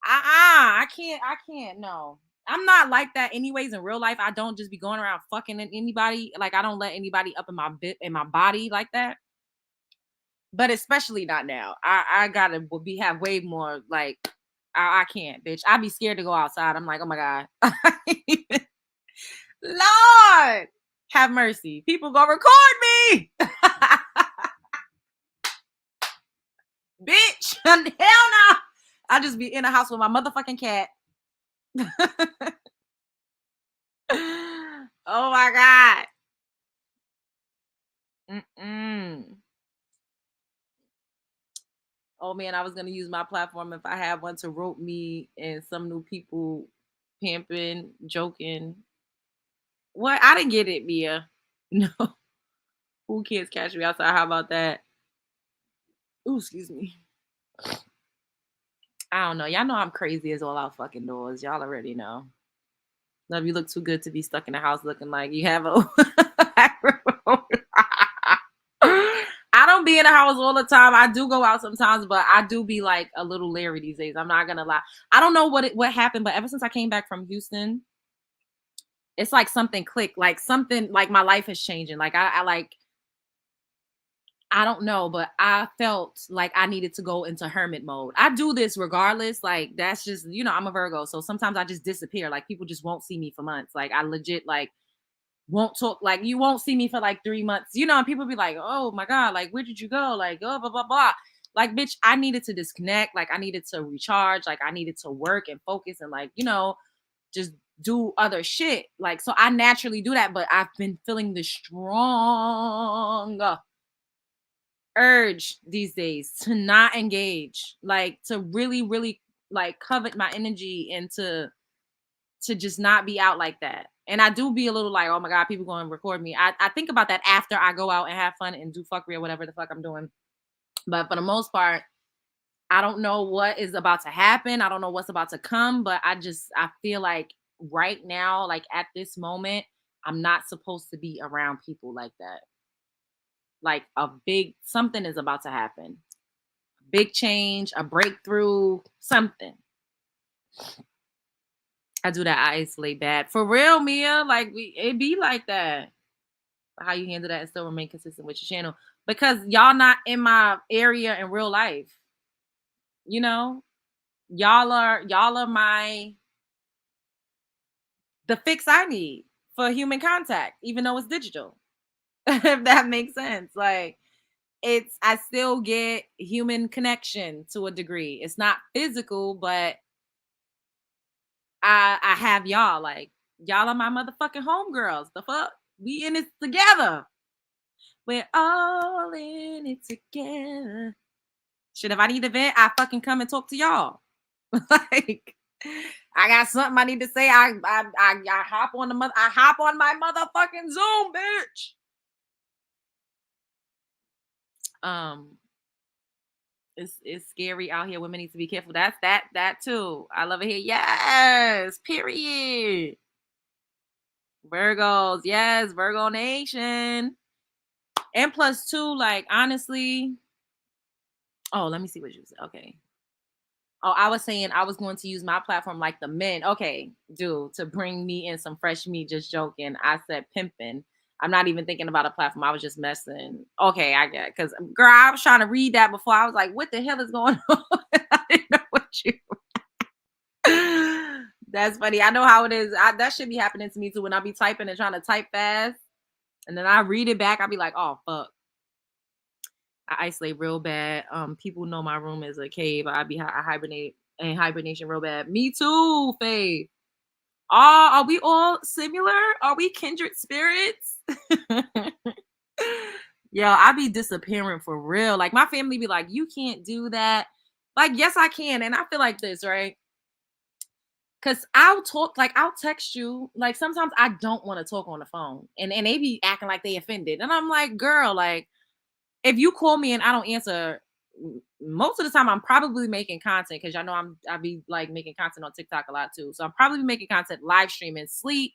I can't, no. I'm not like that anyways in real life. I don't just be going around fucking anybody. Like, I don't let anybody up in my body like that. But especially not now. I gotta have way more, like, I can't, bitch. I'd be scared to go outside. I'm like, oh my God. Lord, have mercy. People gonna record me. Bitch. Hell no. I'll just be in a house with my motherfucking cat. Oh my God. Oh man, I was gonna use my platform if I had one to rope me and some new people pimping, joking. What? I didn't get it, Mia. No. Who kids catch me outside? How about that? Ooh, excuse me. I don't know. Y'all know I'm crazy as all out fucking doors. Y'all already know. Love, you look too good to be stuck in the house looking like you have a. I don't be in the house all the time. I do go out sometimes, but I do be like a little leery these days. I'm not gonna lie. I don't know what happened, but ever since I came back from Houston, it's like something clicked. Like something, like my life is changing. Like I don't know, but I felt like I needed to go into hermit mode. I do this regardless. Like, that's just, you know, I'm a Virgo. So sometimes I just disappear. Like, people just won't see me for months. Like, I legit, like, won't talk. Like, you won't see me for like 3 months, you know, and people be like, oh my God, like, where did you go? Like, oh, blah, blah, blah. Like, bitch, I needed to disconnect. Like, I needed to recharge. Like, I needed to work and focus and, like, you know, just do other shit. Like, so I naturally do that, but I've been feeling the strong urge these days to not engage, like to really, really like covet my energy and to just not be out like that. And I do be a little like, oh my God, people going to record me. I think about that after I go out and have fun and do fuckery or whatever the fuck I'm doing. But for the most part, I don't know what is about to happen. I don't know what's about to come, but I feel like right now, like at this moment, I'm not supposed to be around people like that. Like something is about to happen. Big change, a breakthrough, something. I do that. I isolate bad. For real, Mia. Like, it be like that. How you handle that and still remain consistent with your channel. Because y'all not in my area in real life. You know? Y'all are the fix I need for human contact, even though it's digital. If that makes sense. Like, I still get human connection to a degree. It's not physical, but I have y'all. Like, y'all are my motherfucking homegirls. The fuck? We in it together. We're all in it together. Shit, if I need a vent, I fucking come and talk to y'all. Like, I got something I need to say. I hop on I hop on my motherfucking Zoom, bitch. It's scary out here. Women need to be careful. That's that too. I love it here. Yes, period. Virgos, yes, Virgo Nation. And plus two, like honestly. Oh, let me see what you said. Okay. Oh, I was saying I was going to use my platform like the men. Okay, dude, to bring me in some fresh meat. Just joking. I said pimping. I'm not even thinking about a platform. I was just messing. Okay, I get it. Because girl, I was trying to read that before. I was like, what the hell is going on? I didn't know what you. That's funny. I know how it is. That should be happening to me too when I be typing and trying to type fast. And then I read it back. I'll be like, oh fuck. I isolate real bad. People know my room is a cave. I hibernate and hibernation real bad. Me too, Faith. Are we all similar? Are we kindred spirits? Yo, I be disappearing for real. Like my family be like, you can't do that. Like, yes, I can. And I feel like this, right? Cause I'll text you. Like sometimes I don't want to talk on the phone. And they be acting like they offended. And I'm like, girl, like, if you call me and I don't answer, most of the time I'm probably making content because y'all know I be like making content on TikTok a lot too. So I'm probably making content, live streaming, sleep,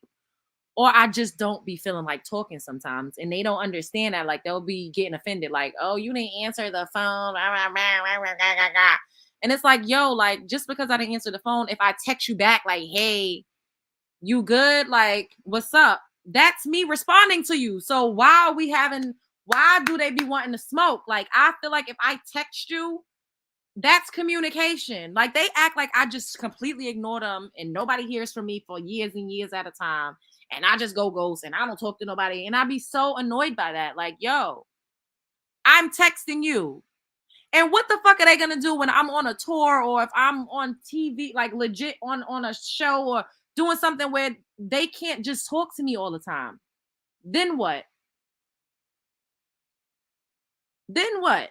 or I just don't be feeling like talking sometimes. And they don't understand that. Like they'll be getting offended, like, oh, you didn't answer the phone. And it's like, yo, like just because I didn't answer the phone, if I text you back, like, hey, you good? Like, what's up? That's me responding to you. So why do they be wanting to smoke? Like, I feel like if I text you, that's communication. Like, they act like I just completely ignore them and nobody hears from me for years and years at a time. And I just go ghost and I don't talk to nobody. And I be so annoyed by that. Like, yo, I'm texting you. And what the fuck are they gonna do when I'm on a tour or if I'm on TV, like legit on a show or doing something where they can't just talk to me all the time? Then what? Then what?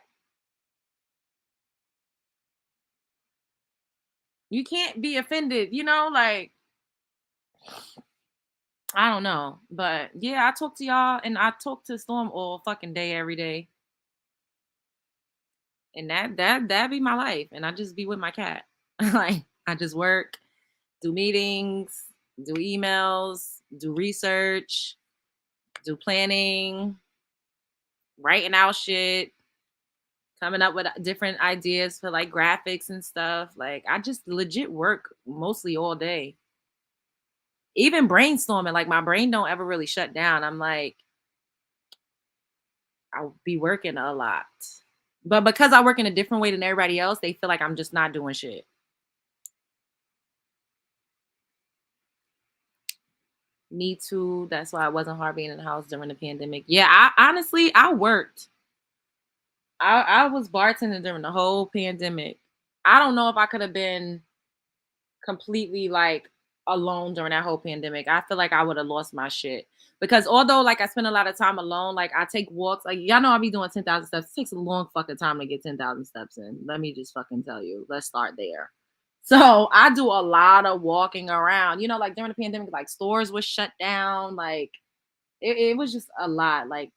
You can't be offended, like I don't know. But yeah, I talk to y'all and I talk to Storm all fucking day every day. And that be my life. And I just be with my cat. Like I just work, do meetings, do emails, do research, do planning, writing out shit, coming up with different ideas for like graphics and stuff. Like I just legit work mostly all day. Even brainstorming, like my brain don't ever really shut down. I'm like, I'll be working a lot. But because I work in a different way than everybody else, they feel like I'm just not doing shit. Me too. That's why it wasn't hard being in the house during the pandemic. Yeah, I worked. I was bartending during the whole pandemic. I don't know if I could have been completely like alone during that whole pandemic. I feel like I would have lost my shit. Because although like I spend a lot of time alone, like I take walks, like y'all know I be doing 10,000 steps. It takes a long fucking time to get 10,000 steps in. Let me just fucking tell you. Let's start there. So I do a lot of walking around. Like during the pandemic, like stores were shut down. Like it was just a lot. Like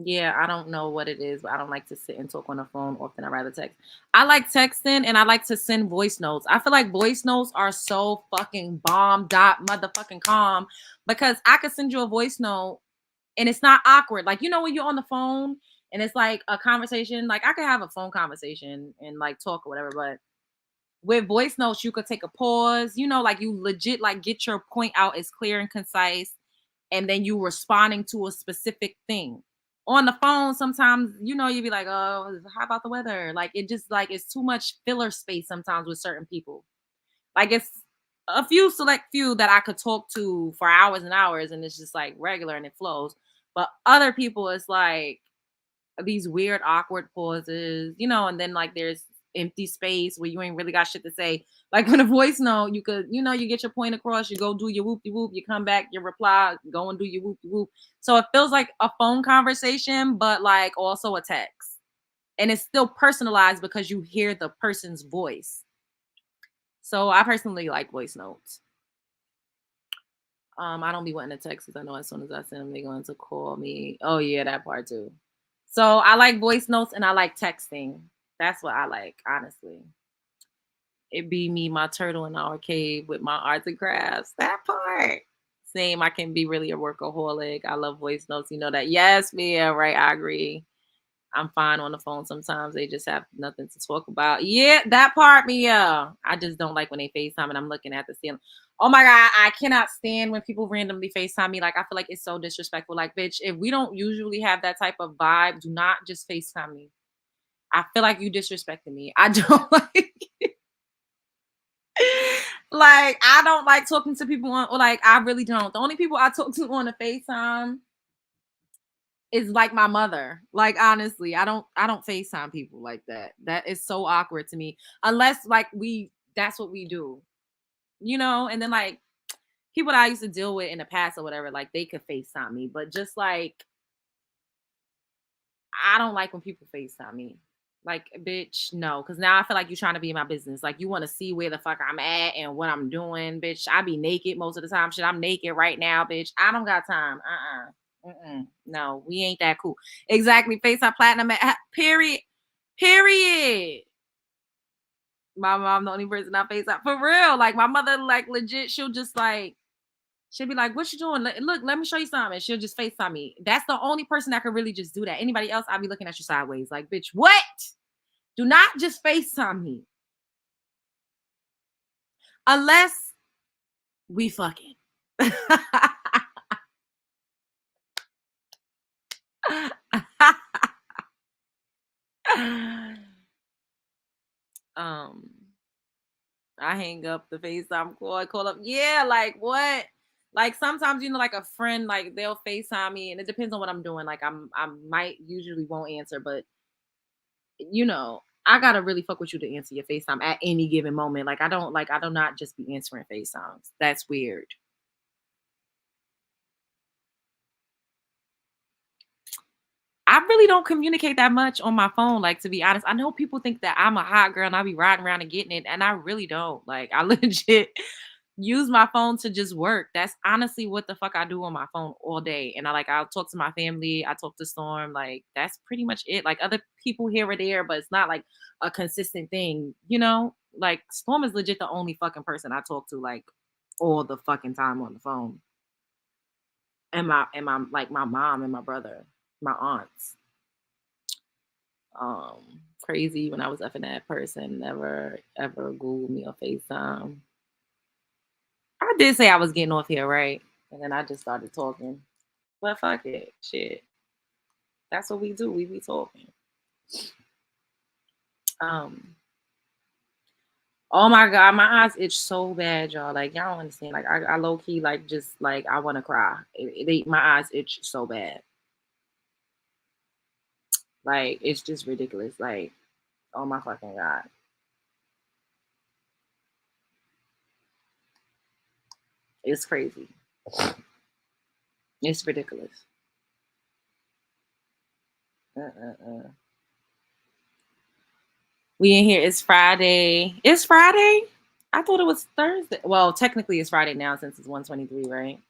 yeah, I don't know what it is, but I don't like to sit and talk on the phone often. I rather text. I like texting and I like to send voice notes. I feel like voice notes are so fucking bomb dot motherfucking calm because I could send you a voice note and it's not awkward. Like, when you're on the phone and it's like a conversation, like I could have a phone conversation and like talk or whatever, but with voice notes, you could take a pause, like you legit like get your point out as clear and concise, and then you responding to a specific thing. On the phone, sometimes, you'd be like, oh, how about the weather? Like it just like it's too much filler space sometimes with certain people. Like it's a select few that I could talk to for hours and hours, and it's just like regular and it flows. But other people, it's like these weird, awkward pauses, and then like there's empty space where you ain't really got shit to say. Like with a voice note, you could, you get your point across, you go do your whoop de whoop, you come back, you reply, go and do your whoop de whoop. So it feels like a phone conversation, but like also a text. And it's still personalized because you hear the person's voice. So I personally like voice notes. I don't be wanting to text because I know as soon as I send them, they're going to call me. Oh yeah, that part too. So I like voice notes and I like texting. That's what I like, honestly. It be me, my turtle in our cave with my arts and crafts. That part. Same, I can be really a workaholic. I love voice notes. You know that. Yes, Mia, right? I agree. I'm fine on the phone sometimes. They just have nothing to talk about. Yeah, that part, Mia. I just don't like when they FaceTime and I'm looking at the ceiling. Oh my God, I cannot stand when people randomly FaceTime me. Like, I feel like it's so disrespectful. Like, bitch, if we don't usually have that type of vibe, do not just FaceTime me. I feel like you disrespecting me. I don't like like I don't like talking to people on, or like I really don't. The only people I talk to on the FaceTime is like my mother. Like honestly, I don't FaceTime people like that. That is so awkward to me. Unless like that's what we do. You know, and then like people that I used to deal with in the past or whatever, like they could FaceTime me. But just like I don't like when people FaceTime me. Like, bitch, no. Because now I feel like you're trying to be in my business. Like, you want to see where the fuck I'm at and what I'm doing, bitch. I be naked most of the time. Shit, I'm naked right now, bitch. I don't got time. No, we ain't that cool. Exactly. FaceTime platinum. Period. Period. My mom, the only person I FaceTime. For real. Like, my mother, like, legit, she'll be like, what you doing? Look, let me show you something. And she'll just FaceTime me. That's the only person that could really just do that. Anybody else, I'll be looking at you sideways. Like, bitch, what? Do not just FaceTime me. Unless we fucking. I hang up the FaceTime call. I call up. Yeah, like what? Like sometimes, you know, like a friend, like they'll FaceTime me and it depends on what I'm doing. Like I might usually won't answer, but you know, I gotta really fuck with you to answer your FaceTime at any given moment. Like I do not just be answering FaceTimes. That's weird. I really don't communicate that much on my phone. Like to be honest, I know people think that I'm a hot girl and I be riding around and getting it, and I really don't. Like I legit use my phone to just work. That's honestly what the fuck I do on my phone all day. And I'll talk to my family, I talk to Storm. Like that's pretty much it. Like other people here or there, but it's not like a consistent thing, you know? Like Storm is legit the only fucking person I talk to like all the fucking time on the phone. And my like my mom and my brother, my aunts. Crazy when I was effing that person, never ever Googled me or FaceTime. I did say I was getting off here, right? And then I just started talking. But fuck it. Shit. That's what we do. We be talking. Oh my God, my eyes itch so bad, y'all. Like y'all don't understand. Like I low key like just like I want to cry. My eyes itch so bad. Like it's just ridiculous. Like oh my fucking God. It's crazy. It's ridiculous. We in here. It's Friday. It's Friday? I thought it was Thursday. Well, technically it's Friday now since it's 123, right?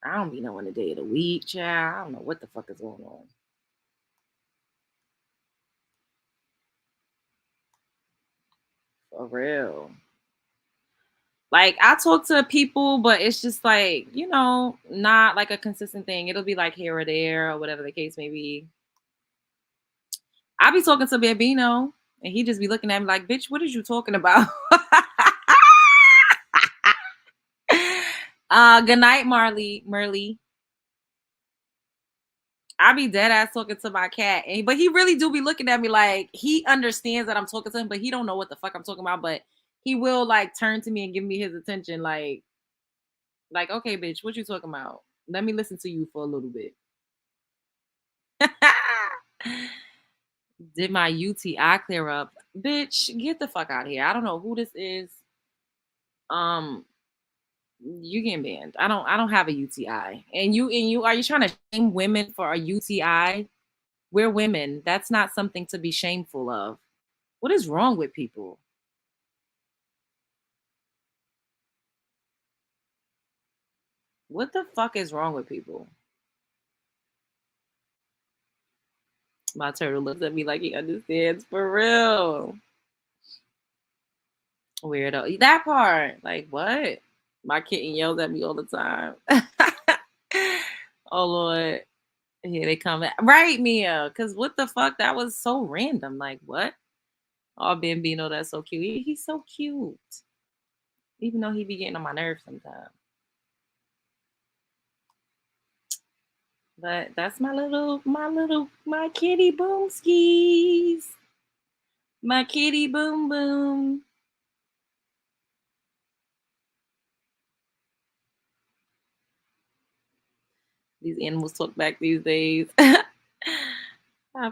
I don't be knowing the day of the week, child. I don't know what the fuck is going on. For real. Like I talk to people, but it's just like, you know, not like a consistent thing. It'll be like here or there or whatever the case may be. I be talking to Bambino and he just be looking at me like, bitch, what is you talking about? Good night, Merly. I be dead ass talking to my cat, but he really do be looking at me like he understands that I'm talking to him, but he don't know what the fuck I'm talking about. But he will like turn to me and give me his attention, like okay, bitch, what you talking about? Let me listen to you for a little bit. Did my UTI clear up? Bitch, get the fuck out of here. I don't know who this is. You getting banned. I don't have a UTI. And you are you trying to shame women for a UTI? We're women. That's not something to be shameful of. What is wrong with people? What the fuck is wrong with people? My turtle looks at me like he understands for real. Weirdo. That part. Like, what? My kitten yells at me all the time. Oh, Lord. Here they come. Right, Mia. Because what the fuck? That was so random. Like, what? Oh, Bambino, that's so cute. He's so cute. Even though he be getting on my nerves sometimes. But that's my kitty boom skis. My kitty boom boom. These animals talk back these days. I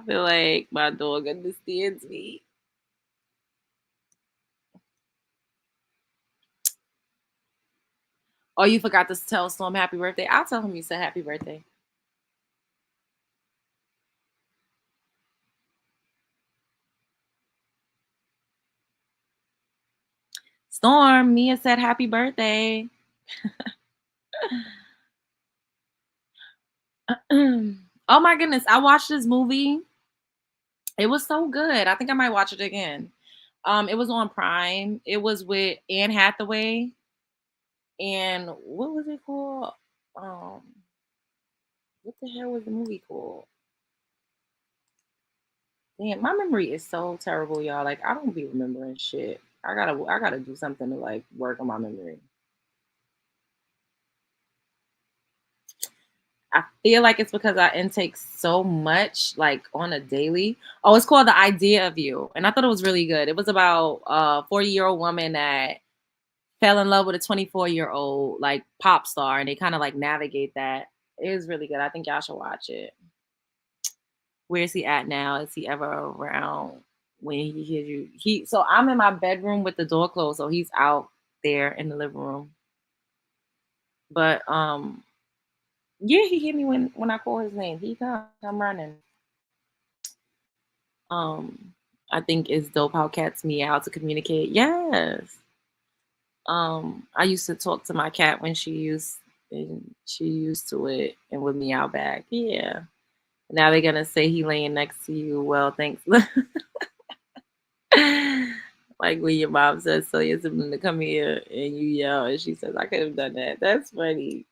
feel like my dog understands me. Oh, you forgot to tell Storm happy birthday. I'll tell him you said happy birthday. Storm, Mia said happy birthday. Oh my goodness, I watched this movie. It was so good. I think I might watch it again. It was on Prime. It was with Anne Hathaway. And what was it called? What the hell was the movie called? Damn, my memory is so terrible, y'all. Like, I don't be remembering shit. I gotta do something to like work on my memory. I feel like it's because I intake so much, like on a daily. Oh, it's called The Idea of You, and I thought it was really good. It was about a 40-year-old woman that fell in love with a 24-year-old like pop star, and they kind of like navigate that. It was really good. I think y'all should watch it. Where is he at now? Is he ever around when he hears you? So I'm in my bedroom with the door closed, so he's out there in the living room. But yeah, he hit me when I call his name. He come running. I think it's dope how cats meow to communicate. Yes. I used to talk to my cat when she used to it and would meow back. Yeah. Now they're gonna say he laying next to you. Well, thanks. Like when your mom says, "So you're sibling to come here," and you yell, and she says, "I could have done that." That's funny.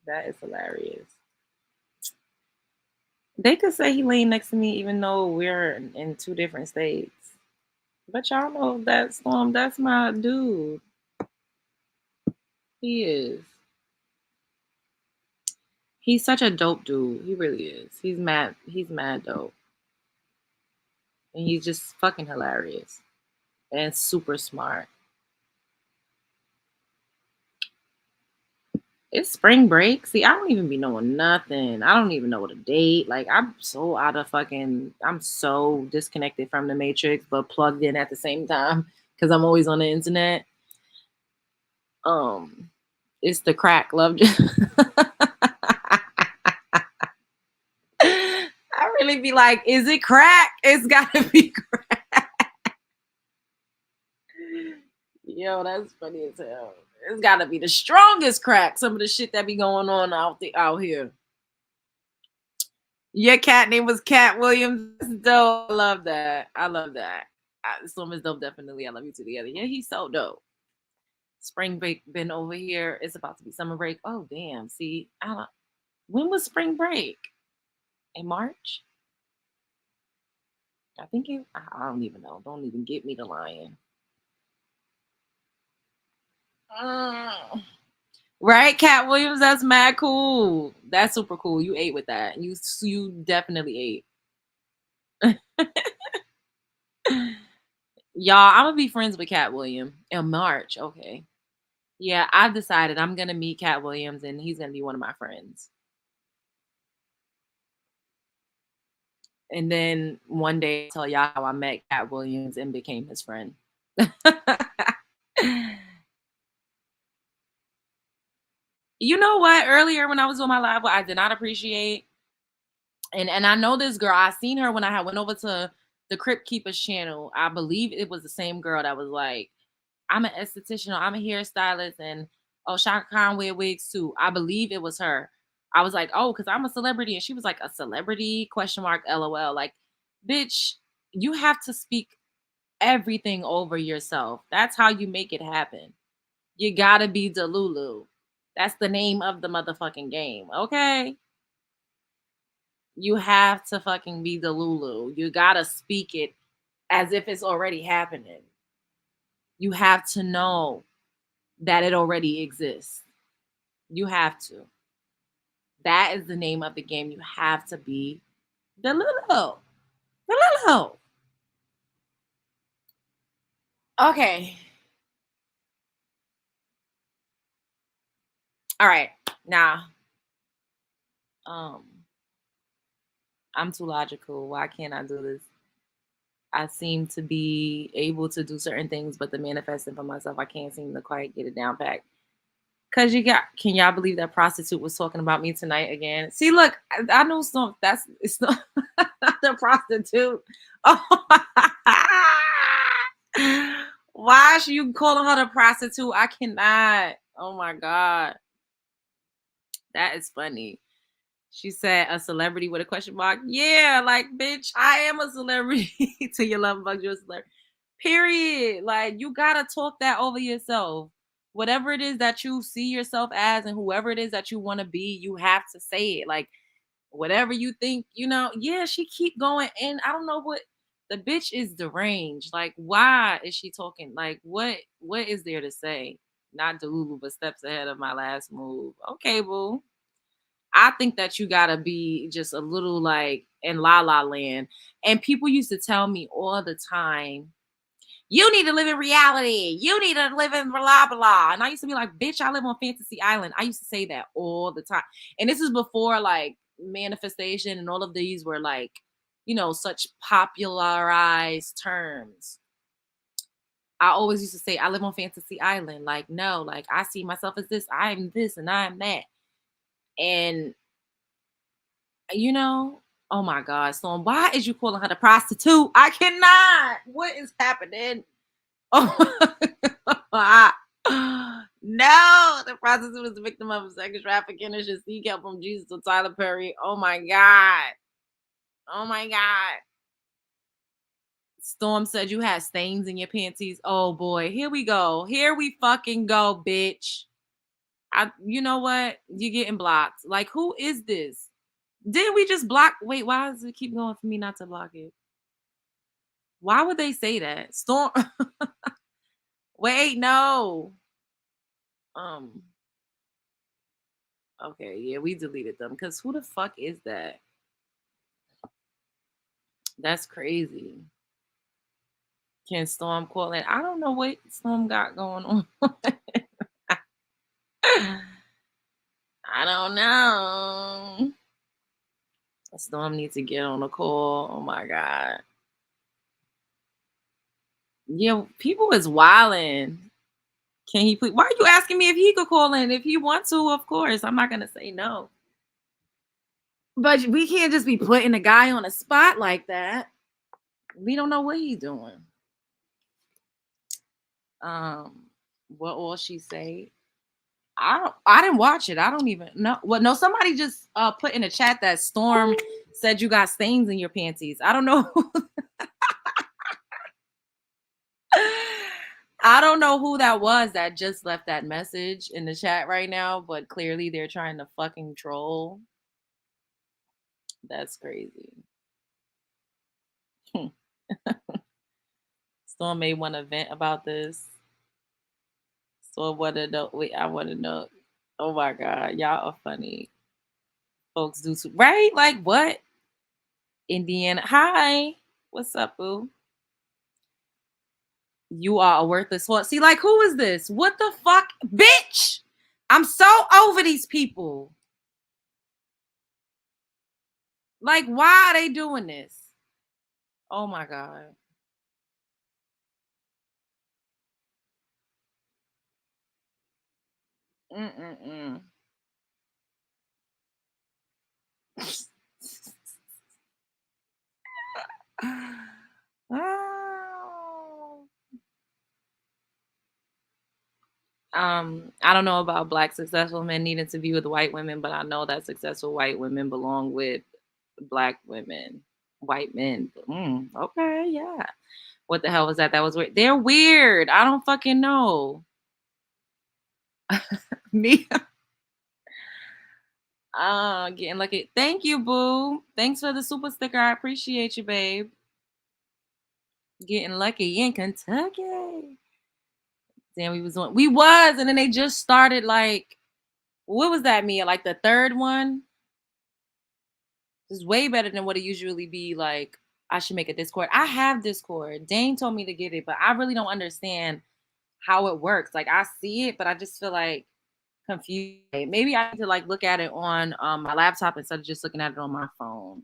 That is hilarious. They could say he laying next to me, even though we're in two different states. But y'all know that Storm. That's my dude. He is. He's such a dope dude. He really is. He's mad. He's mad dope, and he's just fucking hilarious and super smart. It's spring break. See, I don't even be knowing nothing. I don't even know what a date. Like, I'm so I'm so disconnected from the matrix, but plugged in at the same time because I'm always on the internet. It's the crack, love. I really be like, is it crack? It's gotta be crack. Yo, that's funny as hell. It's gotta be the strongest crack. Some of the shit that be going on out here. Your cat name was Cat Williams. That's dope. I love that. I love that. Storm is dope, definitely. I love you two together. Yeah, he's so dope. Spring break been over here. It's about to be summer break. Oh damn. See, when was spring break? In March? I think I don't even know. Don't even get me to lying. Right, Cat Williams, that's mad cool. That's super cool. You ate with that. You definitely ate. Y'all, I'm gonna be friends with Cat Williams in March. Okay. Yeah, I've decided I'm gonna meet Cat Williams and he's gonna be one of my friends. And then one day I'll tell y'all how I met Cat Williams and became his friend. You know what? Earlier when I was on my live, what I did not appreciate, and I know this girl. I seen her when I went over to the Crypt Keepers channel. I believe it was the same girl that was like, I'm an esthetician, or I'm a hairstylist, and oh, Shaka Khan wear wigs too. I believe it was her. I was like, oh, because I'm a celebrity, and she was like, a celebrity? Question mark, LOL. Like, bitch, you have to speak everything over yourself. That's how you make it happen. You gotta be Delulu. That's the name of the motherfucking game, okay? You have to fucking be Delulu. You gotta speak it as if it's already happening. You have to know that it already exists. You have to. That is the name of the game. You have to be Delulu. Delulu. Okay. All right. Now, I'm too logical. Why can't I do this? I seem to be able to do certain things, but the manifesting for myself, I can't seem to quite get it down pat. Cause can y'all believe that prostitute was talking about me tonight again? See, look, I know some. It's not the prostitute. Oh, why is you calling her the prostitute? I cannot. Oh my god, that is funny. She said a celebrity with a question mark. Yeah, like, bitch, I am a celebrity. To your love bug, you're a celebrity. Period. Like, you gotta talk that over yourself. Whatever it is that you see yourself as, and whoever it is that you want to be, you have to say it. Like, whatever you think, yeah, she keep going. And I don't know what the bitch is deranged. Like, why is she talking? Like, what is there to say? Not Delulu, but steps ahead of my last move. Okay, boo. I think that you gotta be just a little like in la la land. And people used to tell me all the time, you need to live in reality. You need to live in blah blah. And I used to be like, bitch, I live on Fantasy Island. I used to say that all the time. And this is before like manifestation and all of these were like, such popularized terms. I always used to say, I live on Fantasy Island. Like, no, like I see myself as this, I'm this, and I'm that. And oh my God, Storm, why is you calling her the prostitute? I cannot. What is happening? Oh, no, the prostitute is the victim of sex trafficking and should seek help from Jesus or Tyler Perry. Oh my God. Oh my God. Storm said you had stains in your panties. Oh boy, here we go. Here we fucking go, bitch. You know what? You're getting blocked. Like, who is this? Didn't we just block? Wait, why does it keep going for me not to block it? Why would they say that? Storm. Wait, no. Okay, yeah, we deleted them because who the fuck is that? That's crazy. Can Storm call in? I don't know what Storm got going on. I don't know. Storm needs to get on a call. Oh my God. Yeah, people is wilding. Can he please? Why are you asking me if he could call in? If he wants to, of course. I'm not gonna say no. But we can't just be putting a guy on a spot like that. We don't know what he's doing. What all she say? I didn't watch it. I don't even know. Well, no, somebody just put in a chat that Storm said you got stains in your panties. I don't know. I don't know who that was that just left that message in the chat right now, but clearly they're trying to fucking troll. That's crazy. Storm may want to vent about this. So what I want to know. Oh my God, y'all are funny. Folks do too, right? Like what? Indiana. Hi. What's up, boo? You are a worthless horse. See, like, who is this? What the fuck? Bitch! I'm so over these people. Like, why are they doing this? Oh my God. Mm-mm-mm. I don't know about black successful men needing to be with white women, but I know that successful white women belong with black women, white men. Okay, yeah. What the hell was that? That was weird. They're weird. I don't fucking know. Me. Getting lucky. Thank you, boo. Thanks for the super sticker. I appreciate you, babe. Getting lucky in Kentucky. Damn, we was, and then they just started like, what was that, Mia? Like the third one? It's way better than what it usually be. Like, I should make a Discord. I have Discord. Dane told me to get it, but I really don't understand how it works. Like, I see it, but I just feel like confused. Maybe I need to like look at it on my laptop instead of just looking at it on my phone.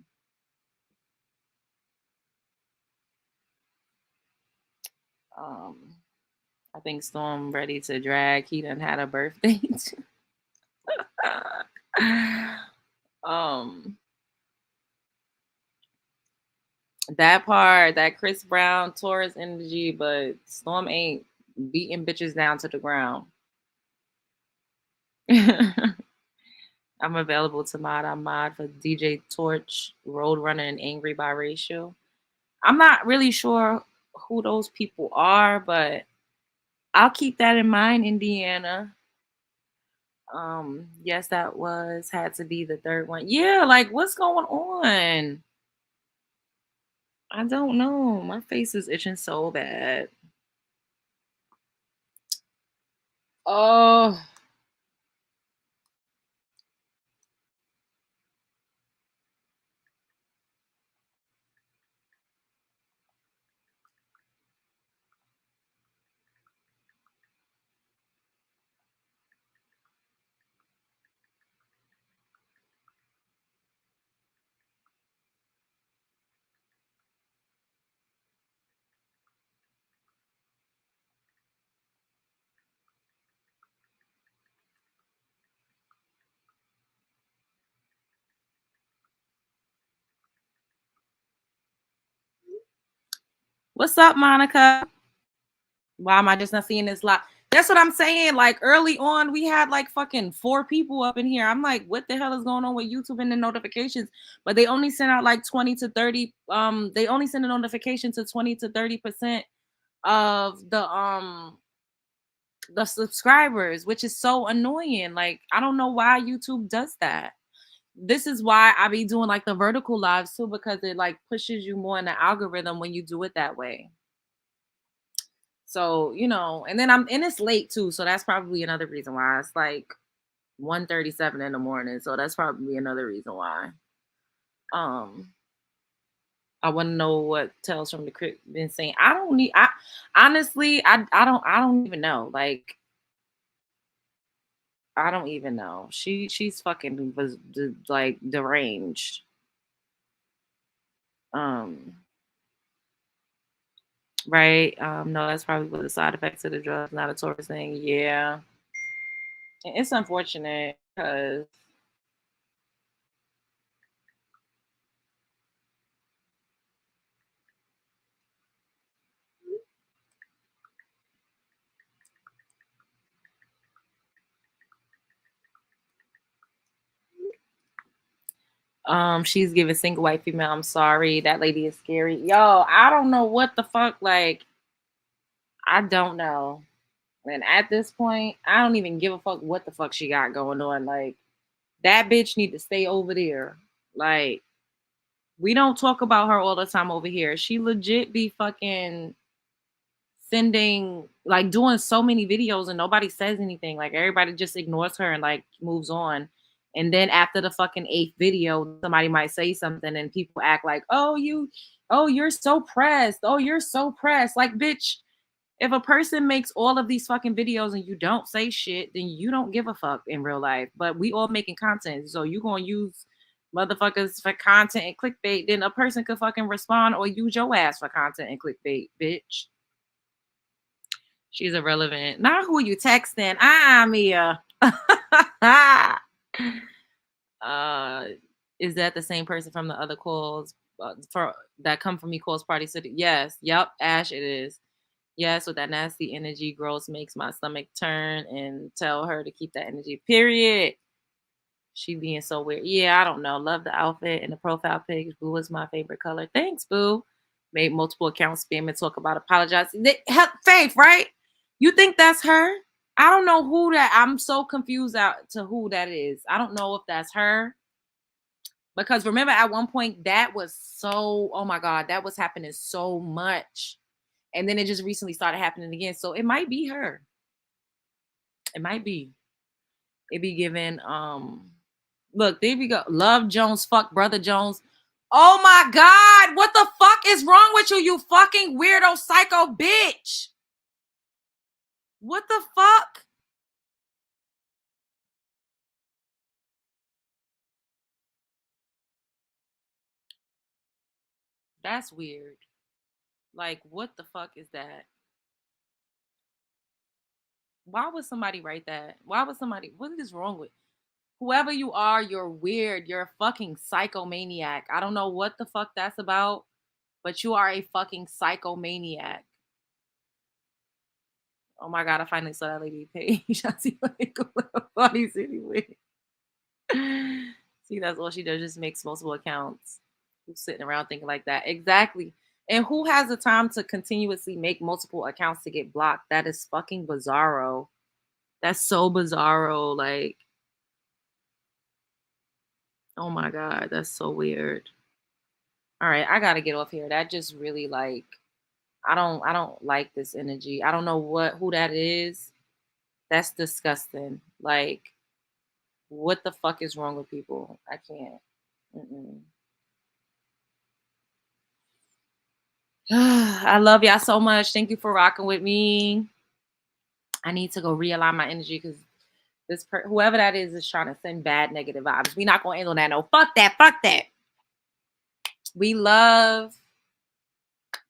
I think Storm ready to drag. He done had a birthday. That part, that Chris Brown Taurus energy, but Storm ain't beating bitches down to the ground. I'm available to mod. I'm mod for DJ Torch, Roadrunner, and Angry Biracial. I'm not really sure who those people are, but I'll keep that in mind, Indiana. Yes, that had to be the third one. Yeah, like what's going on? I don't know. My face is itching so bad. Oh. What's up, Monica? Why am I just not seeing this live? That's what I'm saying. Like early on, we had like fucking 4 people up in here. I'm like, what the hell is going on with YouTube and the notifications? But they only sent out like 20 to 30. They only send a notification to 20 to 30% of the subscribers, which is so annoying. Like, I don't know why YouTube does that. This is why I be doing like the vertical lives too, because it like pushes you more in the algorithm when you do it that way. So, and then it's late too. So that's probably another reason why it's like 1:37 in the morning. So that's probably another reason why. I want to know what Tales from the Crypt been saying. I honestly, I don't even know. Like, I don't even know. She's fucking was like deranged. Right. No, that's probably what the side effects of the drugs, not a Taurus thing. Yeah. It's unfortunate because she's giving single white female. I'm sorry. That lady is scary. Yo, I don't know what the fuck. Like, I don't know. And at this point, I don't even give a fuck what the fuck she got going on. Like, that bitch need to stay over there. Like, we don't talk about her all the time over here. She legit be fucking sending, like, doing so many videos and nobody says anything. Like, everybody just ignores her and like moves on. And then after the fucking 8th video, somebody might say something and people act like, oh, you're so pressed. Oh, you're so pressed. Like, bitch, if a person makes all of these fucking videos and you don't say shit, then you don't give a fuck in real life. But we all making content. So you gonna use motherfuckers for content and clickbait, then a person could fucking respond or use your ass for content and clickbait, bitch. She's irrelevant. Not who you texting. Mia. Is that the same person from the other calls for that come from me calls Party City? Yes. Yep. Ash, it is. Yes, with that nasty energy, gross makes my stomach turn, and tell her to keep that energy, period. She being so weird. Yeah, I don't know. Love the outfit and the profile pic. Blue is my favorite color. Thanks, Boo. Made multiple accounts spam and talk about apologizing. Faith, right? You think that's her? I don't know who that. I'm so confused out to who that is. I don't know if that's her. Because remember, at one point that was so, oh my God, that was happening so much. And then it just recently started happening again. So it might be her. It might be. It be given, look, there we go. Love Jones, fuck Brother Jones. Oh my God, what the fuck is wrong with you, you fucking weirdo psycho bitch? What the fuck? That's weird. Like, what the fuck is that? Why would somebody write that? Why would somebody, what is wrong with whoever you are? You're weird. You're a fucking psychomaniac. I don't know what the fuck that's about, but you are a fucking psychomaniac. Oh my God, I finally saw that lady page. I see what bodies anyway. See, that's all she does, just makes multiple accounts. Who's sitting around thinking like that? Exactly. And who has the time to continuously make multiple accounts to get blocked? That is fucking bizarro. That's so bizarro. Like, oh my God, that's so weird. All right, I gotta get off here. That just really like, I don't like this energy. I don't know who that is. That's disgusting. Like, what the fuck is wrong with people? I can't. I love y'all so much. Thank you for rocking with me. I need to go realign my energy because whoever that is trying to send bad negative vibes. We not gonna handle that. No, fuck that. Fuck that. We love.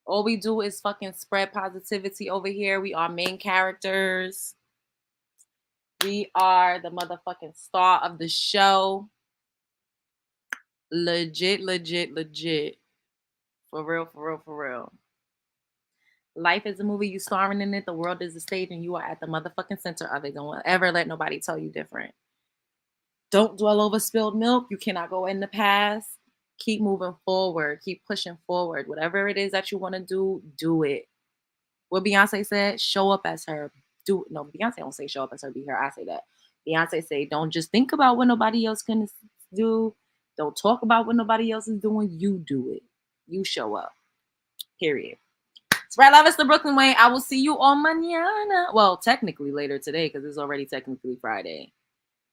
All we do is fucking spread positivity over here. We are main characters. We are the motherfucking star of the show. Legit, legit, legit. For real, for real, for real. Life is a movie, you starring in it. The world is a stage, and you are at the motherfucking center of it. Don't ever let nobody tell you different. Don't dwell over spilled milk. You cannot go in the past. Keep moving forward. Keep pushing forward. Whatever it is that you want to do, do it. What Beyonce said, show up as her. Beyonce don't say show up as her, be her. I say that. Beyonce say, don't just think about what nobody else can do. Don't talk about what nobody else is doing. You do it. You show up. Period. Spread love, it's the Brooklyn way. I will see you on mañana. Well, technically later today because it's already technically Friday.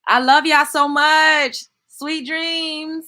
I love y'all so much. Sweet dreams.